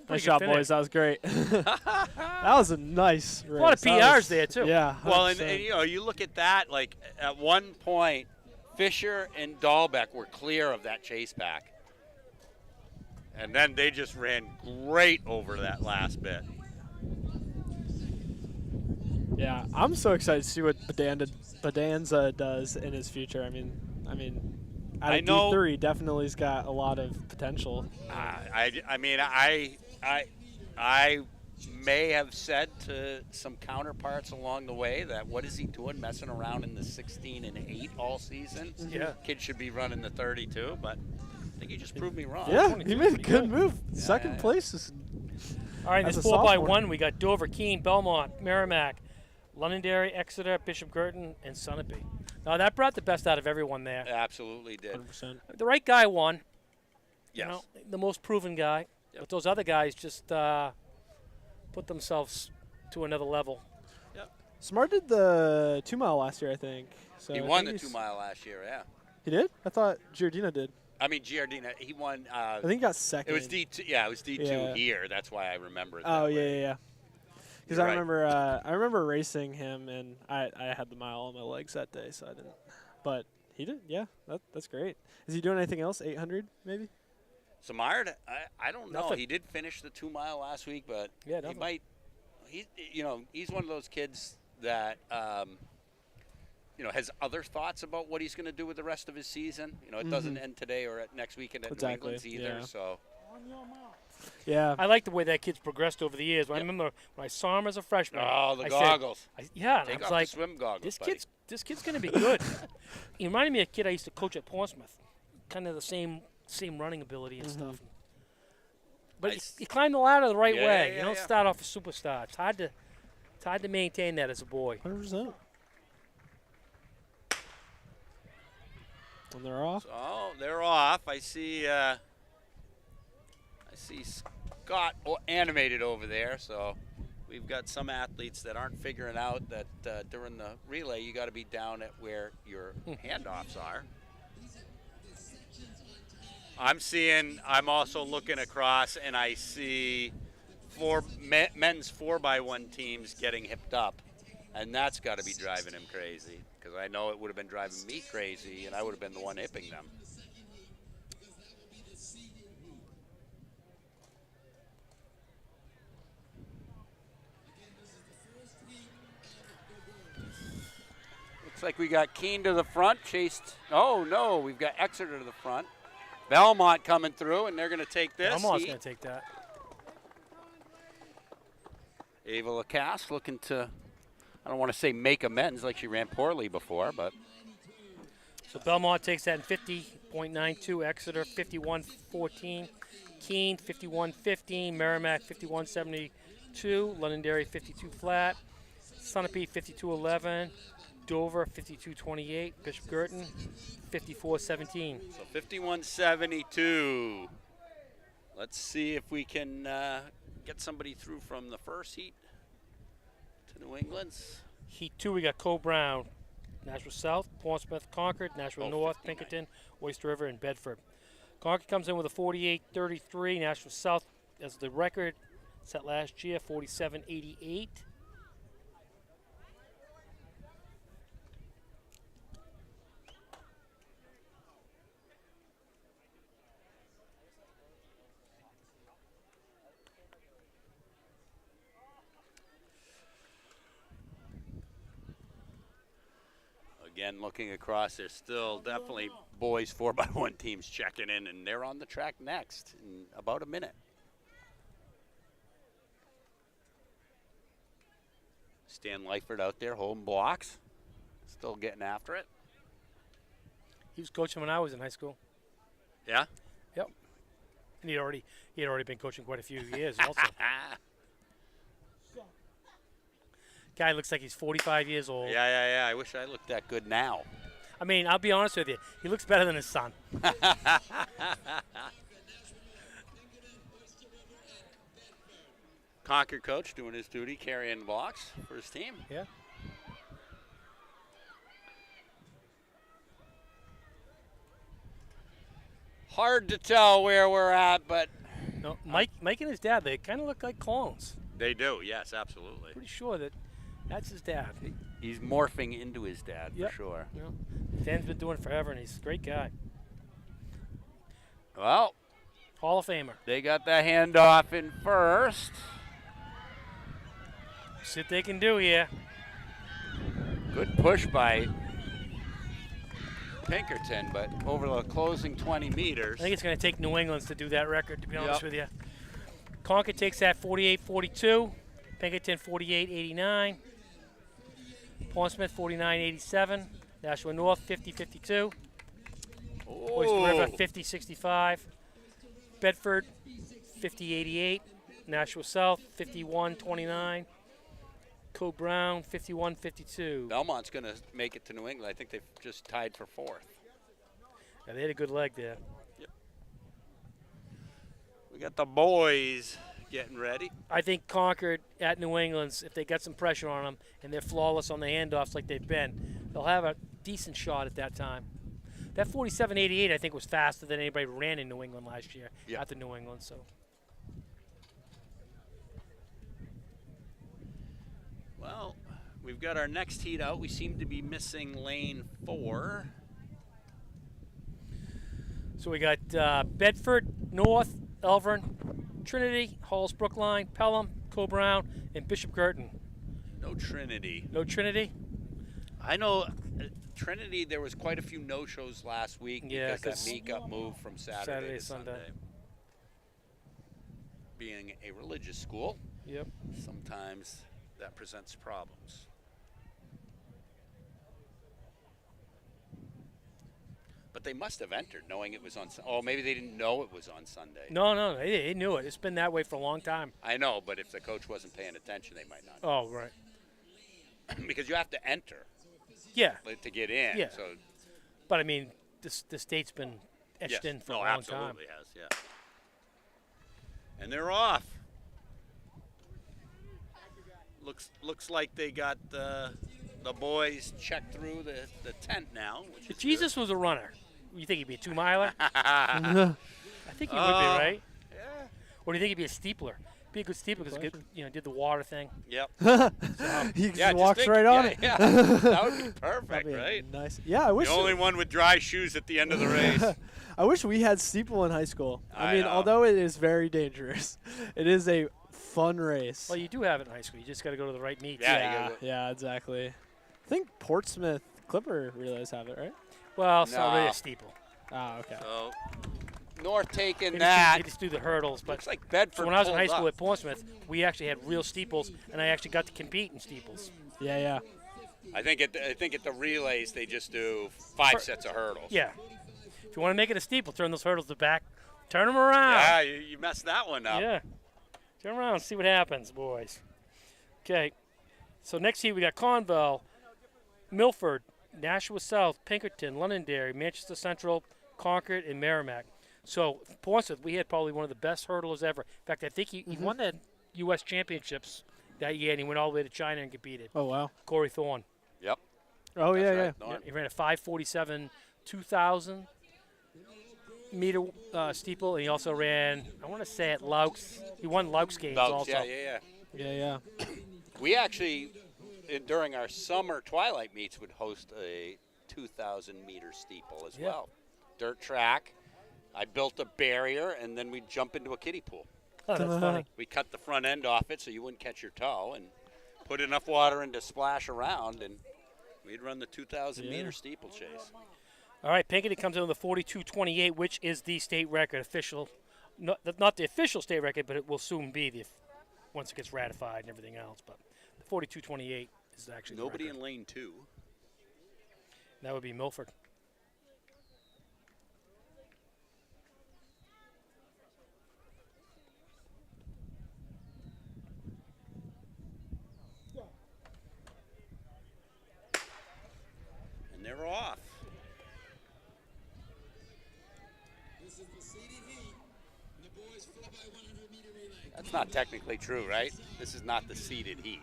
Nice good job, finish. boys. That was great. That was a nice race. A lot of That PRs was- there, too. Yeah. Well, and 100%. you know, you look at that, like at one point, Fisher and Dahlbeck were clear of that chase pack. And then they just ran great over that last bit. Yeah, I'm so excited to see what Bedanza does in his future. I mean, out I of know- D3, definitely has got a lot of potential. I mean, I may have said to some counterparts along the way that what is he doing messing around in the 16 and 8 all season? Yeah. Kid should be running the 32, but I think he just proved me wrong. Yeah, 22 he made a pretty good good. move. Second place is All right, As this a 4x1, sophomore. we got Dover, Keene, Belmont, Merrimack, Londonderry, Exeter, Bishop Girton, and Sunapee. Now, that brought the best out of everyone there. Absolutely did. 100%. The right guy won. Yes. You know, the most proven guy. Yep. But those other guys just put themselves to another level. Smart did the 2 mile last year, I think. So He I won think the 2 he's- mile last year, yeah. He did? I thought Giardina did. I mean, Giardina, he won. I think he got second. It was D2. Yeah, it was D2 Yeah. here. That's why I remember it. Oh that yeah, way. yeah. Because You're I right. remember racing him, and I had the mile on my legs that day, so I didn't. But he did. Yeah, that's great. Is he doing anything else? 800 maybe? Samard, I don't know. Nothing. He did finish the 2 mile last week, but Yeah, he nothing. might. He's one of those kids that has other thoughts about what he's going to do with the rest of his season. It doesn't end today or at next weekend at New Exactly, England's either. yeah. So Yeah. I like the way that kid's progressed over the years. I remember when I saw him as a freshman. Oh, the I goggles. Said, and Take I was off like, the swim goggles, this kid's going to be good. He reminded me of a kid I used to coach at Portsmouth. Kind of the same running ability and stuff. But he climbed the ladder the right Yeah, way. yeah, You don't yeah. start off a superstar. It's hard to maintain that as a boy. 100%. And they're off. Oh, they're off. I see Scott animated over there. So we've got some athletes that aren't figuring out that during the relay you got to be down at where your handoffs are. I'm also looking across and I see men's 4x1 teams getting hipped up, and that's got to be driving him crazy, because I know it would have been driving me crazy, and I would have been the one hipping them. Looks like we got Keene to the front, chased. Oh no, we've got Exeter to the front. Belmont coming through, and they're going to take this. Belmont's going to take that. Ava Lacasse looking to, I don't want to say make amends like she ran poorly before, but. So Belmont takes that in 50.92. Exeter 51.14. Keene 51.15. Merrimack 51.72. Londonderry 52 flat. Sunapee 52.11. Dover 52.28. Bishop Girton 54.17. So 51.72. Let's see if we can get somebody through from the first heat to New England's. Heat 2, we got Cole Brown, Nashua South, Portsmouth, Concord, Nashua North, 59. Pinkerton, Oyster River, and Bedford. Concord comes in with a 48-33. Nashua South as the record set last year, 47-88. Again, looking across, there's still definitely boys 4x1 teams checking in, and they're on the track next in about a minute. Stan Lyford out there holding blocks, still getting after it. He was coaching when I was in high school. Yeah? Yep. And he had already been coaching quite a few years also. Guy looks like he's 45 years old. Yeah. I wish I looked that good now. I mean, I'll be honest with you. He looks better than his son. Concord coach doing his duty, carrying blocks for his team. Yeah. Hard to tell where we're at, but No, Mike and his dad, they kind of look like clones. they do. Yes, absolutely. Pretty sure that's his dad. He's morphing into his dad Yep. for sure. Yeah. Dan's been doing it forever, and he's a great guy. Well, Hall of Famer. they got the handoff in first. See what they can do here. Good push by Pinkerton, but over the closing 20 meters. I think it's going to take New England's to do that record, to be honest Yep. with you. Concord takes that 48-42. Pinkerton 48-89. Portsmouth 49-87. Nashua North 50-52. Oyster River 50-65. Bedford 50-88. Nashua South 51-29. Code Brown 51-52. Belmont's going to make it to New England. I think they've just tied for fourth. Yeah, they had a good leg there. We got the boys getting ready. I think Concord at New England's, if they got some pressure on them and they're flawless on the handoffs like they've been, they'll have a decent shot at that time. That 47-88, I think, was faster than anybody ran in New England last year at the New England. So. Well, we've got our next heat out. We seem to be missing lane 4. So we got Bedford, North, Elvern, Trinity, Halls Brookline, Pelham, Co-Brown, and Bishop Girton. No Trinity. No Trinity? I know Trinity, there was quite a few no-shows last week because that 'cause meet got moved from Saturday to Sunday. Sunday. Being a religious school, sometimes that presents problems. But they must have entered knowing it was on Sunday. Oh, maybe they didn't know it was on Sunday. No, they knew it. It's been that way for a long time. I know, but if the coach wasn't paying attention, they might not. Oh, right. Because you have to enter. Yeah. To get in. Yeah. So. But, I mean, the state's been etched in for a long time. Absolutely has, yeah. And they're off. Looks like they got the boys checked through the tent now. Which If is Jesus good. was a runner, you think he'd be a 2-miler? I think he would be, right? Yeah. Or do you think he'd be a steepler? Be a good steepler because did the water thing. Yep. He just walks right on it. Yeah, that would be perfect, That'd be right? Nice. Yeah, I wish. The only one with dry shoes at the end of the race. I wish we had steeple in high school. I mean, know. although it is very dangerous, it is a fun race. Well, you do have it in high school. You just got to go to the right meets. Yeah, exactly. I think Portsmouth Clipper relays have it, right? Well, it's not really a steeple. Ah, okay. So North taking They that. just do the hurdles. But Looks like Bedford. so when I was in high pulled school up. at Portsmouth, we actually had real steeples, and I actually got to compete in steeples. Yeah. I think at the relays they just do 5 sets of hurdles. Yeah. If you want to make it a steeple, turn those hurdles to back. Turn them around. Yeah, you messed that one up. Yeah. Turn around and see what happens, boys. Okay. So next heat we got Conval, Milford, Nashua South, Pinkerton, Londonderry, Manchester Central, Concord, and Merrimack. So Portsmouth, we had probably one of the best hurdlers ever. In fact, I think he won the U.S. championships that year, and he went all the way to China and competed. Oh, wow. Corey Thorne. Yep. Oh, That's yeah. right, Thorne. He ran a 5:47 2000. meter steeple, and he also ran, I want to say at Laux. He won Laux games also. Yeah. We actually, during our summer twilight meets, would host a 2,000-meter steeple as well. Dirt track. I built a barrier, and then we'd jump into a kiddie pool. Oh, that's funny. We cut the front end off it so you wouldn't catch your toe, and put enough water in to splash around, and we'd run the 2,000-meter steeplechase. All right, Pinkerton comes in with a 42.28, which is the state record, official. Not the official state record, but it will soon be once it gets ratified and everything else. But the 42.28 is actually Nobody the record. in lane 2. That would be Milford. And they're off. That's not technically true, right? This is not the seeded heat.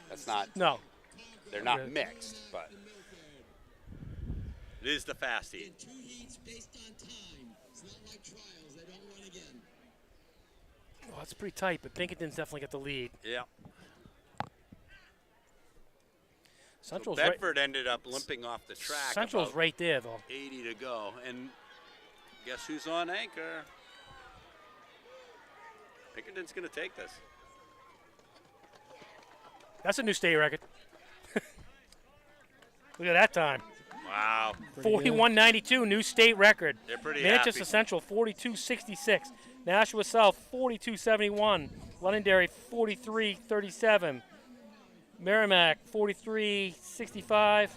That's not. No. They're not mixed, but it is the fast heat. Oh, it's pretty tight, but Pinkerton's definitely got the lead. Yeah. Central's so Bedford ended up limping off the track. Central's right there, though. 80 to go, and guess who's on anchor? Pinkerton's going to take this. That's a new state record. Look at that time. Wow. 41.92, new state record. They're pretty Manchester happy. Central, 42.66. Nashua South, 42.71. Londonderry, 43.37. Merrimack, 43.65.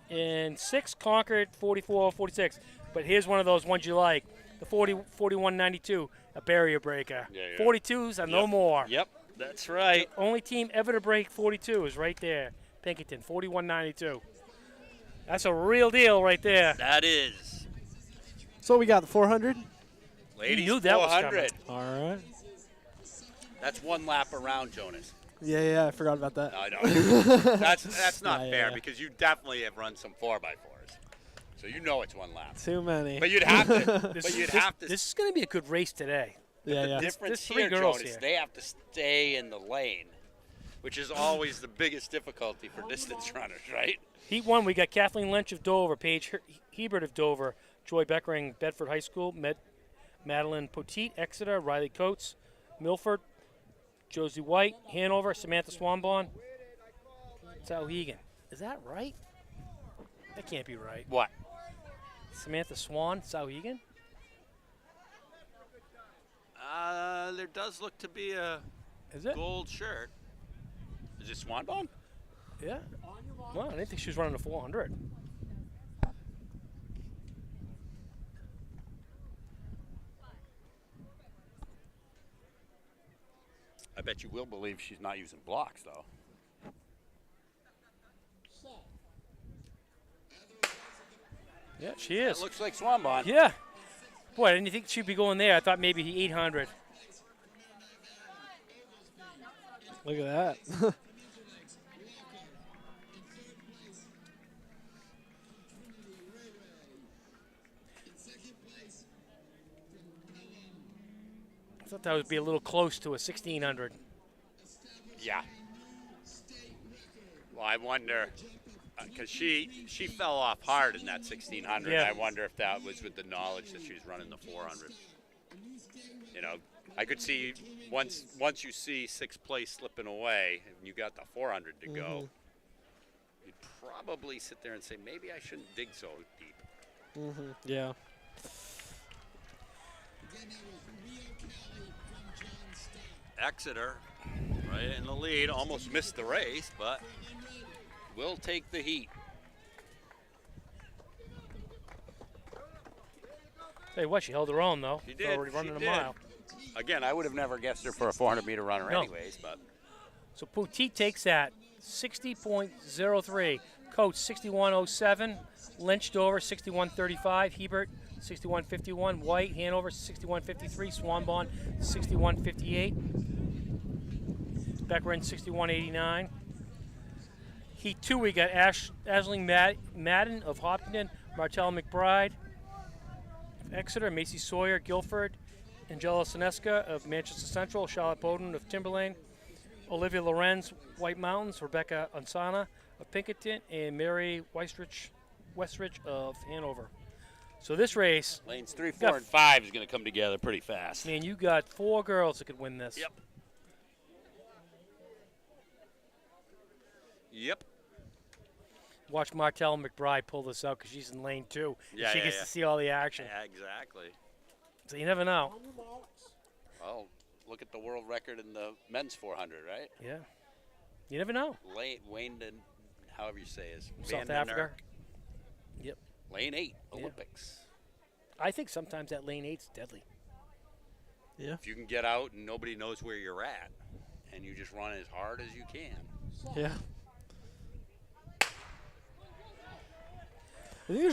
And 6, Concord, 44.46. But here's one of those ones you like. The 41.92, a barrier breaker. 42s are no more. Yep, that's right. The only team ever to break 42 is right there. Pinkerton, 41.92. That's a real deal right there. That is. So we got the 400. Ladies, knew that was 400. All right. That's one lap around, Jonas. Yeah, I forgot about that. I know. That's not fair because you definitely have run some 4x4s. So you know it's one lap. Too many. But you'd have to. This is going to be a good race today. Yeah. The difference There's 3 here, girls Jonas, here. they have to stay in the lane, which is always the biggest difficulty for distance runners, right? Heat 1, we got Kathleen Lynch of Dover, Paige Hebert of Dover, Joy Beckering, Bedford High School, Madeline Poteet, Exeter, Riley Coates, Milford, Josie White, Hanover, Samantha Swanbon, Sauhegan. Is that right? That can't be right. What? Samantha Swan, Sauhegan? There does look to be a gold shirt. Is it Swanbon? Yeah. Well, I didn't think she was running a 400. I bet you will believe she's not using blocks, though. Yeah, she is. It looks like Swanbon. Yeah. Boy, I didn't think she'd be going there. I thought maybe 800. Look at that. I thought that would be a little close to a 1600. Yeah. Well, I wonder, because she fell off hard in that 1600. Yeah. I wonder if that was with the knowledge that she was running the 400. You know, I could see once you see 6th place slipping away and you got the 400 to go, you'd probably sit there and say, maybe I shouldn't dig so deep. Yeah. Exeter, right in the lead, almost missed the race, but will take the heat. Tell you what, she held her own, though. She did. Already running she a did. mile. Again, I would have never guessed her for a 400-meter runner No. anyways, but. So Poteet takes that, 60.03. Coates, 61.07. Lynch, Dover, 61.35. Hebert, 61.51. White, Hanover, 61.53. Swanbon, 61.58. Beckering, 61.89. Heat 2, we got Aisling Madden of Hopkinton, Martell McBride, Exeter, Macy Sawyer, Guilford, Angela Sineska of Manchester Central, Charlotte Bowden of Timberlane, Olivia Lorenz, White Mountains, Rebecca Ansana of Pinkerton, and Mary Westrich of Hanover. So this race, Lanes 3, 4, and 5 is going to come together pretty fast. man, you got 4 girls that could win this. Yep. Yep. Watch Martell McBride pull this out because she's in lane 2. Yeah, she gets to see all the action. Yeah, exactly. So you never know. Well, look at the world record in the men's 400, right? Yeah. You never know. Wayne, however you say is South Africa. Yep. Lane 8, Olympics. I think sometimes that lane 8's deadly. Yeah. If you can get out and nobody knows where you're at, and you just run as hard as you can. Yeah. I think there's a